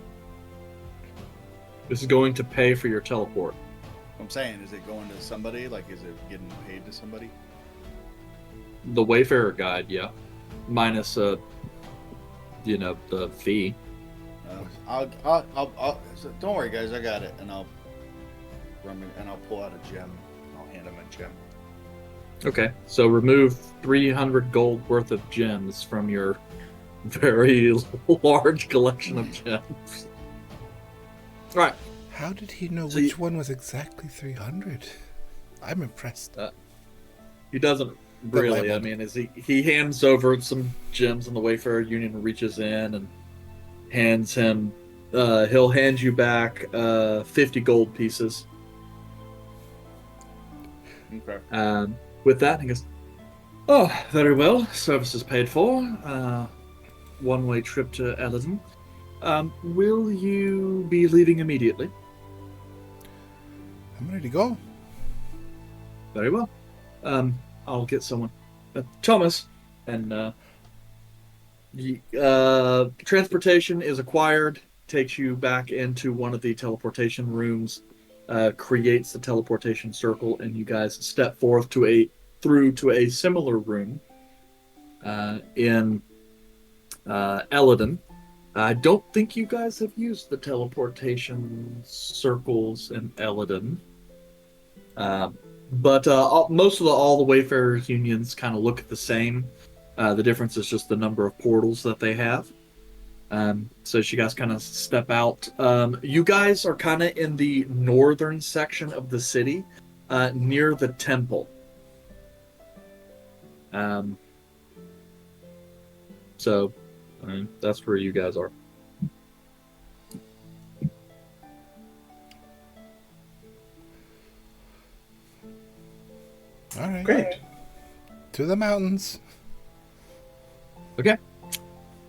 This is going to pay for your teleport. I'm saying, is it going to somebody? Like, is it getting paid to somebody? The Wayfarer guide, yeah, minus the fee. So don't worry, guys. I got it, and I'll pull out a gem. I'll hand him a gem. Okay, so remove 300 gold worth of gems from your very large collection of gems. All right. How did he know So which one was exactly 300? I'm impressed. He doesn't really. I labeled. mean, he hands over some gems, and the Wayfarer Union reaches in and hands him. He'll hand you back 50 gold pieces. Okay. With that, he goes, "Oh, very well. Services paid for. One-way trip to Eladon. Will you be leaving immediately?" I'm ready to go. Very well. I'll get someone. Thomas, and transportation is acquired. Takes you back into one of the teleportation rooms. Creates the teleportation circle, and you guys step forth through to a similar room in Eladon. I don't think you guys have used the teleportation circles in Eladon. But most of all the Wayfarers unions kind of look the same. The difference is just the number of portals that they have. So as you guys kind of step out, you guys are kind of in the northern section of the city, near the temple. So that's where you guys are. All right. Great. To the mountains. Okay.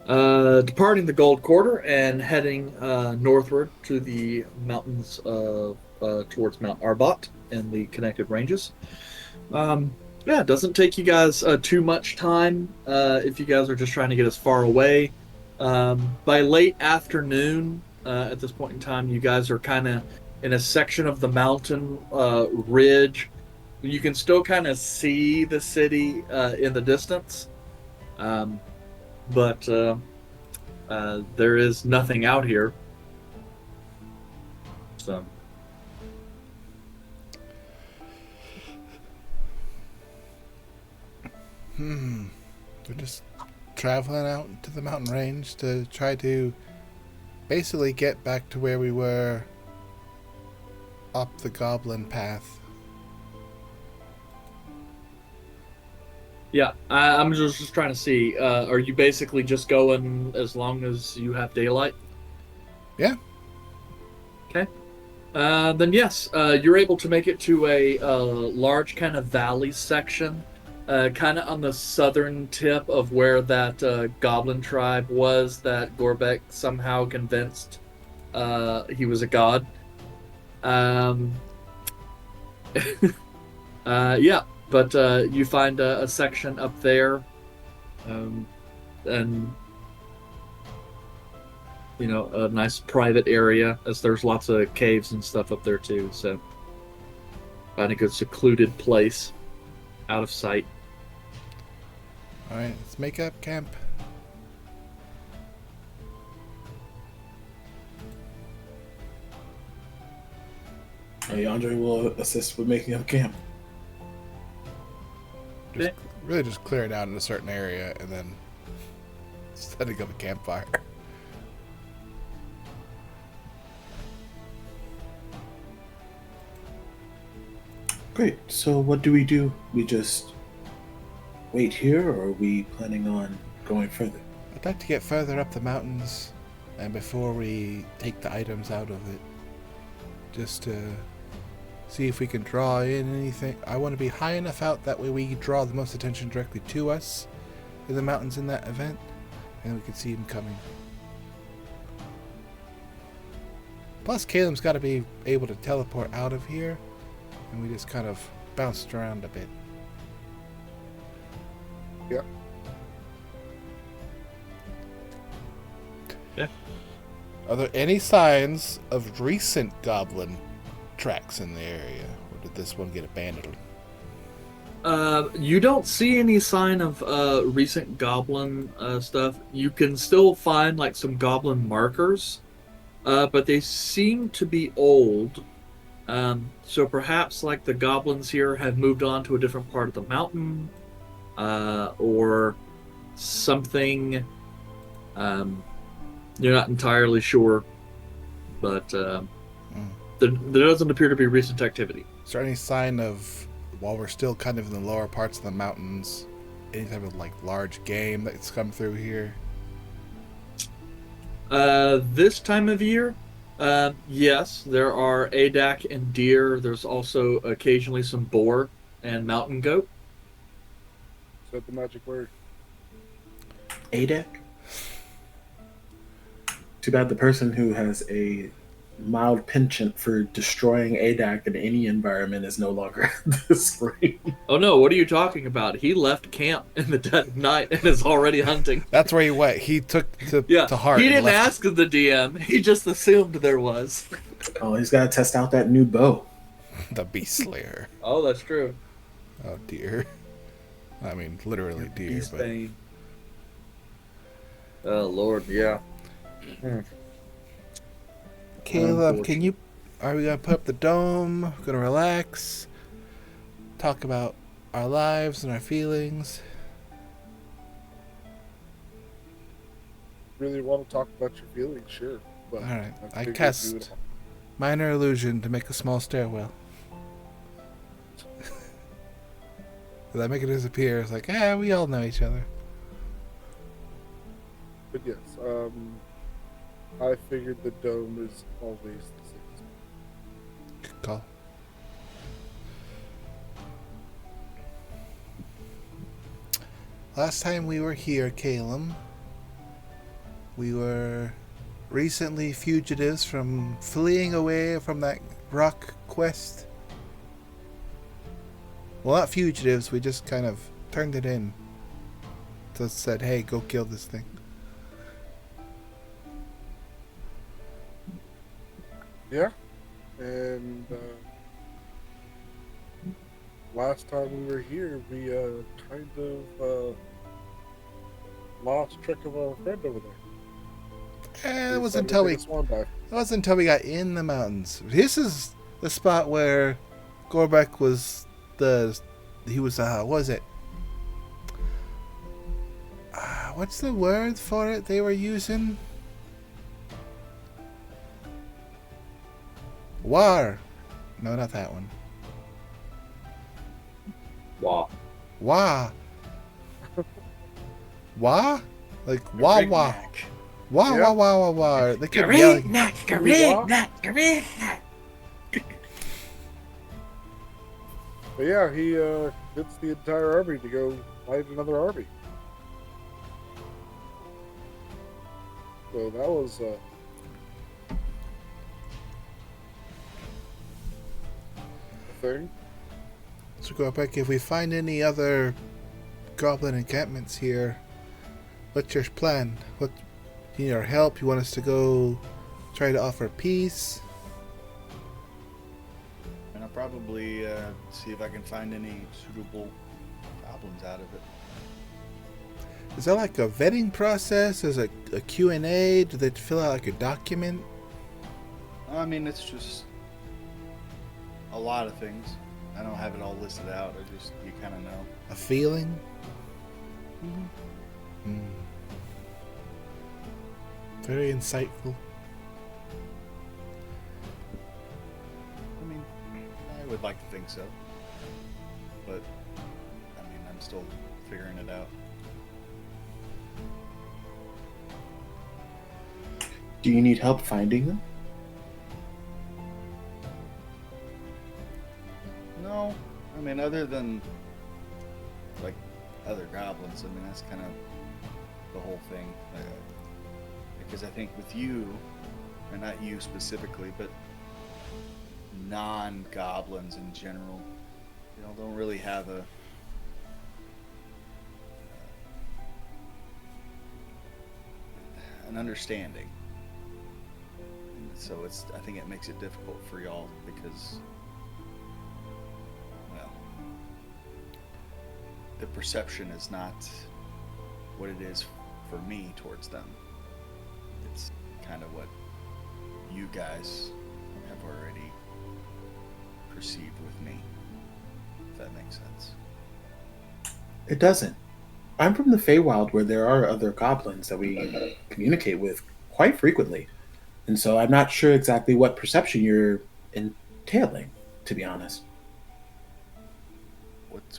Departing the Gold Quarter and heading northward to the mountains towards Mount Arbat and the connected ranges. Yeah, it doesn't take you guys too much time if you guys are just trying to get as far away. By late afternoon, at this point in time, you guys are kind of in a section of the mountain ridge. You can still kind of see the city in the distance. But there is nothing out here. So. We're just traveling out to the mountain range to try to basically get back to where we were up the goblin path. Yeah, I'm just trying to see. Are you basically just going as long as you have daylight? Yeah. Okay. Then yes, you're able to make it to a large kind of valley section, kind of on the southern tip of where that goblin tribe was that Gorbek somehow convinced he was a god. Yeah. But you find a section up there, and you know, a nice private area, as there's lots of caves and stuff up there too. So find a good secluded place, out of sight. All right, let's make up camp. Hey, Andre will assist with making up camp. Just really just clearing out in a certain area and then setting up a campfire. Great. So what do? We just wait here, or are we planning on going further? I'd like to get further up the mountains, and before we take the items out of it, just to see if we can draw in anything. I want to be high enough out that way we draw the most attention directly to us in the mountains in that event, and we can see them coming. Plus, Caleb's got to be able to teleport out of here, and we just kind of bounced around a bit. Yep. Yeah. Are there any signs of recent goblin tracks in the area, or did this one get abandoned? You don't see any sign of recent goblin stuff. You can still find like some goblin markers, but they seem to be old. So perhaps like the goblins here have moved on to a different part of the mountain, or something. You're not entirely sure, but there doesn't appear to be recent activity. Is there any sign of, while we're still kind of in the lower parts of the mountains, any type of like large game that's come through here? This time of year, yes, there are adak and deer. There's also occasionally some boar and mountain goat. Is that the magic word? ADEC? Too bad the person who has a mild penchant for destroying ADAC in any environment is no longer this ring. Oh no, what are you talking about? He left camp in the dead of night and is already hunting. That's where he went. He took to heart. He and didn't left. ask the DM. He just assumed there was. Oh, he's got to test out that new bow. The Beast Slayer. Oh, that's true. Oh dear. I mean, literally deer. Beast But Bane. Oh Lord, yeah. Caleb, can you? Are we gonna put up the dome? Gonna relax? Talk about our lives and our feelings? really want to talk about your feelings, sure. But Alright, I figured we cast would- minor illusion to make a small stairwell. Did I make it disappear? It's like, we all know each other. But yes, I figured the dome is always the same. Good call. Last time we were here, Calum, we were recently fugitives from fleeing away from that rock quest. Well, not fugitives, we just kind of turned it in. Just said, hey, go kill this thing. Yeah, and last time we were here, we kind of lost track of our friend over there. It wasn't until we Swan dive. It wasn't until we got in the mountains. This is the spot where Gorbek was what was it? What's the word for it they were using? War. No, not that one. Wow. Wah. Wah? Like wah wah. Wah Yeah. wah wah wah wah. They kept yelling. But yeah, he gets the entire army to go fight another army. So that was a thing. So Gorbek, if we find any other goblin encampments here, what's your plan? What, you need our help? You want us to go try to offer peace? And I'll probably see if I can find any suitable goblins out of it. Is that like a vetting process? Is it a Q&A? Do they fill out like a document? I mean, it's just a lot of things. I don't have it all listed out. You kind of know. A feeling? Very insightful. I mean, I would like to think so. But, I mean, I'm still figuring it out. Do you need help finding them? No, I mean, other than like other goblins, I mean, that's kind of the whole thing. Because I think with you, and not you specifically, but non-goblins in general, don't really have an understanding. So I think it makes it difficult for y'all because, well, the perception is not what it is for me towards them. It's kind of what you guys have already perceived with me, if that makes sense. It doesn't. I'm from the Feywild, where there are other goblins that we communicate with quite frequently. And so I'm not sure exactly what perception you're entailing, to be honest.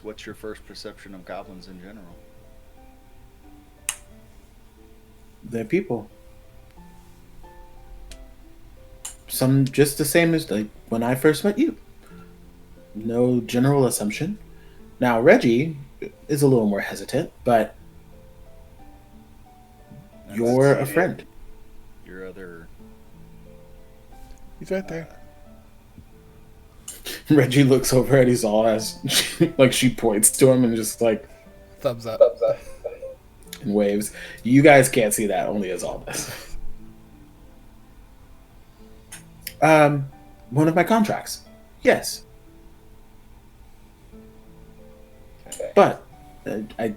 What's your first perception of goblins in general? They're people. Some just the same as like when I first met you. No general assumption. Now Reggie is a little more hesitant, but you're a friend. Your other... He's right there. Reggie looks over and he's all as like she points to him and just like Thumbs up. and waves. You guys can't see that, only as all this. One of my contracts. Yes. Okay. But I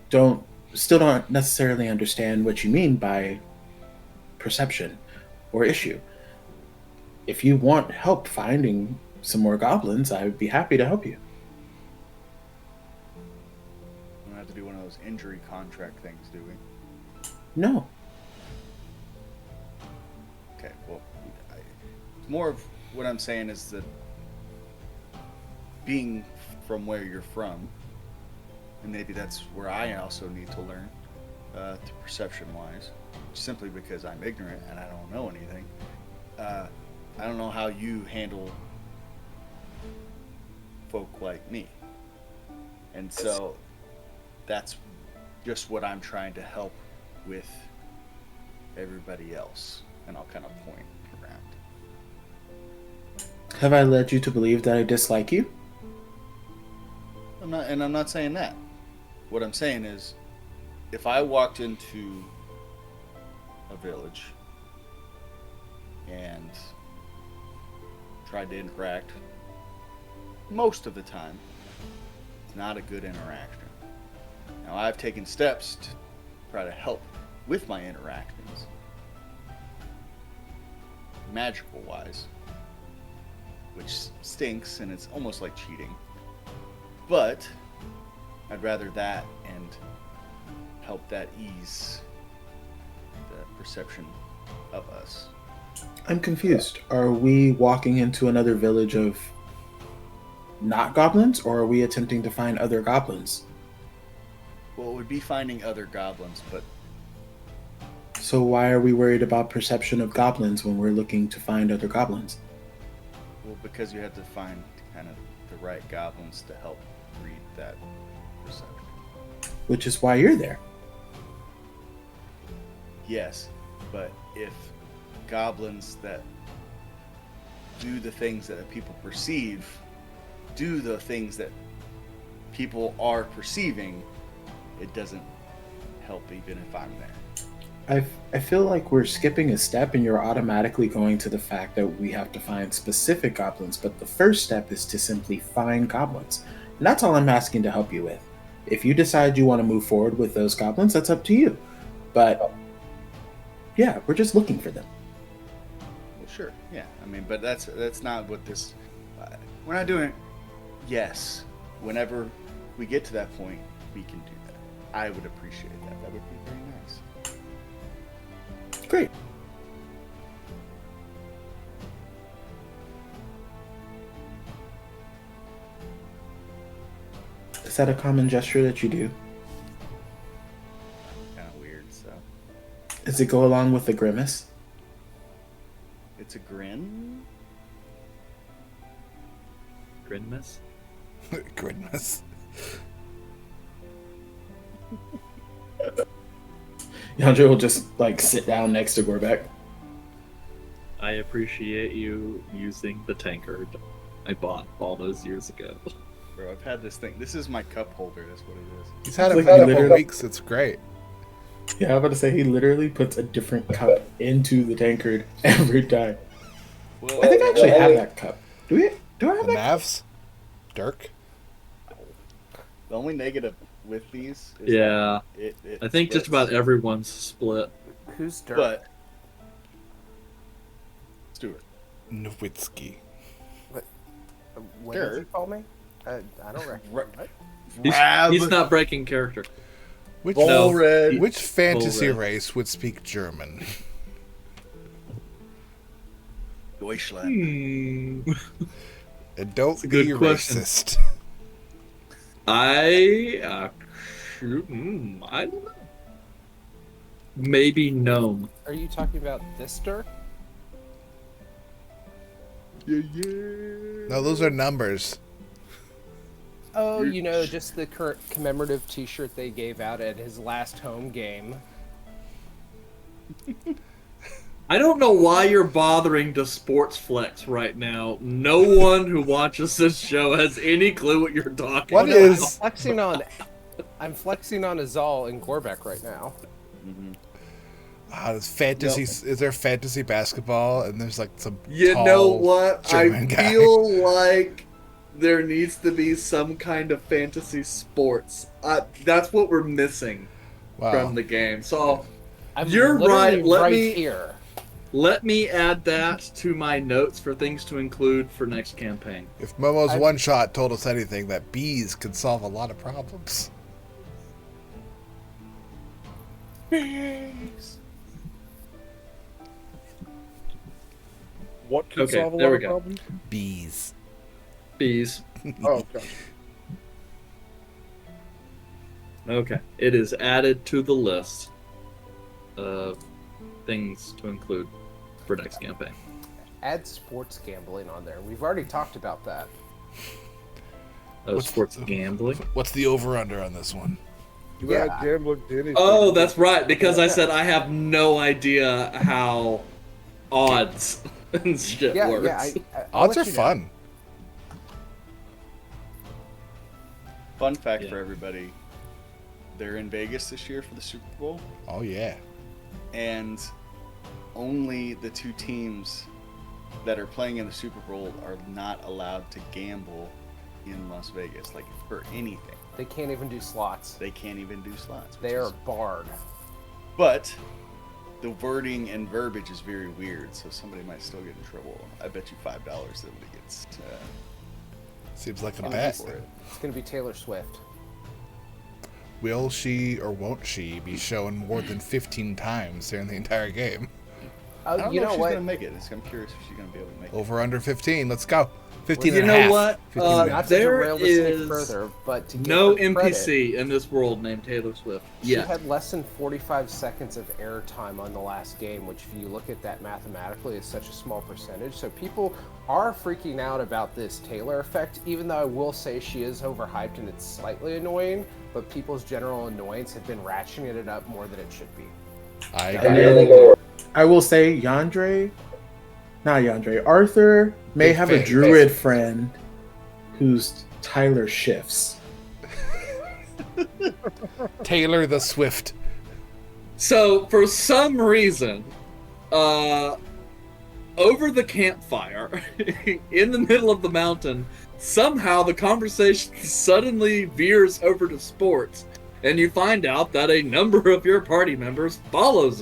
still don't necessarily understand what you mean by perception or issue. If you want help finding some more goblins, I would be happy to help you. We don't have to do one of those injury contract things, do we? No. Okay, well, more of what I'm saying is that being from where you're from, and maybe that's where I also need to learn, to perception-wise, simply because I'm ignorant and I don't know anything. I don't know how you handle folk like me. And so that's just what I'm trying to help with everybody else. And I'll kind of point around. Have I led you to believe that I dislike you? I'm not saying that. What I'm saying is, if I walked into a village and tried to interact, most of the time, it's not a good interaction. Now, I've taken steps to try to help with my interactions, magical wise, which stinks and it's almost like cheating. But I'd rather that and help that ease the perception of us. I'm confused. Are we walking into another village of not goblins, or are we attempting to find other goblins? Well, it would be finding other goblins, but So why are we worried about perception of goblins when we're looking to find other goblins? well, because you have to find kind of the right goblins to help read that perception. Which is why you're there. Yes, but if goblins that do the things that people perceive do the things that people are perceiving, it doesn't help even if I'm there. I feel like we're skipping a step and you're automatically going to the fact that we have to find specific goblins, but the first step is to simply find goblins. And that's all I'm asking to help you with. If you decide you want to move forward with those goblins, that's up to you. But yeah, we're just looking for them. Well, sure, yeah. I mean, but that's not what this. We're not doing. Yes, whenever we get to that point, we can do that. I would appreciate that. That would be very nice. Great. Is that a common gesture that you do? Kind of weird. So Does it go along with the grimace? it's a grin. Grinmas? Goodness. Yandra will just like sit down next to Gorbek. I appreciate you using the tankard I bought all those years ago. Bro, I've had this thing. This is my cup holder. That's what it is. He's had it Like for a couple literally- weeks. It's great. Yeah, I'm about to say he literally puts a different cup into the tankard every time. Well, I think I actually have that cup. Do I have The that? Mavs? Dirk? the only negative with these is Yeah, that it I think just splits. about everyone's split. Who's Dirk? But Stuart. Nowitzki. What did you Dirk. call me? I don't recognize. He's not breaking character. Which, No. Red. which fantasy Bull red. race would speak German? Deutschland. And don't a be good question. racist. I don't know. Maybe gnome. Are you talking about this Dirk? No, those are numbers. Oh, you know, just the current commemorative T-shirt they gave out at his last home game. I don't know why you're bothering to sports flex right now. No one who watches this show has any clue what you're talking What about. is- I'm flexing on Azal and Gorbek right now. There's fantasy. Is there fantasy basketball? And there's like some. You tall know what? German I guy. feel like there needs to be some kind of fantasy sports. That's what we're missing Wow. from the game. So I'm You're literally right, let right me- here. let me add that to my notes for things to include for next campaign. If Momo's I- one shot told us anything, that bees could solve a lot of problems. What can Okay, solve a there lot we of go. problems? Bees. Bees. Oh, gosh. Okay. It is added to the list of things to include for next campaign. Add sports gambling on there. We've already talked about that. What's Sports gambling. What's the over-under on this one? You Yeah. add gambling to anything. Oh, that's right. Because I said I have no idea how odds and shit Yeah, works. yeah. I'll Odds let are you know. fun. Fun fact Yeah. for everybody: they're in Vegas this year for the Super Bowl, Oh yeah. and only the two teams that are playing in the Super Bowl are not allowed to gamble in Las Vegas, like for anything. They can't even do slots. They can't even do slots. They are barred. But the wording and verbiage is very weird, so somebody might still get in trouble. I bet you $5 that somebody gets Seems like a fined bet. for it. It's going to be Taylor Swift. Will she or won't she be shown more than 15 times during the entire game? I don't You know if know she's what? gonna make it. I'm curious if she's gonna be able to make it. Over under 15. Let's go. 15 You and a know half. what? 15 and a Not half. to There derail this any is further, but to give No her credit, NPC in this world named Taylor Swift. she Yeah. had less than 45 seconds of airtime on the last game, which if you look at that mathematically is such a small percentage. So people are freaking out about this Taylor effect, even though I will say she is overhyped and it's slightly annoying, but people's general annoyance have been ratcheting it up more than it should be. I And agree. then I will say Arthur may Big have fan. a druid friend who's Tyler Shifts. Taylor the Swift. So for some reason, over the campfire, in the middle of the mountain, somehow the conversation suddenly veers over to sports, and you find out that a number of your party members follows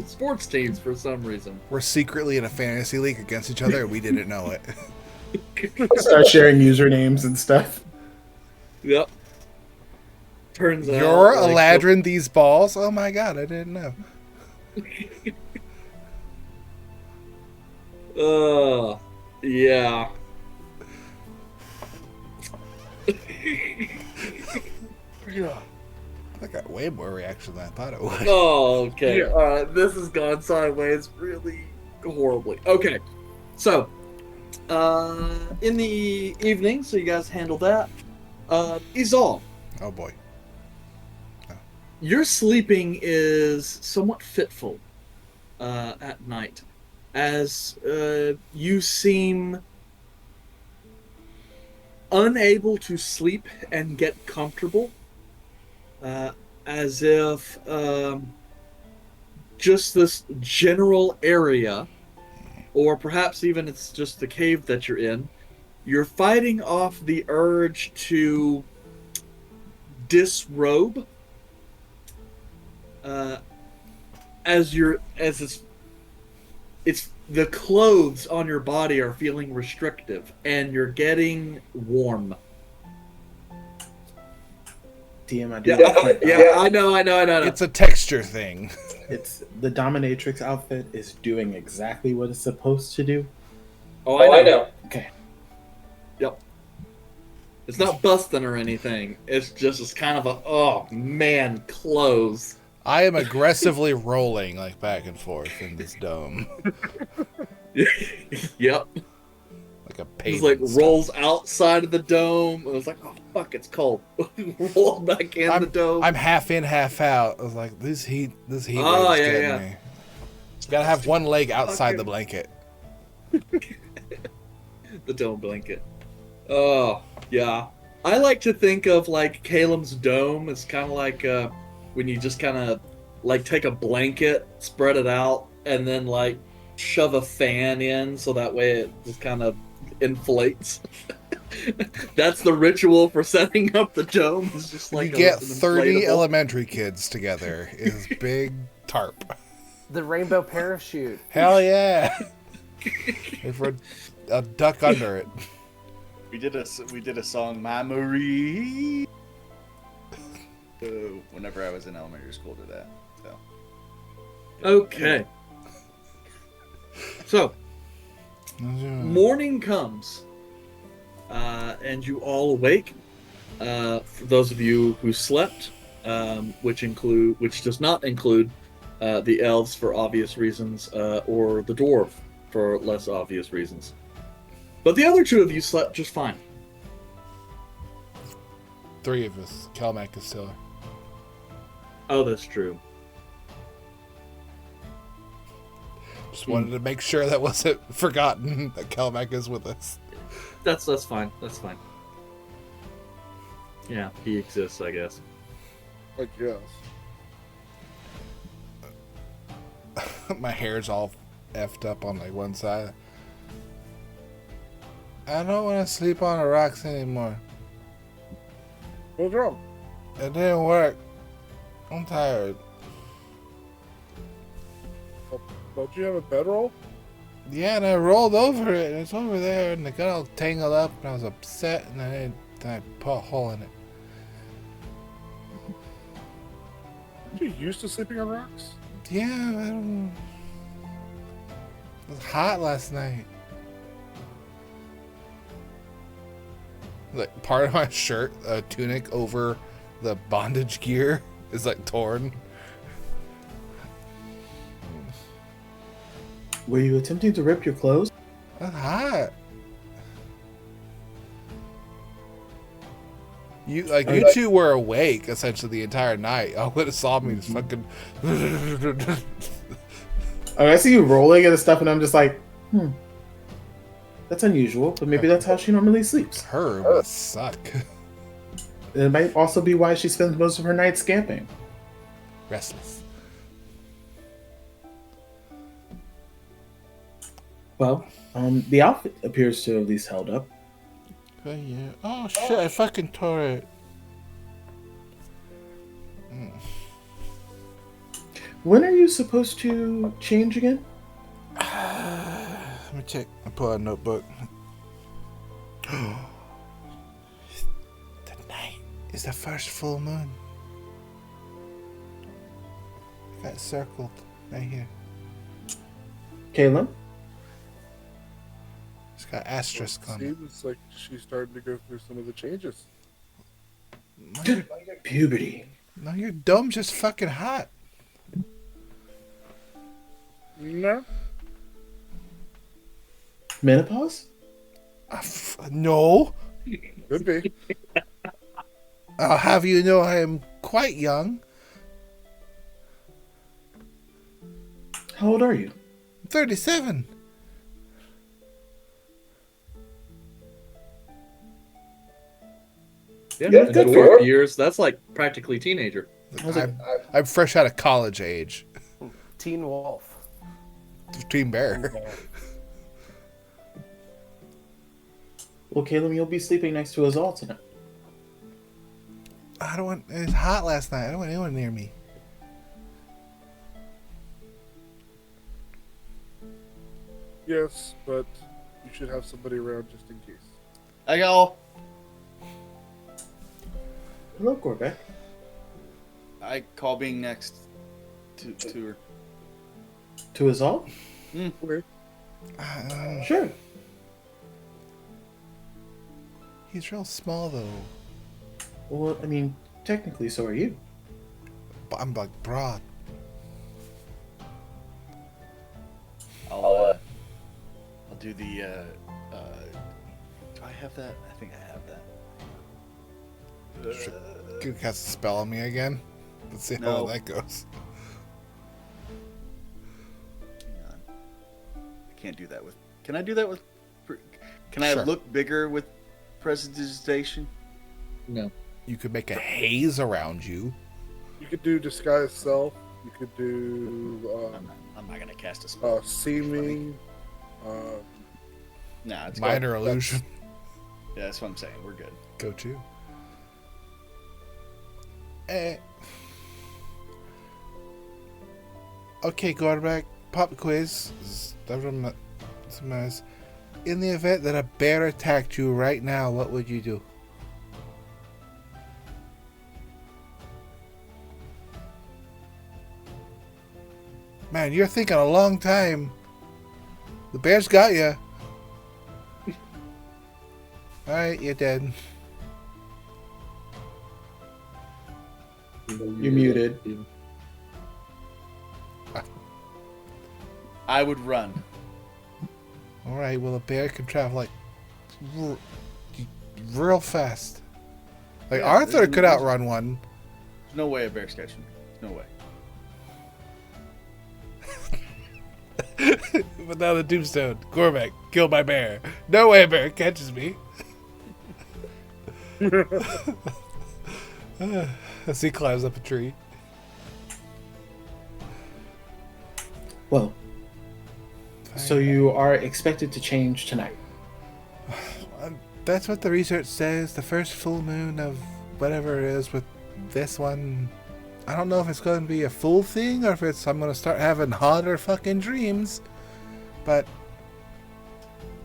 sports teams for some reason. We're secretly in a fantasy league against each other and we didn't know it. Start sharing usernames and stuff. Yep. Turns out You're like, Eladrin these balls? Oh my god, I didn't know. Yeah. Yeah. That got way more reaction than I thought it would. Oh, okay. Yeah. Alright, this has gone sideways really horribly. Okay. So, in the evening, so you guys handle that. Izal, Oh boy. your sleeping is somewhat fitful at night, as you seem unable to sleep and get comfortable, as if just this general area, or perhaps even it's just the cave that you're in, you're fighting off the urge to disrobe, as it's the clothes on your body are feeling restrictive and you're getting warm. DM, I do have to point out, Yeah, I know. It's a texture thing. it's the dominatrix outfit is doing exactly what it's supposed to do. Oh, I know. Okay. Yep. It's not busting or anything. It's kind of a, oh man, clothes. I am aggressively rolling like back and forth in this dome. Yep. Like a It's pavement. like style. rolls outside of the dome. It was like, oh fuck, it's cold. Roll back in the dome. I'm half in, half out. I was like, this heat Oh, wave's yeah, getting yeah. me. Gotta have one leg outside the blanket. The dome blanket. Oh, yeah. I like to think of like Caleb's dome as kind of like when you just kind of like take a blanket, spread it out, and then like shove a fan in so that way it just kind of inflates. That's the ritual for setting up the dome. It's just like you get an 30 inflatable. elementary kids together. Is big tarp. The rainbow parachute. Hell yeah! If we're a duck under it. We did a song, "My Marie." Whenever I was in elementary school, to that. So Okay. So, Morning comes, and you all awake. For those of you who slept, which does not include the elves for obvious reasons, or the dwarf for less obvious reasons. But the other two of you slept just fine. 3 of us. Kelmac is still. Oh, that's true. Just wanted to make sure that wasn't forgotten that Kelmac is with us. That's fine. That's fine. Yeah, he exists, I guess. I guess. My hair's all effed up on like one side. I don't want to sleep on the rocks anymore. What's wrong? It didn't work. I'm tired. Don't you have a bedroll? Yeah, and I rolled over it, and it's over there, and it got all tangled up, and I was upset, and then I put a hole in it. Aren't you used to sleeping on rocks? Yeah, I don't know. It was hot last night. Like, part of my shirt, tunic over the bondage gear is like torn. Were you attempting to rip your clothes? It's hot. You two were awake essentially the entire night. I would have saw me just fucking. I see you rolling and stuff, and I'm just like, that's unusual, but maybe that's how she normally sleeps. Her would suck. It might also be why she spends most of her nights camping. Restless. Well, the outfit appears to have at least held up. Oh yeah. Oh shit! I fucking tore it. When are you supposed to change again? Let me check. I pull out a notebook. The night is the first full moon. I got it circled right here. Kaylin? It's got asterisk on it. Seems like she's starting to go through some of the changes. Puberty. No, your dome's just fucking hot. No. Menopause? No. Could be. I'll have you know I am quite young. How old are you? 37. Yeah, Yeah, in good for dwarf her. years, that's like practically teenager. I'm fresh out of college age. Teen Wolf. Team Bear. Well, Kaylin, you'll be sleeping next to Azal tonight. I don't want. It was hot last night. I don't want anyone near me. Yes, but you should have somebody around just in case. Hi, y'all. Hello, Gorbeck. I call being next to her. To Azal? Okay. Sure. He's real small though. Well, I mean, technically, so are you. But I'm like broad. I'll do the. Do I have that? I think I have that. Can you cast a spell on me again? Let's see how No. that goes. Hang on. I can't do that with. Can I do that with? Can I Sure. look bigger with prestidigitation? No. You could make a haze around you. You could do disguise self. You could do I'm not gonna cast a spell. seeming. Nah, it's Minor go. illusion. Yeah, that's what I'm saying. We're good. Go to. Okay, quarterback. Pop quiz. In the event that a bear attacked you right now, what would you do? Man, you're thinking a long time. The bear's got you. Alright, you're dead. You're muted. I would run. Alright, well, a bear can travel like real fast. Like Yeah, Arthur there's- could outrun one. There's no way a bear's catching me. No way. But now the tombstone. Gorbeck, kill my bear. No way a bear catches me. As he climbs up a tree. Well, so you are expected to change tonight. That's what the research says. The first full moon of whatever it is with this one. I don't know if it's going to be a full thing or if I'm going to start having hotter fucking dreams. But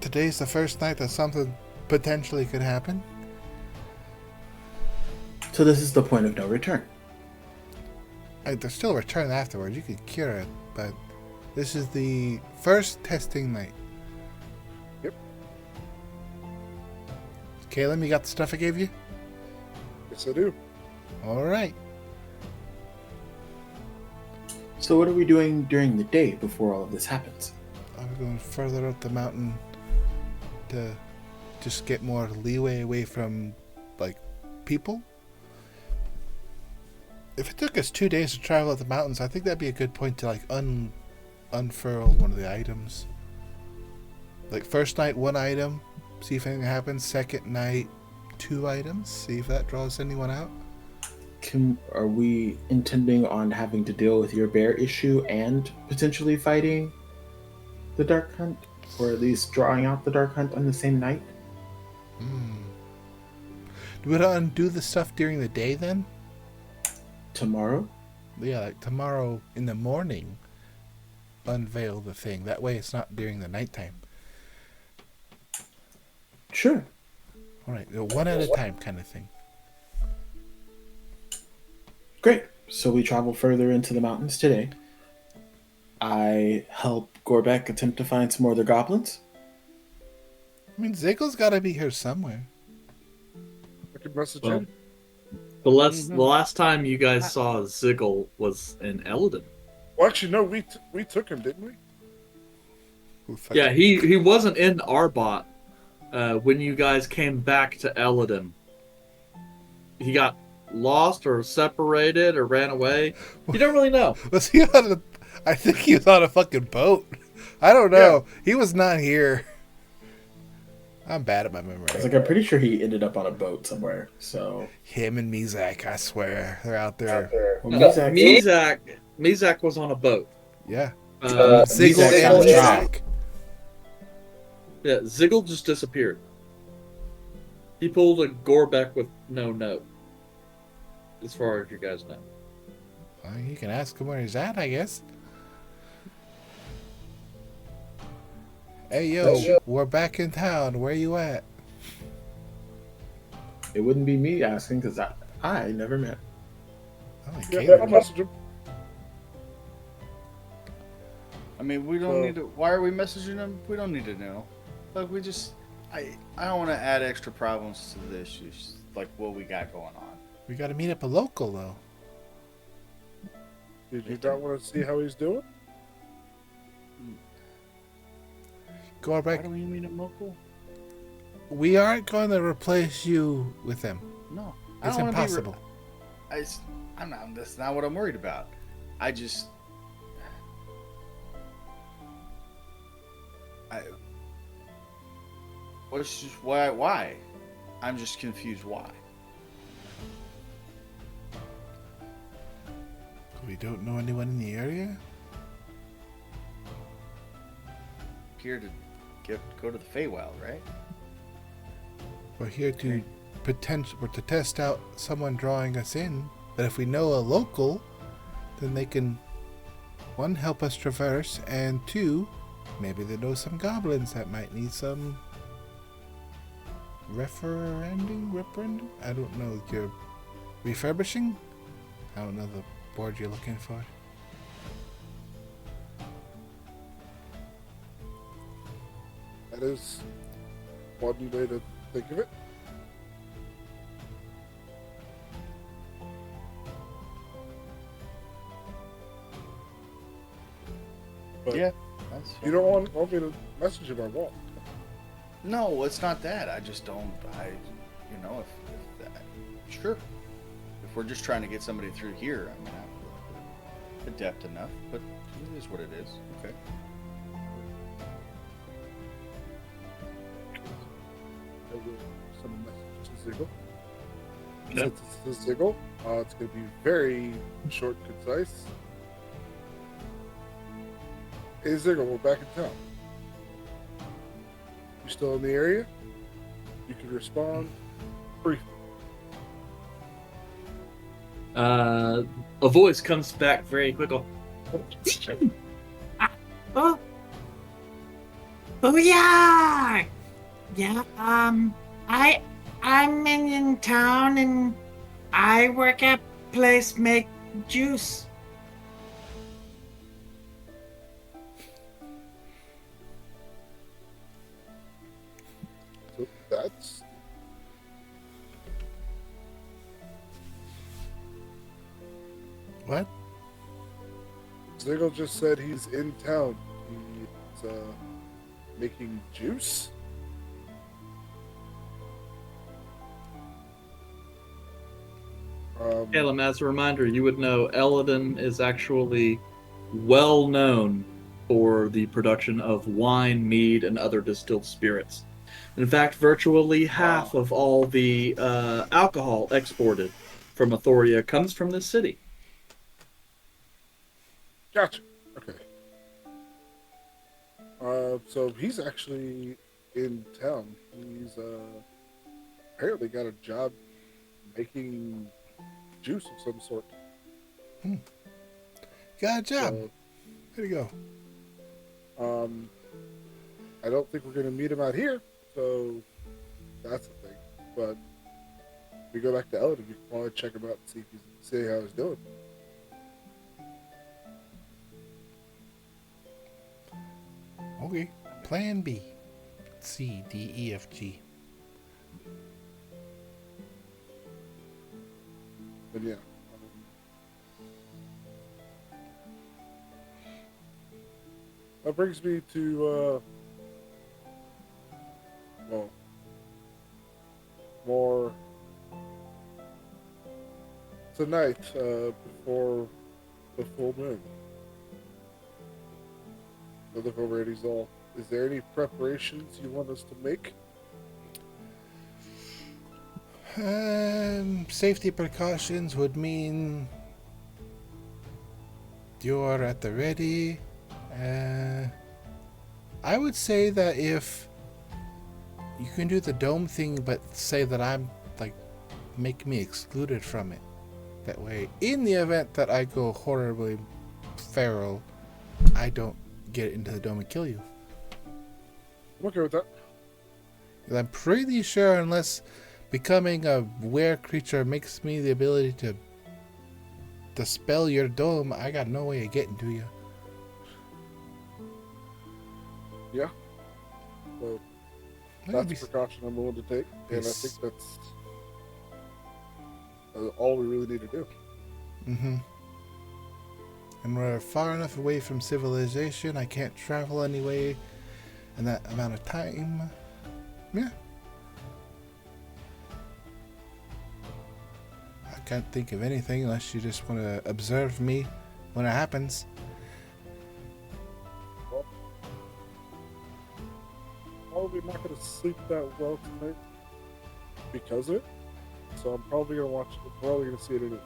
today's the first night that something potentially could happen. So this is the point of no return. There's still a return afterwards. You could cure it, but this is the first testing night. Yep. Caleb, you got the stuff I gave you? Yes, I do. All right. So what are we doing during the day before all of this happens? I'm going further up the mountain to just get more leeway away from, like, people. If it took us 2 days to travel up the mountains, I think that'd be a good point to, like, unfurl one of the items. Like, first night, 1 item, see if anything happens. Second night, 2 items, see if that draws anyone out. Are we intending on having to deal with your bear issue and potentially fighting the dark hunt? Or at least drawing out the dark hunt on the same night? Do we undo the stuff during the day then? Tomorrow? Yeah, like tomorrow in the morning, unveil the thing. That way it's not during the nighttime. Sure. All right, one at a time kind of thing. Great. So we travel further into the mountains today. I help Gorbeck attempt to find some more other goblins. I mean, Ziggle's got to be here somewhere. I can message Well, him. the last time you guys saw Ziggle was in Eldon. Well, actually, no, we took him, didn't we? Yeah, he wasn't in Arbot when you guys came back to Eldon. He got lost or separated or ran away. You don't really know. Was he on a... I think he was on a fucking boat. I don't know. Yeah. He was not here. I'm bad at my memory. I was like, I'm pretty sure he ended up on a boat somewhere. So him and Mizak, I swear, they're out there. Well, Mizak was on a boat. Yeah. Ziggle and Mizak. Yeah, Ziggle just disappeared. He pulled a Gorbeck with no note. As far as you guys know. Well, you can ask him where he's at, I guess. Hey, yo, we're back in town. Where you at? It wouldn't be me asking because I never met. Oh, Yeah, I'll message him. I mean, we don't need to. Why are we messaging them? We don't need to know. Like, we just. I don't want to add extra problems to the issues, like what we got going on. We got to meet up a local, though. Did you not want to see how he's doing? Go back. Why do we meet him local? We aren't going to replace you with them. No, It's impossible. I'm not. That's not what I'm worried about. I just. Why? I'm just confused. Why? We don't know anyone in the area? Here to go to the Feywild, right? We're here to test out someone drawing us in. But if we know a local, then they can, 1, help us traverse, and 2, maybe they know some goblins that might need some referendum? I don't know. You're refurbishing? I don't know the board you're looking for. That is one way to think of it. But Yeah, that's you don't want me to message him, I won't. No, it's not that. I just don't. If that, sure. If we're just trying to get somebody through here, I mean, I'm adept enough, but it is what it is. Okay. I will send a message to Ziggle. Yep. Since it's to Ziggle, it's going to be very short and concise. Hey Ziggle, we're back in town. You still in the area? You can respond briefly. A voice comes back very quickly. Oh, oh yeah, yeah. I'm in town and I work at place make juice. So that's What? Ziggle just said he's in town. He's making juice. Caleb, as a reminder, you would know Eladon is actually well known for the production of wine, mead, and other distilled spirits. In fact, virtually half of all the alcohol exported from Athoria comes from this city. Gotcha. Okay. So he's actually in town. He's apparently got a job making juice of some sort. Got a job. So, There you go. I don't think we're gonna meet him out here, so that's the thing. But if we go back to Eldon, we can probably check him out and see how he's doing. Okay. Plan B. C, D, E, F, G. But yeah. That brings me to well, more tonight before the full moon. I look over at Izal. Is there any preparations you want us to make? Safety precautions would mean you're at the ready. I would say that if you can do the dome thing, but say that I'm like, make me excluded from it. That way, in the event that I go horribly feral, I don't get into the dome and kill you. I'm okay with that. 'Cause I'm pretty sure unless becoming a were creature makes me the ability to dispel your dome, I got no way of getting to you. Yeah. So that's a precaution I'm willing to take, and I think that's all we really need to do. Mm-hmm. And we're far enough away from civilization, I can't travel anyway in that amount of time. Yeah. I can't think of anything unless you just want to observe me when it happens. Well, probably not going to sleep that well tonight because of it. So I'm probably going to watch it. I'm probably going to see it anyways.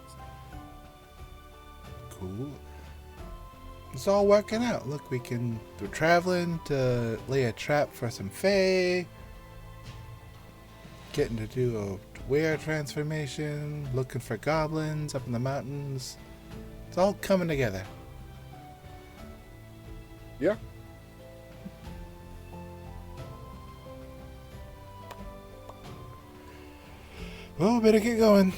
Cool. It's all working out. Look, we're traveling to lay a trap for some fae. Getting to do a were transformation. Looking for goblins up in the mountains. It's all coming together. Yeah. Well, better get going.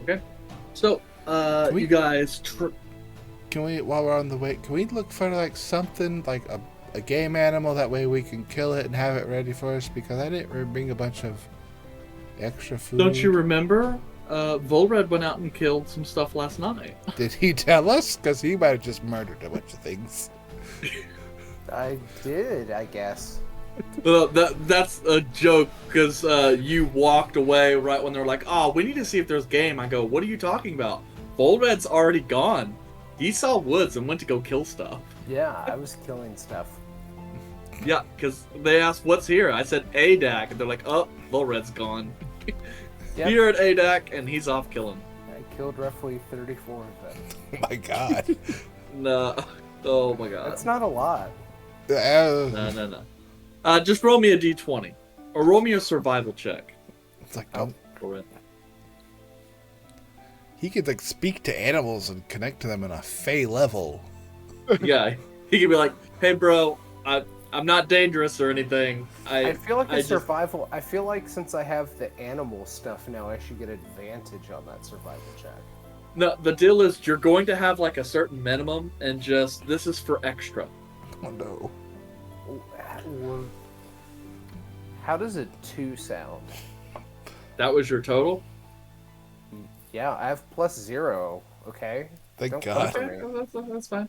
Okay. So, you guys... Can we, while we're on the way, can we look for like something like a game animal. That way we can kill it and have it ready for us, because I didn't bring a bunch of extra food. Don't you remember? Volred went out and killed some stuff last night. Did he tell us? Because he might have just murdered a bunch of things. I did, I guess. That's a joke, because you walked away right when they're like, oh, we need to see if there's game. I go, what are you talking about? Volred's already gone. He saw woods and went to go kill stuff. Yeah, I was killing stuff. Yeah, because they asked, what's here? I said, ADAC, and they're like, oh, Volred's gone. Yep. You're at ADAC, and he's off killing. I killed roughly 34 of them. Oh my god. No. Oh my god. That's not a lot. No. Just roll me a d20. Or roll me a survival check. It's like, Oh. he could like speak to animals and connect to them on a fey level. Yeah, he could be like, hey bro, I'm not dangerous or anything. I feel like I survival. I feel like since I have the animal stuff now, I should get advantage on that survival check. No, the deal is you're going to have like a certain minimum, and just this is for extra. Oh no. How does a 2 sound? That was your total? Yeah, I have +0. Okay. Thank Don't God. come for me. That's fine.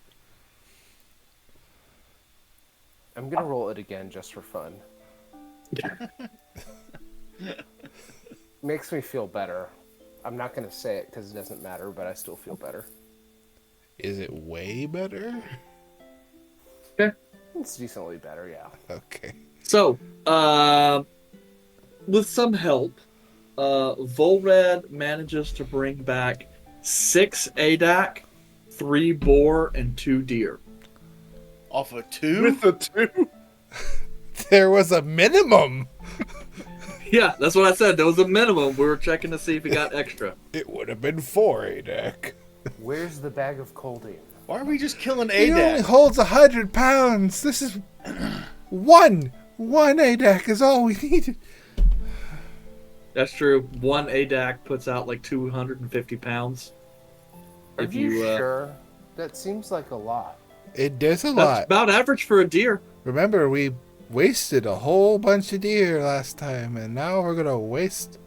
I'm gonna roll it again just for fun. Makes me feel better. I'm not gonna say it because it doesn't matter, but I still feel better. Is it way better? Okay. It's decently better, yeah. Okay. So, with some help, Volred manages to bring back 6 ADAC, 3 boar, and 2 deer. Off of 2? With the 2? There was a minimum. Yeah, that's what I said. There was a minimum. We were checking to see if he got extra. It would have been 4 ADAC. Where's the bag of colding? Why are we just killing It only ADAC? holds 100 pounds. This is one ADAC is all we needed. That's true. 1 ADAC puts out like 250 pounds. Are If you you, sure? That seems like a lot. It does a That's lot. about average for a deer. Remember, we wasted a whole bunch of deer last time, and now we're gonna waste.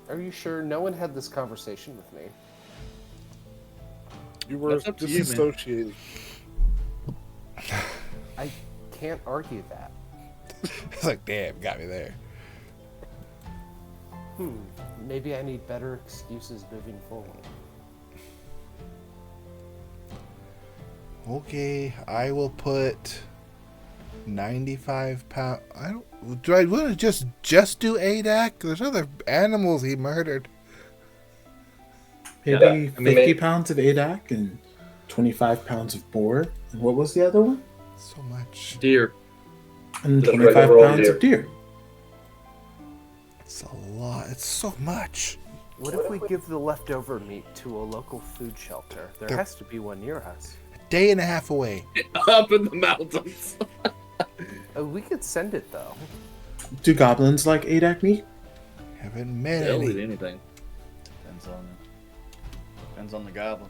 Are you sure? No one had this conversation with me. You were That's up to you, man. disassociated. I can't argue that. It's like, damn, got me there. Maybe I need better excuses moving forward. Okay, I will put 95 pounds. Do I want to just do ADAC? There's other animals he murdered. Maybe I mean, 50 pounds of ADAC and 25 pounds of boar. And what was the other one? So much. Deer. And Just 25 regular old pounds of deer. It's a lot. It's so much. What if we give the leftover meat to a local food shelter? There There- has to be one near us. Day and a half away. Up in the mountains. We could send it though. Do goblins like ADAC meat? Haven't met They'll eat any. anything. Depends on the goblin.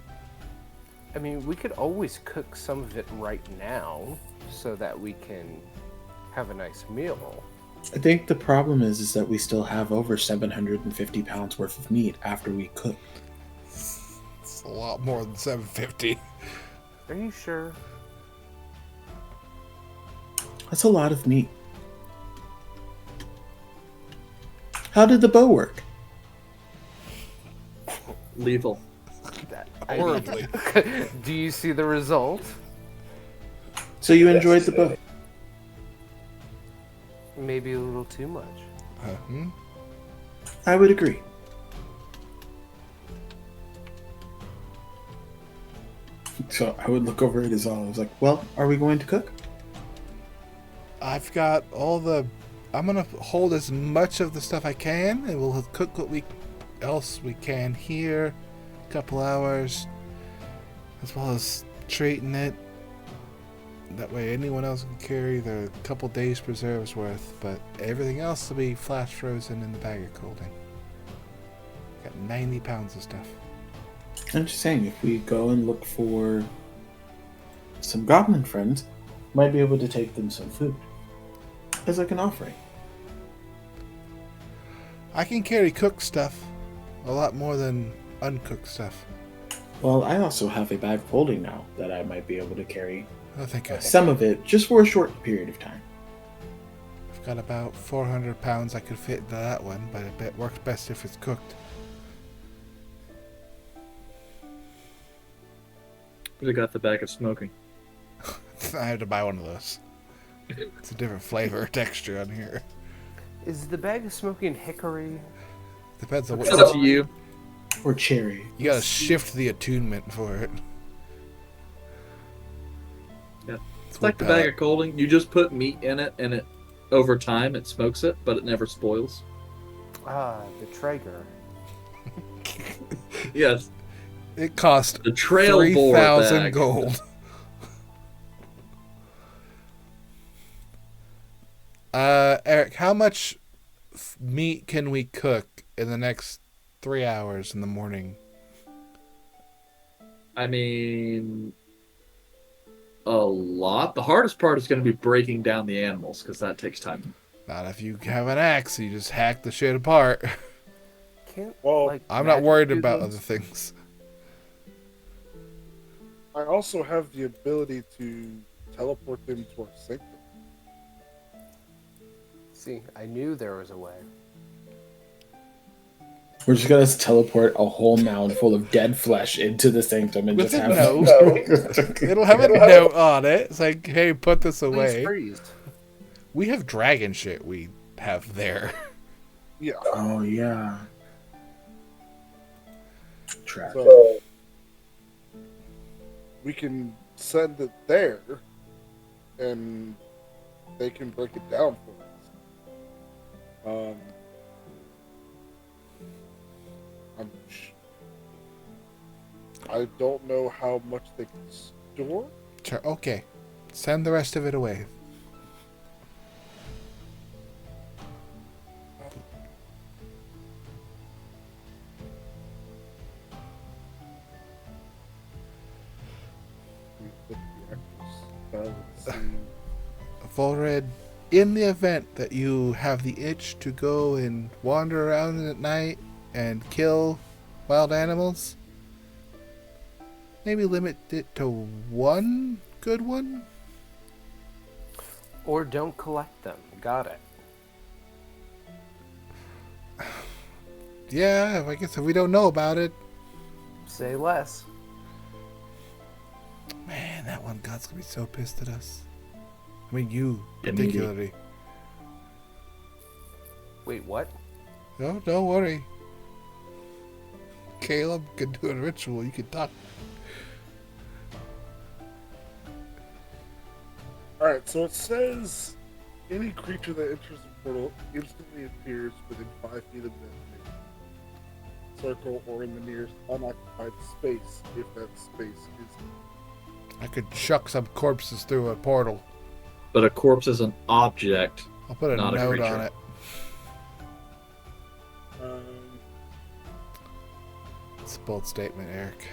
I mean, we could always cook some of it right now so that we can have a nice meal. I think the problem is that we still have over 750 pounds worth of meat after we cook. It's a lot more than 750. Are you sure? That's a lot of meat. How did the bow work? Lethal. Horribly. Do you see the result? So you enjoyed the bow? Maybe a little too much. I would agree. So I would look over at Azal. I was like, well, are we going to cook? I've got all the. I'm gonna hold as much of the stuff I can, and we'll cook what else we can here. A couple hours, as well as treating it. That way, anyone else can carry the couple days preserves worth, but everything else will be flash frozen in the bag of colding. Got 90 pounds of stuff. I'm just saying, if we go and look for some goblin friends might be able to take them some food as like an offering. I can carry cooked stuff a lot more than uncooked stuff. Well, I also have a bag of holding now that I might be able to carry I think I've some of it just for a short period of time. got about 400 pounds I could fit into that one, but I bet it works best if it's cooked. We got the bag of smoking. I had to buy one of those. It's a different flavor, texture on here. Is the bag of smoking hickory? Depends on what It's up to you. Or cherry. you gotta shift the attunement for it. Yeah. It's like the bag of coaling. You just put meat in it, and it over time it smokes it, but it never spoils. Ah, the Traeger. Yes. It cost The trail boar 3,000 bag. gold. Eric, how much meat can we cook in the next 3 hours in the morning? I mean, a lot. The hardest part is going to be breaking down the animals because that takes time. Not if you have an axe, you just hack the shit apart. Can't, Well, like, I'm not magic worried do about those? other things. I also have the ability to teleport them to our sanctum. See, I knew there was a way. We're just gonna teleport a whole mound full of dead flesh into the sanctum and With just a have note. It'll have a note on it. It's like, hey, put this Please away. freeze. We have dragon shit we have there. Yeah. Oh yeah. Trash. So we can send it there, and they can break it down for us. I don't know how much they can store. Sure, okay. Send the rest of it away. We put the actual spell and see. Volred, in the event that you have the itch to go and wander around at night and kill wild animals, maybe limit it to one good one? Or don't collect them. Got it. Yeah, I guess if we don't know about it. Say less. Man, that one god's gonna be so pissed at us. I mean, you Yeah, me particularly. Wait, what? No, don't worry. Caleb can do a ritual. You can talk. Alright, so it says any creature that enters the portal instantly appears within 5 feet of the circle or in the nearest unoccupied space if that space is. I could chuck some corpses through a portal. But a corpse is an object. I'll put a Not a note creature. on it. It's a bold statement, Eric.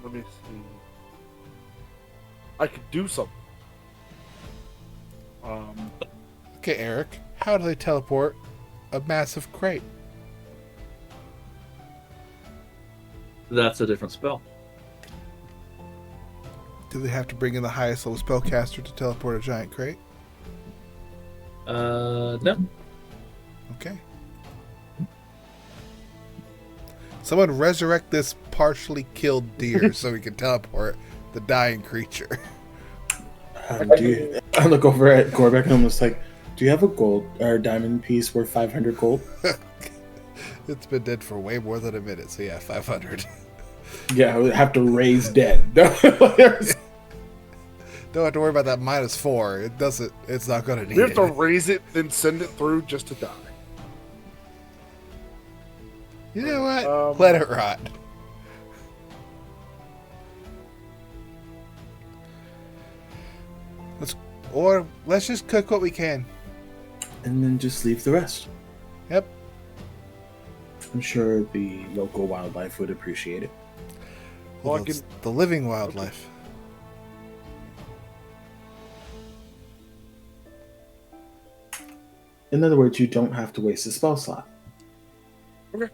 Let me see. I could do something. Okay, Eric. How do they teleport a massive crate? That's a different spell. Do they have to bring in the highest level spellcaster to teleport a giant crate? No. Okay. Someone resurrect this partially killed deer so we can teleport the dying creature. I look over at Gorbeck and I'm just like, do you have a gold or diamond piece worth 500 gold? It's been dead for way more than a minute, so yeah, 500. Yeah, I would have to raise dead. Don't have to worry about that -4. It doesn't. It's not gonna need We have it. to raise it, then send it through just to die. You know what? Let it rot. Let's just cook what we can. And then just leave the rest. Yep. I'm sure the local wildlife would appreciate it. Well, I It's the living wildlife. In other words, you don't have to waste a spell slot. Okay.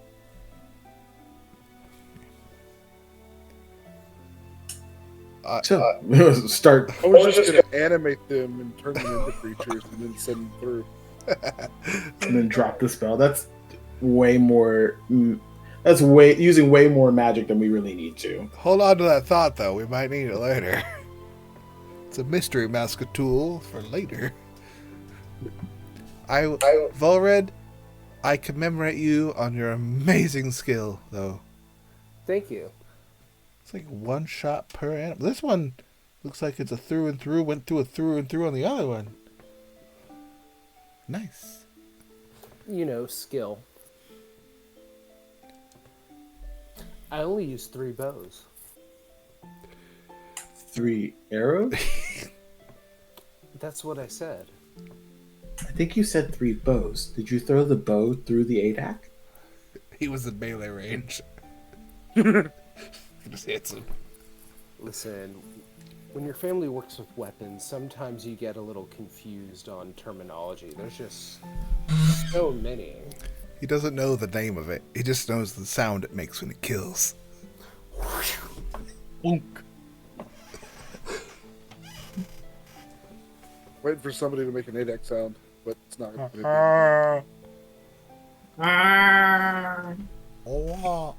So, start. I was just gonna animate them and turn them into creatures and then send them through. And then drop the spell. That's way more. That's using way more magic than we really need to. Hold on to that thought, though. We might need it later. It's a mystery mask tool for later. Volred, I commemorate you on your amazing skill, though. Thank you. It's like one shot per animal. This one looks like it's a through and through. Went through a through and through on the other one. Nice. You know, skill. I only use 3 bows. 3 arrows? That's what I said. I think you said 3 bows. Did you throw the bow through the Adak? He was in melee range. Just hits him. Listen, when your family works with weapons, sometimes you get a little confused on terminology. There's just so many. He doesn't know the name of it. He just knows the sound it makes when it kills. Waiting for somebody to make an ADEC sound, but it's not gonna Oh.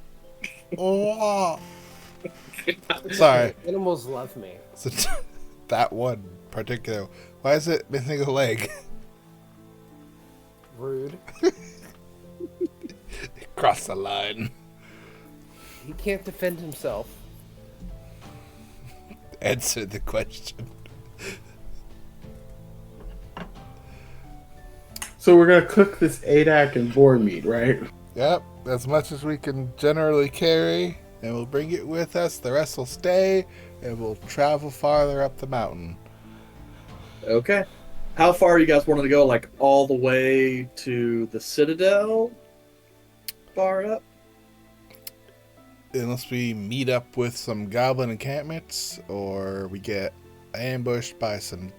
Oh. Sorry. Animals love me. So that one particular. Why is it missing a leg? Rude. Cross the line. He can't defend himself. Answer the question. So we're gonna cook this Adak and boar meat, right? Yep, as much as we can generally carry, and we'll bring it with us. The rest will stay, and we'll travel farther up the mountain. Okay. How far you guys wanted to go? Like all the way to the Citadel? Far up? Unless we meet up with some goblin encampments, or we get ambushed by some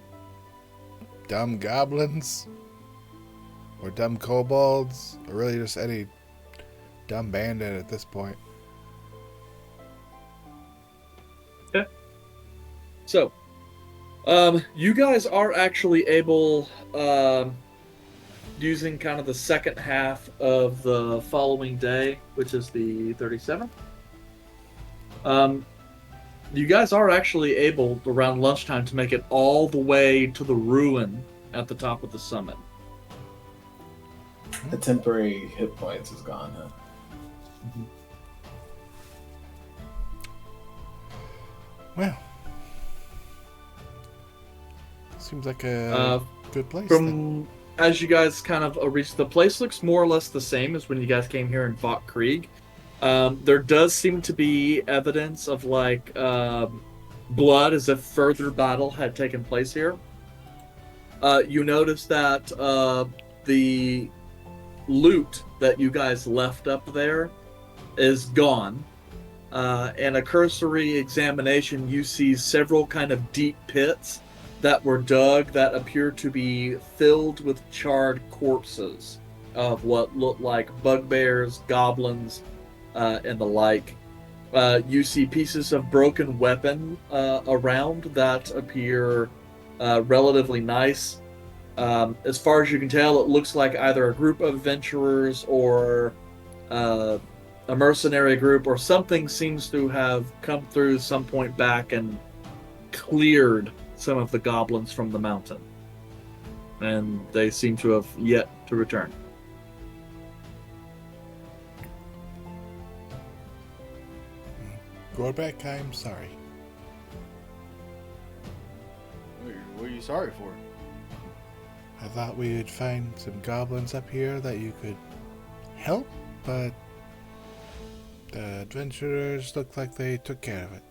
dumb goblins, or dumb kobolds, or really just any dumb bandit at this point. Okay. So, you guys are actually able, using kind of the second half of the following day, which is the 37th. You guys are actually able around lunchtime to make it all the way to the ruin at the top of the summit. The temporary hit points is gone, huh? Well, seems like a good place. From as you guys kind of reach the place, looks more or less the same as when you guys came here and fought Krieg. There does seem to be evidence of like blood, as if further battle had taken place here. You notice that the loot that you guys left up there is gone. And a cursory examination, you see several kind of deep pits that were dug that appear to be filled with charred corpses of what look like bugbears, goblins, and the like. You see pieces of broken weapon around that appear relatively nice. As far as you can tell, it looks like either a group of adventurers or a mercenary group or something seems to have come through some point back and cleared some of the goblins from the mountain. And they seem to have yet to return. Gorbeck, I'm sorry. What are you sorry for? I thought we would find some goblins up here that you could help, but the adventurers look like they took care of it.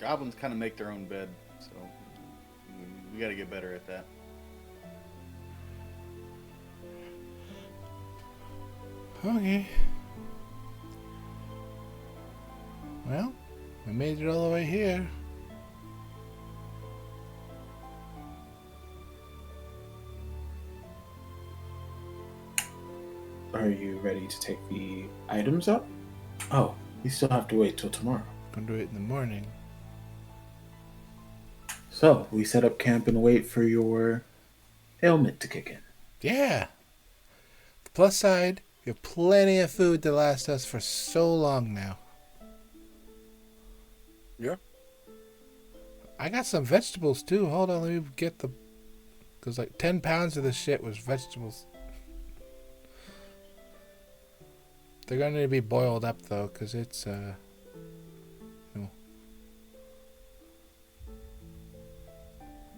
Goblins kind of make their own bed, so we got to get better at that. Okay. Well, we made it all the way here. Are you ready to take the items up? Oh, we still have to wait till tomorrow. Gonna do it in the morning. So, we set up camp and wait for your ailment to kick in. Yeah. The plus side, we have plenty of food to last us for so long now. Yeah. I got some vegetables too. Hold on, let me get the. Because like 10 pounds of this shit was vegetables. They're going to be boiled up though, because it's no.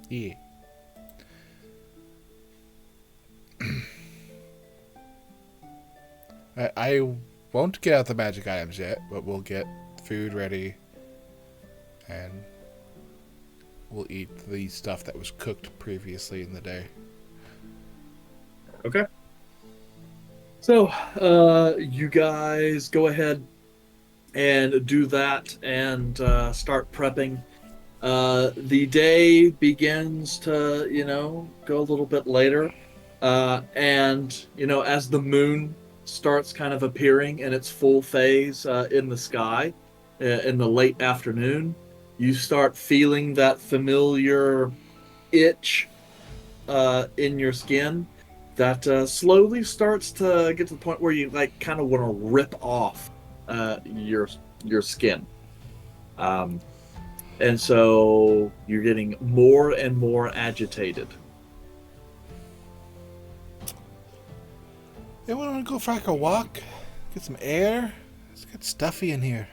Yeah. I won't get out the magic items yet, but we'll get food ready and we'll eat the stuff that was cooked previously in the day. Okay. So, you guys go ahead and do that and start prepping. The day begins to, go a little bit later. And, as the moon starts kind of appearing in its full phase in the sky in the late afternoon, you start feeling that familiar itch in your skin that slowly starts to get to the point where you kind of want to rip off your skin. And so you're getting more and more agitated. Anyone want to go for like a walk? Get some air? It's get stuffy in here.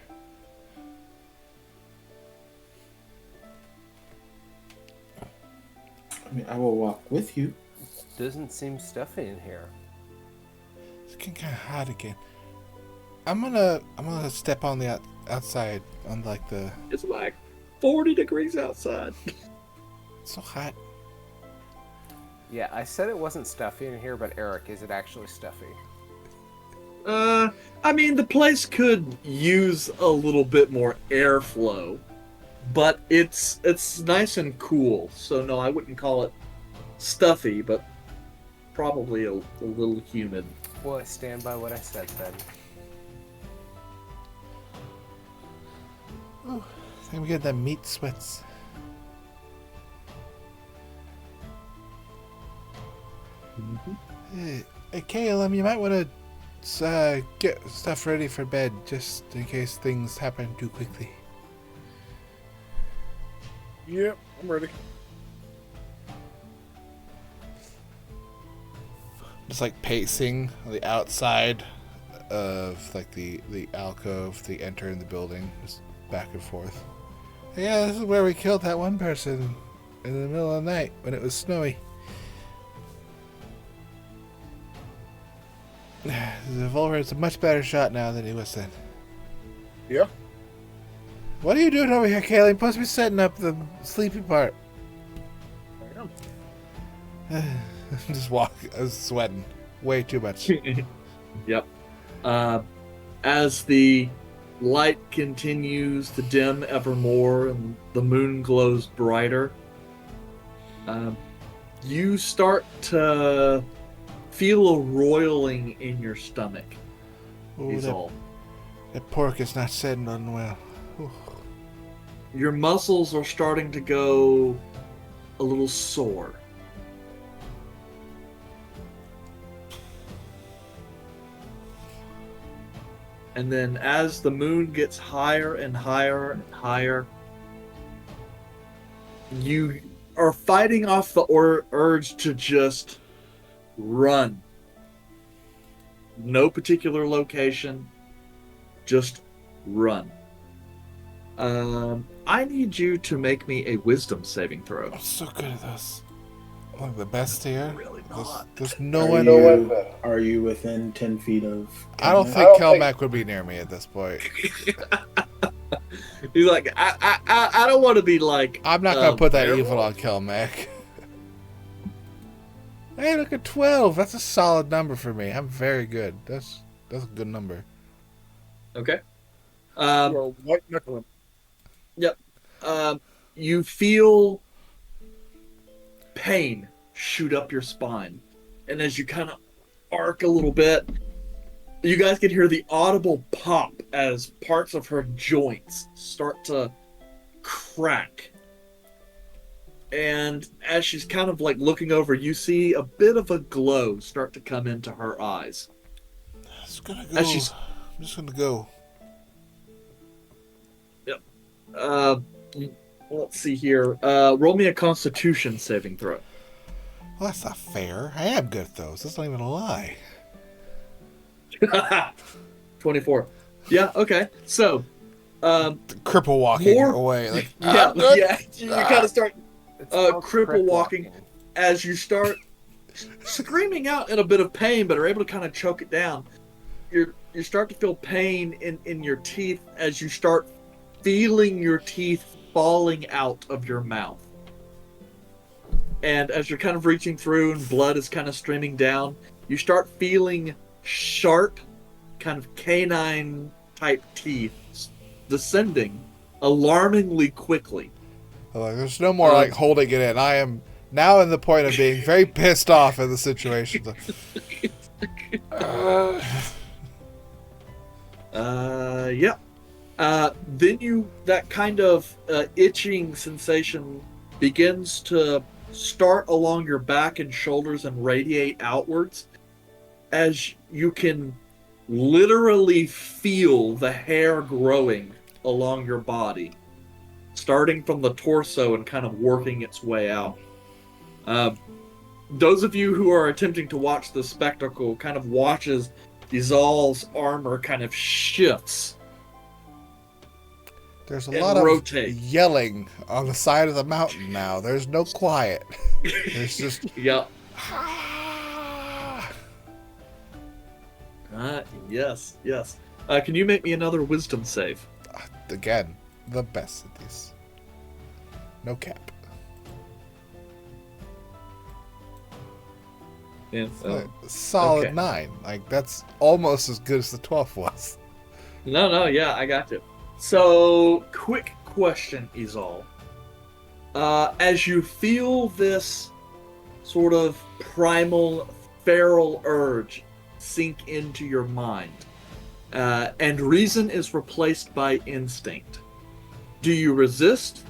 I mean, I will walk with you. Doesn't seem stuffy in here. It's getting kind of hot again. I'm gonna step on the outside on like the. It's like 40 degrees outside. It's so hot. Yeah, I said it wasn't stuffy in here, but Eric, is it actually stuffy? I mean, the place could use a little bit more airflow, but it's nice and cool. So no, I wouldn't call it stuffy, but probably a little humid. Well, I stand by what I said then. Ooh, I think we get that meat sweats. Hey, Caleb, you might want to get stuff ready for bed just in case things happen too quickly. Yep, I'm ready. Just like pacing on the outside of like the alcove, the enter in the building, just back and forth. Yeah, this is where we killed that one person in the middle of the night when it was snowy. The revolver is a much better shot now than he was then. Yeah. What are you doing over here, Kaylee? You're supposed to be setting up the sleepy part. I am. Just walk. I was sweating way too much. Yep. As the light continues to dim ever more and the moon glows brighter, you start to feel a roiling in your stomach. Ooh, that pork is not setting on well. Ooh. Your muscles are starting to go a little sore. And then as the moon gets higher and higher and higher, you are fighting off the urge to just run. No particular location, just run. I need you to make me a wisdom saving throw. I'm so good at this. I'm like the best here. Really not. There's no one. Are you within 10 feet of... I don't think Kelmac would be near me at this point. He's like, I don't want to be like... I'm not going to put that werewolf. evil on Kelmac. Hey, look at 12. That's a solid number for me. I'm very good. That's a good number. Okay. You're white knuckling. Yep. You feel pain shoot up your spine. And as you kind of arc a little bit, You guys can hear the audible pop as parts of her joints start to crack. And as she's kind of like looking over, you see a bit of a glow start to come into her eyes. It's gonna go. As she's, I'm just gonna go. let's see here. Roll me a Constitution saving throw. Well, that's not fair. I am good at those. That's not even a lie. 24. Yeah. Okay. So, Cripple walking more away. Like, yeah, I'm good. yeah. You kind of start It's called cripple walking as you start screaming out in a bit of pain, but are able to kind of choke it down. You start to feel pain in your teeth as you start feeling your teeth falling out of your mouth. And as you're kind of reaching through and blood is kind of streaming down, you start feeling sharp, kind of canine type teeth descending alarmingly quickly. Like, there's no more like holding it in. I am now in the point of being very pissed off at the situation. Yeah. Then that kind of itching sensation begins to start along your back and shoulders and radiate outwards as you can literally feel the hair growing along your body, starting from the torso and kind of working its way out. Those of you who are attempting to watch the spectacle kind of watches Izal's armor kind of shifts. There's a And lot of rotate. yelling on the side of the mountain now. There's no quiet. There's just Yep. ah. Yes. Can you make me another wisdom save? Again, the best at these. No cap. Yeah. Solid okay. 9. Like, that's almost as good as the 12 was. No, yeah, I got you. So, quick question, Izal. As you feel this sort of primal, feral urge sink into your mind, and reason is replaced by instinct, do you resist,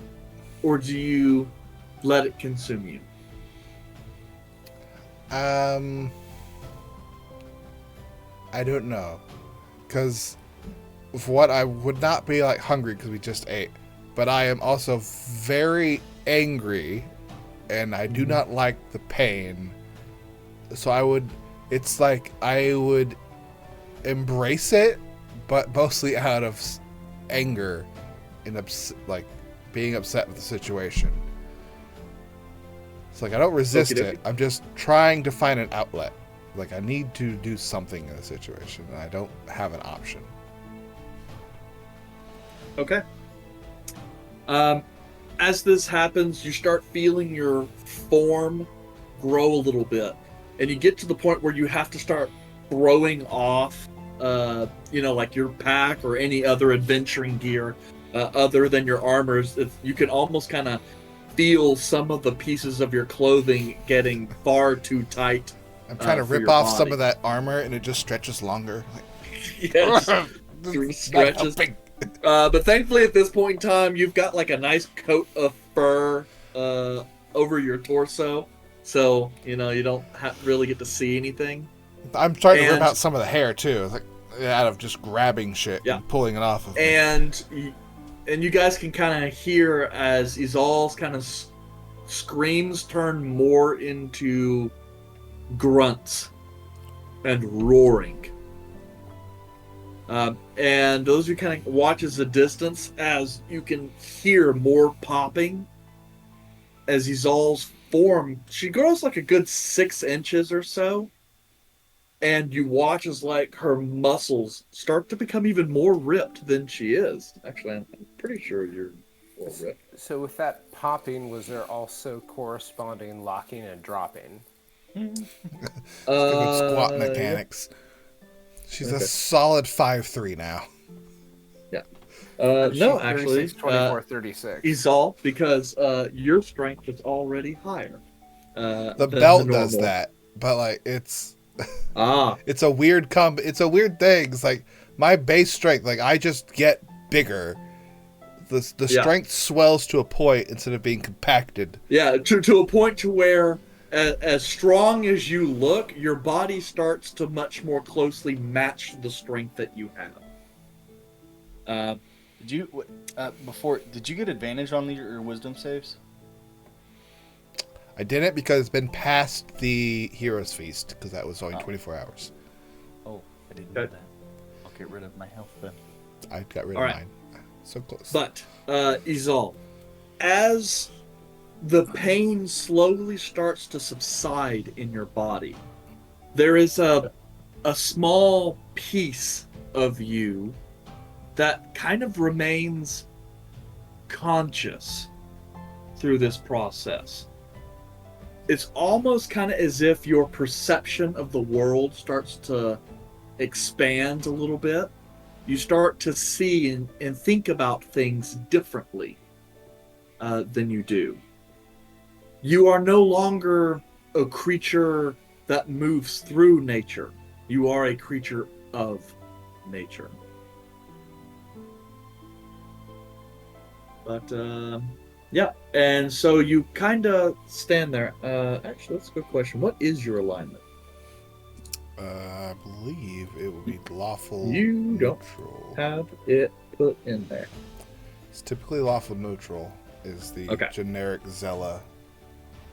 or do you let it consume you? I don't know. Because for what I would not be like hungry because we just ate, but I am also very angry and I do not like the pain. So it's like I would embrace it, but mostly out of anger and like being upset with the situation. It's like I don't resist it. I'm just trying to find an outlet. Like I need to do something in the situation, and I don't have an option. Okay. As this happens, you start feeling your form grow a little bit, and you get to the point where you have to start throwing off, like your pack or any other adventuring gear other than your armors. You can almost kind of feel some of the pieces of your clothing getting far too tight. I'm trying to rip off some of that armor, and it just stretches longer. Like, Yes, stretches. But thankfully, at this point in time, you've got like a nice coat of fur over your torso, so you don't really get to see anything. I'm trying to rip out some of the hair too, like out of just grabbing shit and pulling it off of me. And you guys can kind of hear as Izal's kind of screams turn more into grunts and roaring. And those who kind of watch as a distance, as you can hear more popping as Izal's form, she grows like a good 6 inches or so. And you watch as like her muscles start to become even more ripped than she is. Actually, I'm pretty sure you're more ripped. So with that popping, was there also corresponding locking and dropping? Squat mechanics. She's a solid 5'3" now. Yeah. No, actually, 24, 36. Izal, because your strength is already higher. The belt does that, but like it's Ah, It's a weird It's a weird thing. It's like my base strength. Like I just get bigger. The Yeah. strength swells to a point instead of being compacted. yeah, to a point to where as strong as you look, your body starts to much more closely match the strength that you have. Did you Did you get advantage on your wisdom saves? I didn't because it's been past the Heroes Feast because that was only Oh. 24 hours. Oh, I didn't know Okay. that. I'll get rid of my health then. I got rid All of right. mine. So close. But Izal, as the pain slowly starts to subside in your body, there is a small piece of you that kind of remains conscious through this process. It's almost kind of as if your perception of the world starts to expand a little bit. You start to see and think about things differently than you do. You are no longer a creature that moves through nature. You are a creature of nature. But yeah, and so you kind of stand there. Actually, that's a good question. What is your alignment? I believe it would be lawful You don't neutral. have it put in there. It's typically lawful neutral is the Okay. generic Zella.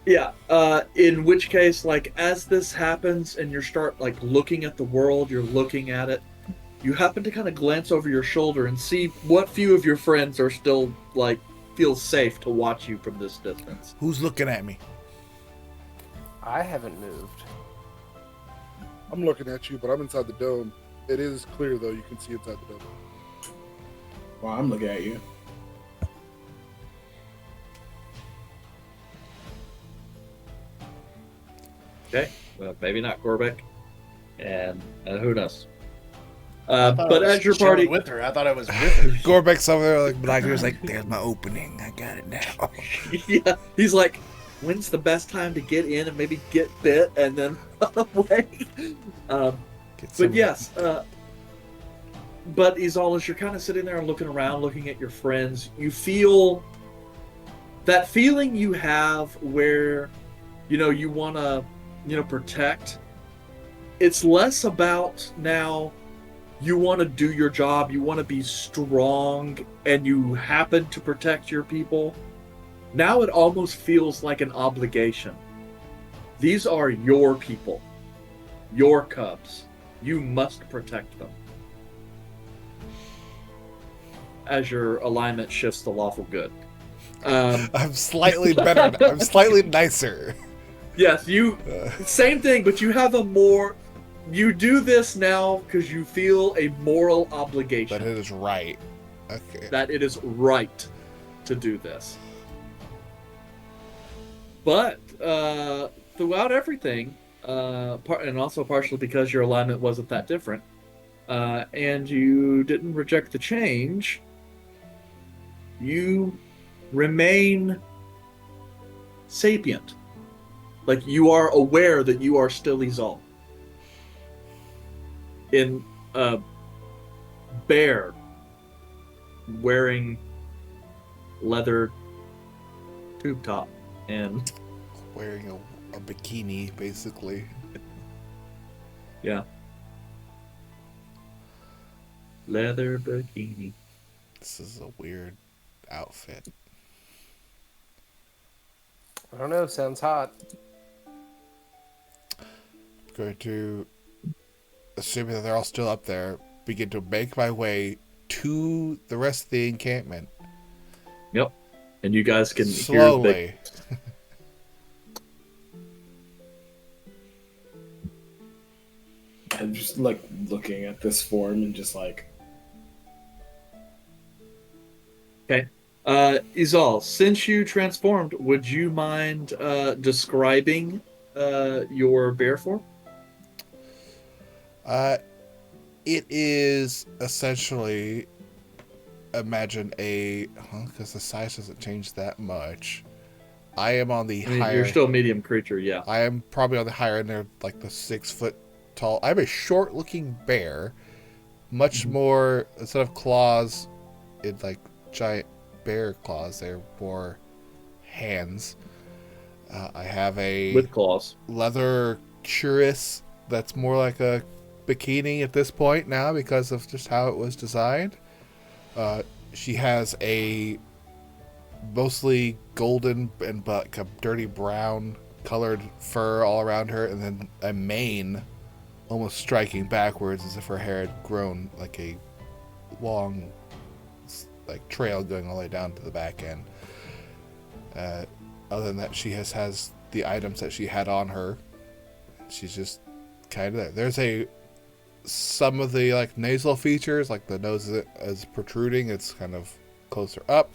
Yeah, in which case, like, as this happens and you start, like, looking at the world, you're looking at it, you happen to kind of glance over your shoulder and see what few of your friends are still, like, feel safe to watch you from this distance. Who's looking at me? I haven't moved. I'm looking at you, but I'm inside the dome. It is clear, though. You can see inside the dome. Well, I'm looking at you. Okay, well, maybe not Gorbeck, and who knows. I thought But I was as your chilling party, with her, I thought I was with her. Gorbeck's over there like binoculars, like, there's my opening. I got it now. yeah, he's like, when's the best time to get in and maybe get bit and then away? Get some- But yes, but Izal, as you're kind of sitting there and looking around, looking at your friends, you feel that feeling you have where, you want to, protect. It's less about now you want to do your job, you want to be strong, and you happen to protect your people. Now it almost feels like an obligation. These are your people, your cubs. You must protect them. As your alignment shifts to lawful good. I'm slightly better. I'm slightly nicer. Yes, same thing, but you have you do this now because you feel a moral obligation. But it is right. Okay. That it is right to do this. But throughout everything, and also partially because your alignment wasn't that different, and you didn't reject the change, you remain sapient. Like, you are aware that you are still Izal. In a bear wearing leather tube top and Wearing a bikini, basically. yeah, leather bikini. This is a weird outfit. I don't know. Sounds hot. Going to, assuming that they're all still up there, begin to make my way to the rest of the encampment. Yep, and you guys can hear Slowly. I'm just like looking at this form and just like, Okay. Izal, since you transformed, would you mind describing your bear form? It is essentially, imagine because the size doesn't change that much. I am on the I mean, higher. you're still a medium creature, yeah. I am probably on the higher end there, like the 6 foot tall. I'm a short-looking bear. Much more, instead of claws, in like giant bear claws, they're more hands. I have a With claws. leather cuirass that's more like a bikini at this point now because of just how it was designed. She has a mostly golden and like a dirty brown colored fur all around her, and then a mane almost striking backwards as if her hair had grown like a long like trail going all the way down to the back end. Other than that, she has the items that she had on her. She's just kind of there. There's some of the like nasal features, like the nose is protruding. It's kind of closer up.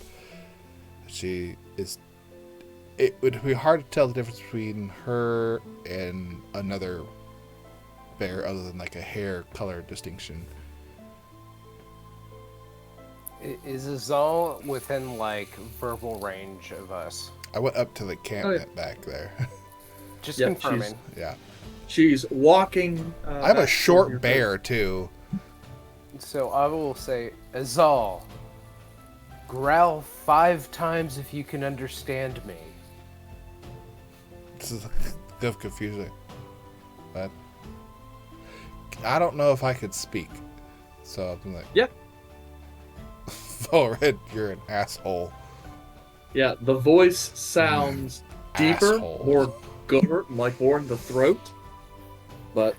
It would be hard to tell the difference between her and another bear other than like a hair color distinction. Is Azal within like verbal range of us? I went up to the campment back there. Just Yep, confirming. Yeah. She's walking. I'm a back short from your bear too. So I will say, Azal, growl 5 times if you can understand me. This is kind of confusing. But I don't know if I could speak. So I'm like, Yeah. oh, Red, you're an asshole. Yeah, the voice sounds deeper, Asshole. more guttural, like more in the throat. But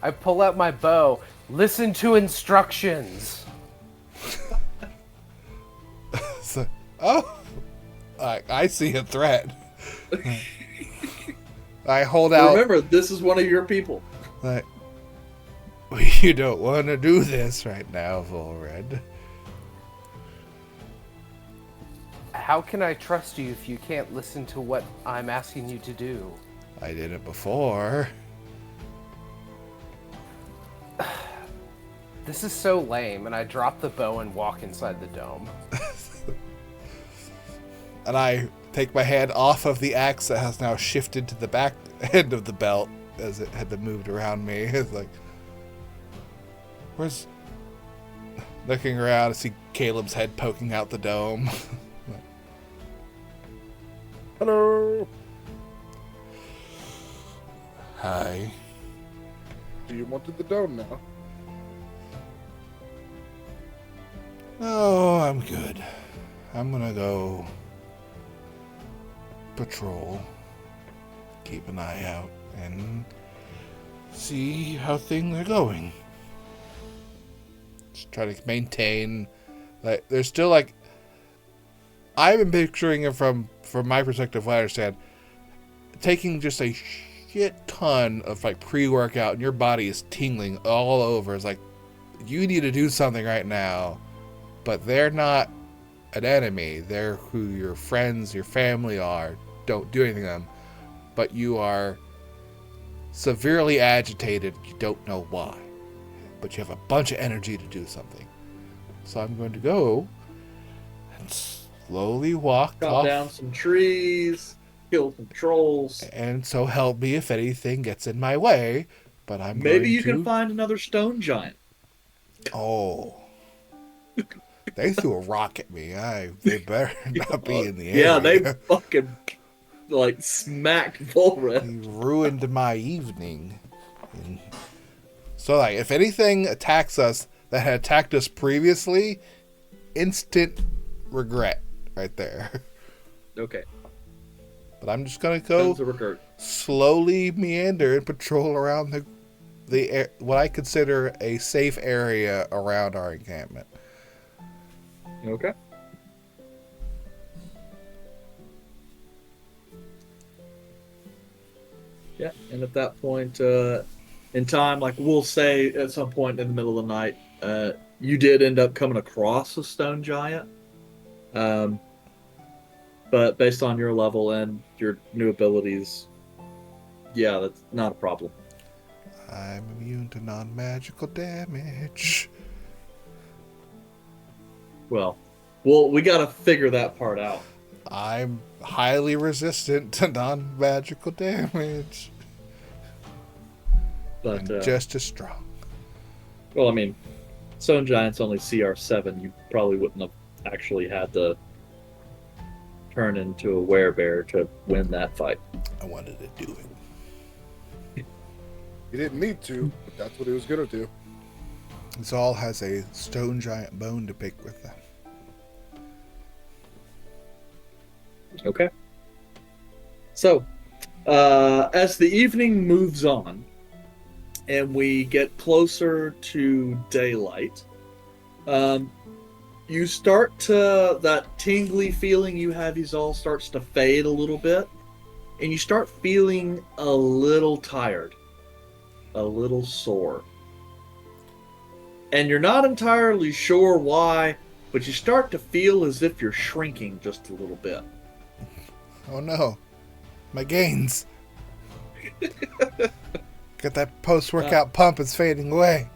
I pull out my bow. Listen to instructions. So, oh, I see a threat. I hold out. remember, this is one of your people. Like, you don't want to do this right now, Volred. How can I trust you if you can't listen to what I'm asking you to do? I did it before. This is so lame, and I drop the bow and walk inside the dome. And I take my hand off of the axe that has now shifted to the back end of the belt as it had been moved around me. It's like, where's... Looking around, I see Caleb's head poking out the dome. Hello. Hi. Do you wanted the dome now? Oh, I'm good. I'm gonna go patrol, keep an eye out, and see how things are going. Just try to maintain, like, there's still like, I've been picturing it from my perspective, what I understand, taking just a shit ton of like pre-workout and your body is tingling all over. It's like, you need to do something right now. But they're not an enemy. They're who your friends, your family are. Don't do anything to them. But you are severely agitated. You don't know why. But you have a bunch of energy to do something. So I'm going to go and slowly walk Chop off. down some trees, kill some trolls. And so help me if anything gets in my way. But I'm Maybe going you to... can find another stone giant. Oh. They threw a rock at me. They better not be in the area. Yeah, they fucking like smacked Volred. You ruined my evening. And so, like, if anything attacks us that had attacked us previously, instant regret right there. Okay. But I'm just gonna go Tons of recruit. slowly meander and patrol around the what I consider a safe area around our encampment. Okay. Yeah, and at that point in time, like we'll say at some point in the middle of the night, you did end up coming across a stone giant. But based on your level and your new abilities, yeah, that's not a problem. I'm immune to non-magical damage. Well, we gotta figure that part out. I'm highly resistant to non-magical damage. But And just as strong. well, I mean, Stone Giants only CR7. You probably wouldn't have actually had to turn into a werebear to win that fight. I wanted to do it. He didn't need to, but that's what he was gonna do. Zal has a stone giant bone to pick with them. Okay. So, as the evening moves on, and we get closer to daylight, you start to, that tingly feeling you have, Izal, starts to fade a little bit, and you start feeling a little tired, a little sore. And you're not entirely sure why, but you start to feel as if you're shrinking just a little bit. Oh no. My gains. Got that post-workout pump is fading away.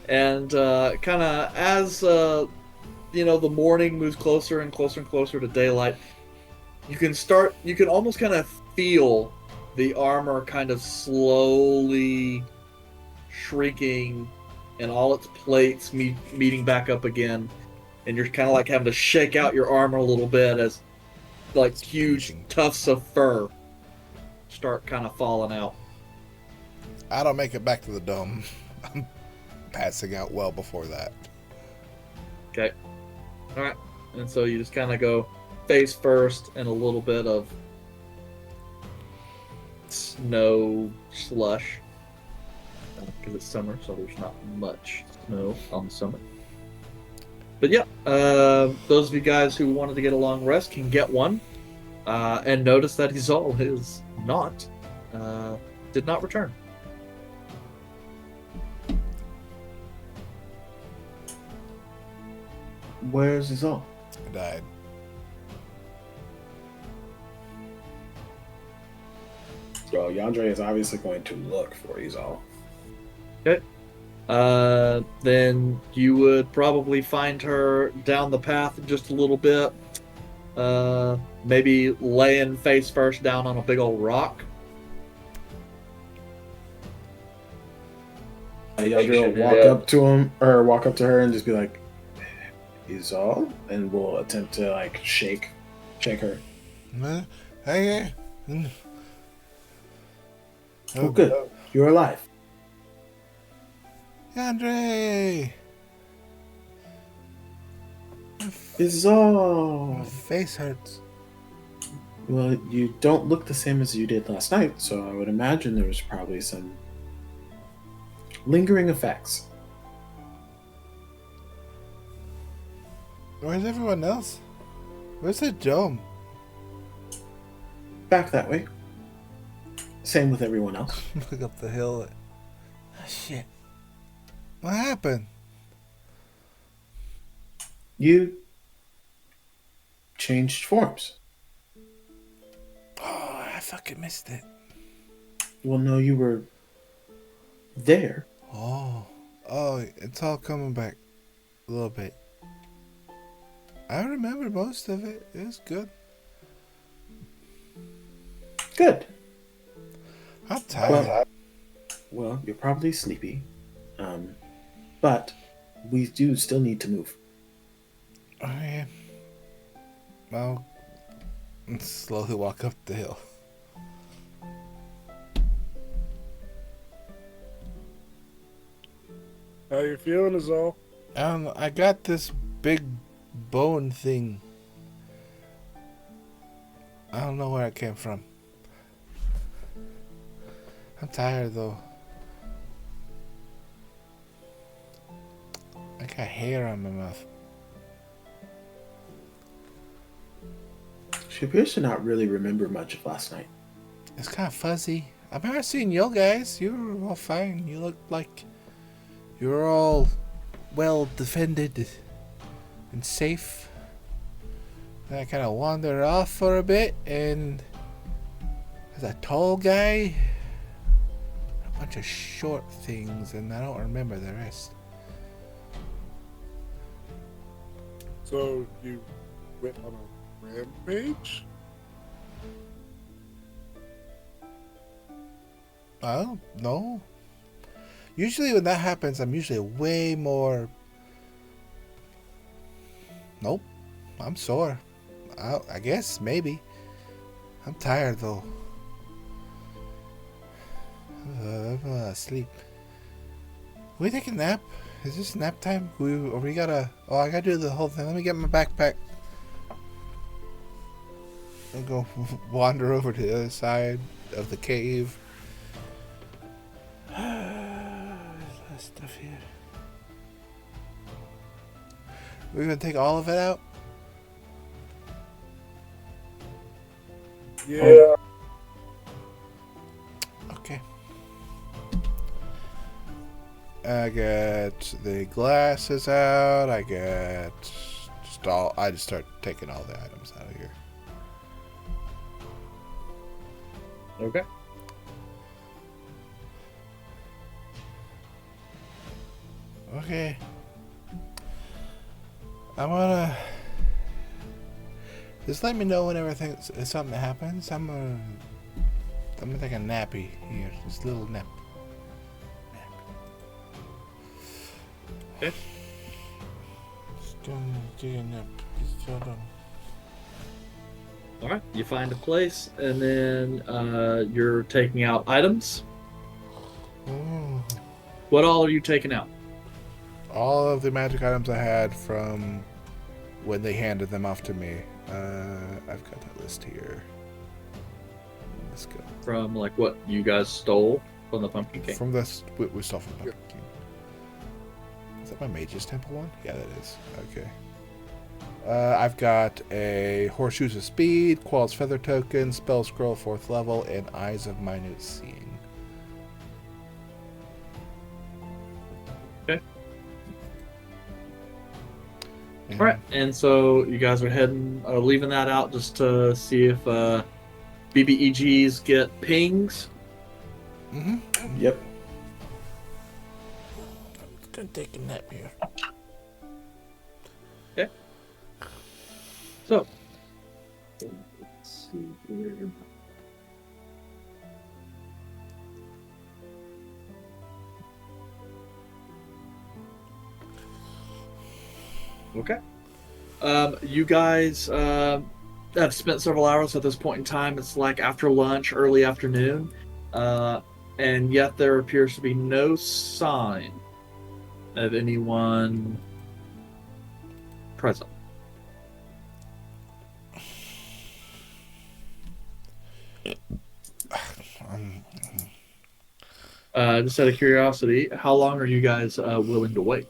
And kind of as the morning moves closer and closer and closer to daylight, you can almost kind of feel the armor kind of slowly shrinking and all its plates meeting back up again, and you're kind of like having to shake out your armor a little bit as like huge tufts of fur start kind of falling out. I don't make it back to the dome. I'm passing out well before that. Okay. All right. And so you just kind of go face first in a little bit of snow slush because it's summer, so there's not much snow on the summit. But yeah, those of you guys who wanted to get a long rest can get one, and notice that Izal did not return. Where's Izal? I died. So Yandere is obviously going to look for Izal. Okay. Then you would probably find her down the path just a little bit. Maybe laying face first down on a big old rock. Yandere will walk up to her and just be like, Izal, and we'll attempt to like shake her. Hey. Oh, good. You're alive. Andre! Izal! My face hurts. Well, you don't look the same as you did last night, so I would imagine there was probably some lingering effects. Where's everyone else? Where's the dome? Back that way. Same with everyone else. Look up the hill. Oh, shit. What happened? You changed forms. Oh, I fucking missed it. Well, no, you were there. Oh, it's all coming back a little bit. I remember most of it. It was good. Good. I'm tired. Well, you're probably sleepy. But we do still need to move. Okay. Well, let's slowly walk up the hill. How you feeling, is all? I got this big bone thing. I don't know where it came from. I'm tired though. I got hair on my mouth. She appears to not really remember much of last night. It's kind of fuzzy. I've never seen you guys. You were all fine. You looked like you were all well defended and safe. Then I kind of wandered off for a bit, and there's a tall guy, a bunch of short things, and I don't remember the rest. So you went on a rampage? Oh, no. Usually when that happens, I'm usually way more... Nope. I'm sore. I guess, maybe. I'm tired, though. I'm asleep. Can we take a nap? Is this nap time? We gotta... Oh, I gotta do the whole thing. Let me get my backpack. And go wander over to the other side of the cave. There's a lot of stuff here. We're gonna take all of it out? Yeah. Okay. I got the glasses out. I just start taking all the items out of here. Okay. Okay. I'm gonna just let me know whenever something happens. I'm gonna take a nappy here, just a little nap. Okay. Just gonna take a nap. Just hold on. All right. You find a place, and then you're taking out items. Mm. What all are you taking out? All of the magic items I had from when they handed them off to me. I've got that list here. Let's go. From like what you guys stole from the Pumpkin King. From this, we stole from Pumpkin King. Is that my Mage's Temple one? Yeah, that is. Okay. I've got a Horseshoes of Speed, Qual's Feather Token, Spell Scroll 4th level, and Eyes of Minute Seeing. Okay. All right, and so you guys are leaving that out just to see if BBEGs get pings. Mm-hmm. Yep. I'm gonna take a nap here. Okay. So, let's see here. Okay. You guys have spent several hours at this point in time. It's like after lunch, early afternoon, and yet there appears to be no sign of anyone present. Just out of curiosity, how long are you guys willing to wait?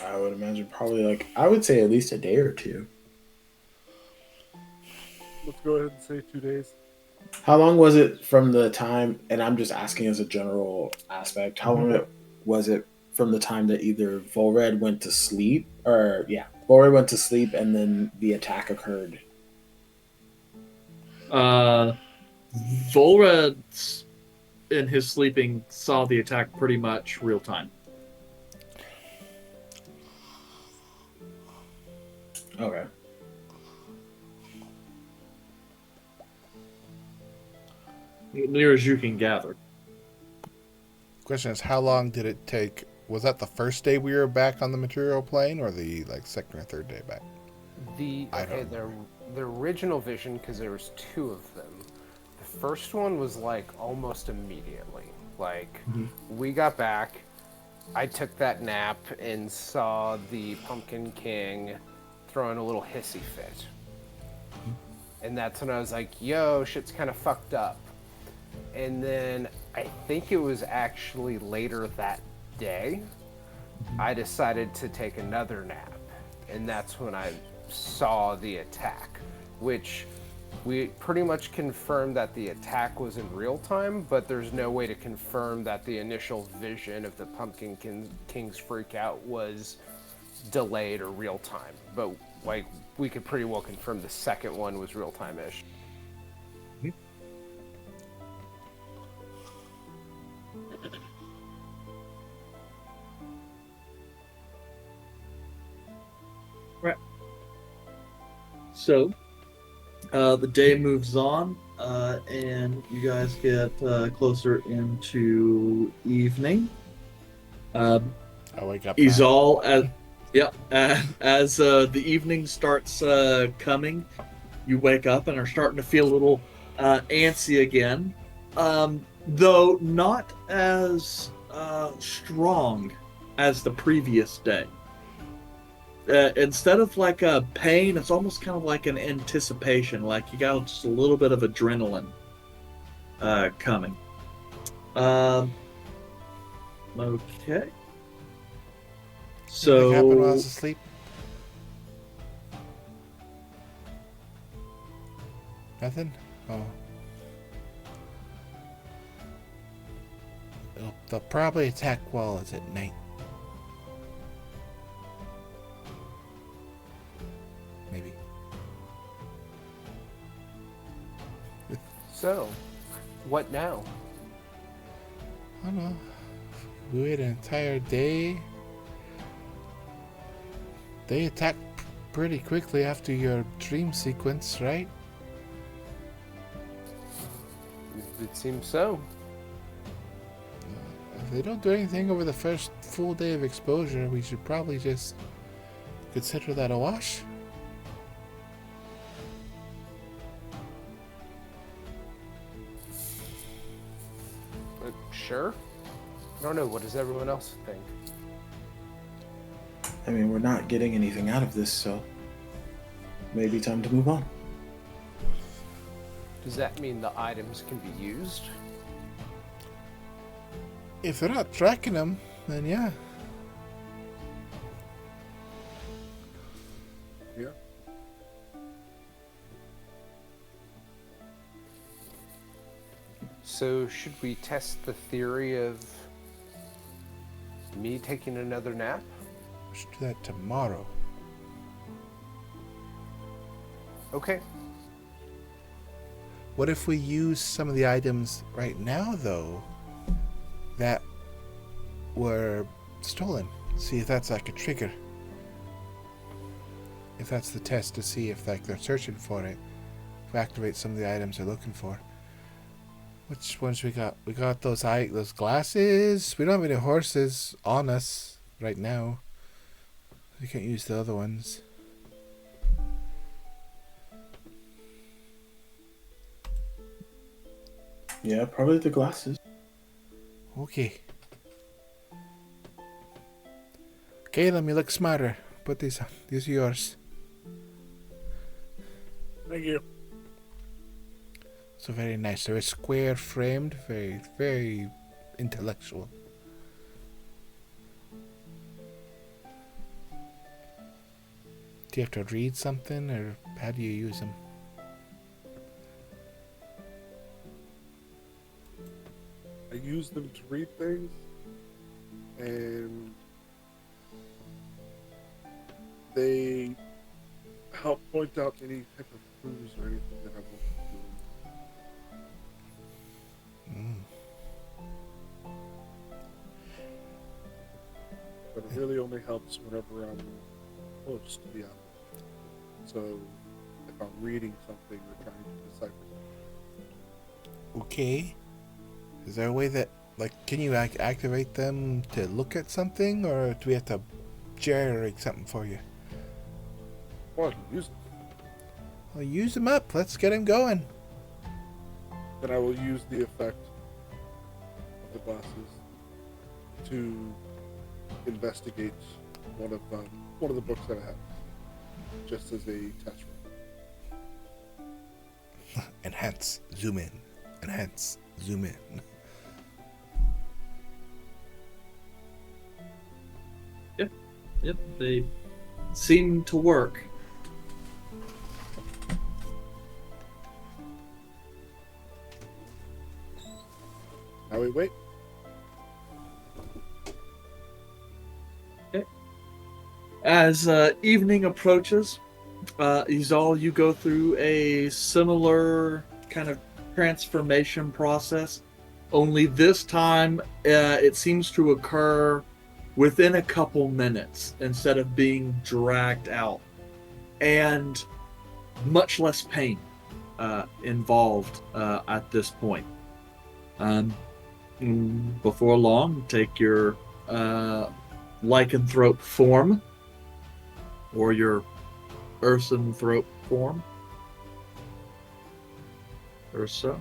I would imagine probably I would say at least a day or two. Let's go ahead and say 2 days. How long was it from the time, and I'm just asking as a general aspect, how long was it from the time that either Volred went to sleep, Volred went to sleep and then the attack occurred? Volred, in his sleeping, saw the attack pretty much real time. Okay. Near as you can gather. Question is, how long did it take? Was that the first day we were back on the material plane, or the second or third day back? The original vision, because there was 2 of them. The first one was almost immediately. We got back, I took that nap and saw the Pumpkin King throwing a little hissy fit. And that's when I was like, yo, shit's kind of fucked up. And then I think it was actually later that day, I decided to take another nap. And that's when I saw the attack, which we pretty much confirmed that the attack was in real time, but there's no way to confirm that the initial vision of the Pumpkin King's freak out was delayed or real time. But we could pretty well confirm the second one was real time-ish. Right. So, The day moves on, and you guys get closer into evening. I wake up. Izal, as the evening starts coming, you wake up and are starting to feel a little antsy again, though not as strong as the previous day. Instead of like a pain, it's almost kind of like an anticipation, like you got just a little bit of adrenaline coming. Okay. Something happened while I So was asleep. Nothing? Oh. They'll probably attack while it's at night. Maybe. So, what now? I don't know. We wait an entire day. They attack pretty quickly after your dream sequence, right? It seems so. If they don't do anything over the first full day of exposure, we should probably just consider that a wash. Sure. I don't know. What does everyone else think? I mean, we're not getting anything out of this, so maybe time to move on. Does that mean the items can be used? If they're not tracking them, then yeah. Yeah. So, should we test the theory of me taking another nap? We should do that tomorrow. Okay. What if we use some of the items right now, though, that were stolen? See if that's like a trigger. If that's the test to see if like they're searching for it. If we activate some of the items they're looking for. Which ones we got? We got those glasses. We don't have any horses on us right now. We can't use the other ones. Yeah, probably the glasses. Okay. Caleb, you look smarter. Put these on. These are yours. Thank you. So very nice. They're square framed. Very, very intellectual. Do you have to read something, or how do you use them? I use them to read things, and they help point out any type of clues or anything that I want to do. But it really only helps whenever I'm close to the apple. So if I'm reading something or trying to decipher something. Okay. Is there a way that, like, can you activate them to look at something, or do we have to generate something for you? Well, I can use them. Well, use them up. Let's get him going. Then I will use the effect of the glasses to investigate one of the books that I have, just as a test run. Enhance. Zoom in. Enhance. Zoom in. Yep, they seem to work. Now we wait. Okay. As evening approaches, Izal, you go through a similar kind of transformation process, only this time it seems to occur within a couple minutes instead of being dragged out, and much less pain. involved at this point. Before long, take your lycanthrope form or your ursanthrope form. Ursa?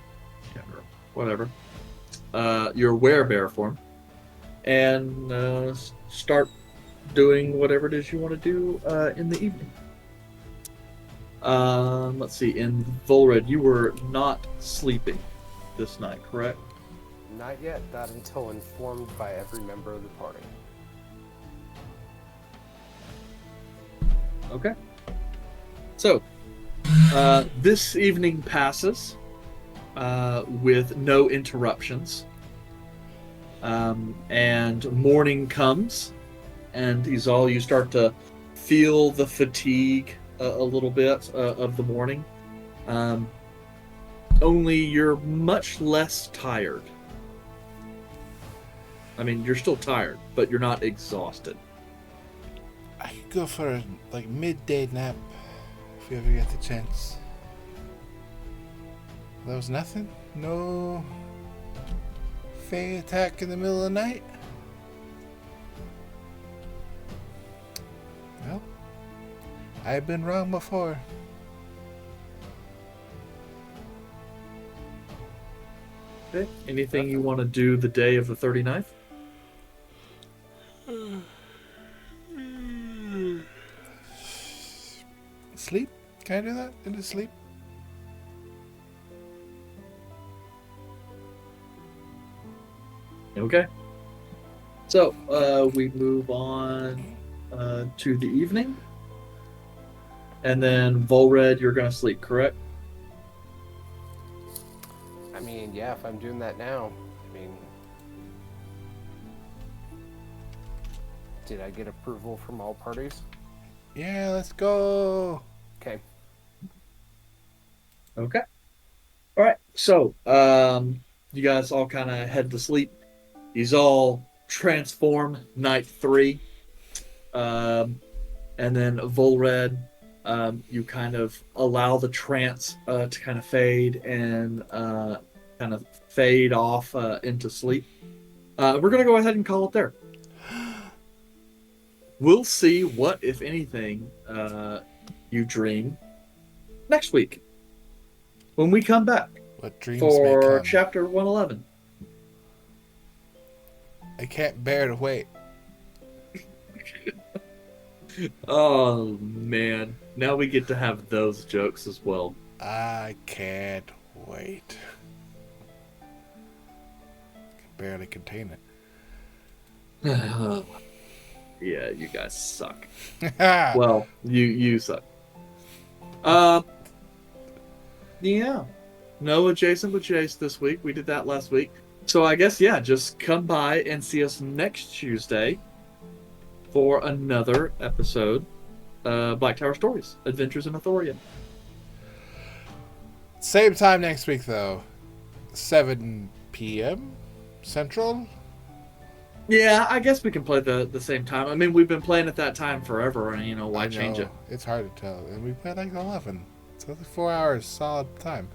Yeah, or whatever. Your werebear form. And start doing whatever it is you want to do in the evening. Let's see. In Volred, you were not sleeping this night, correct? Not yet, not until informed by every member of the party. Okay. So, this evening passes with no interruptions. And morning comes, and you start to feel the fatigue a little bit of the morning. Only you're much less tired. I mean, you're still tired, but you're not exhausted. I could go for a midday nap if you ever get the chance. There was nothing? No Fey attack in the middle of the night? Well, I've been wrong before. Okay. Anything you want to do the day of the 39th? Sleep? Can I do that? Into sleep? Okay. So, we move on to the evening. And then, Volred, you're going to sleep, correct? I mean, yeah, if I'm doing that now, I mean... Did I get approval from all parties? Yeah, let's go. Okay. Okay. All right. So, you guys all kind of head to sleep. He's all transform night 3. And then Volred, you kind of allow the trance to kind of fade and kind of fade off into sleep. We're going to go ahead and call it there. We'll see what, if anything, you dream next week when we come back What dreams for may come. chapter 111. I can't bear to wait. Oh, man. Now we get to have those jokes as well. I can't wait. Can barely contain it. Yeah, you guys suck. Well, Well, you suck. Yeah. No adjacent with Jace this week. We did that last week. So I guess, yeah, just come by and see us next Tuesday for another episode Black Tower Stories, Adventures in Athoria. same time next week, though. 7 p.m. Central? Yeah, I guess we can play the same time. I mean, we've been playing at that time forever, and, why I change know. it? It's hard to tell. And we played 11. So it's 4 hours solid time.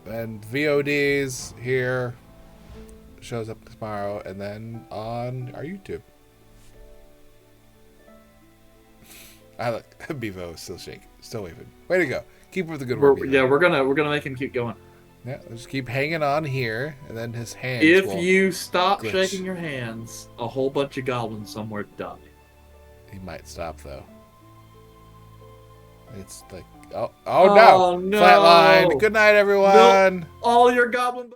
And VOD's here. Shows up tomorrow. And then on our YouTube. I look. Bevo is still shaking. Still waving. Way to go. Keep with the good work. Bevo. We're gonna make him keep going. Yeah, just keep hanging on here, and then his hands. If will you stop glitch. shaking your hands, a whole bunch of goblins somewhere die. He might stop though. It's like, oh Oh, no! no. Flatline. Good night, everyone. All your goblin.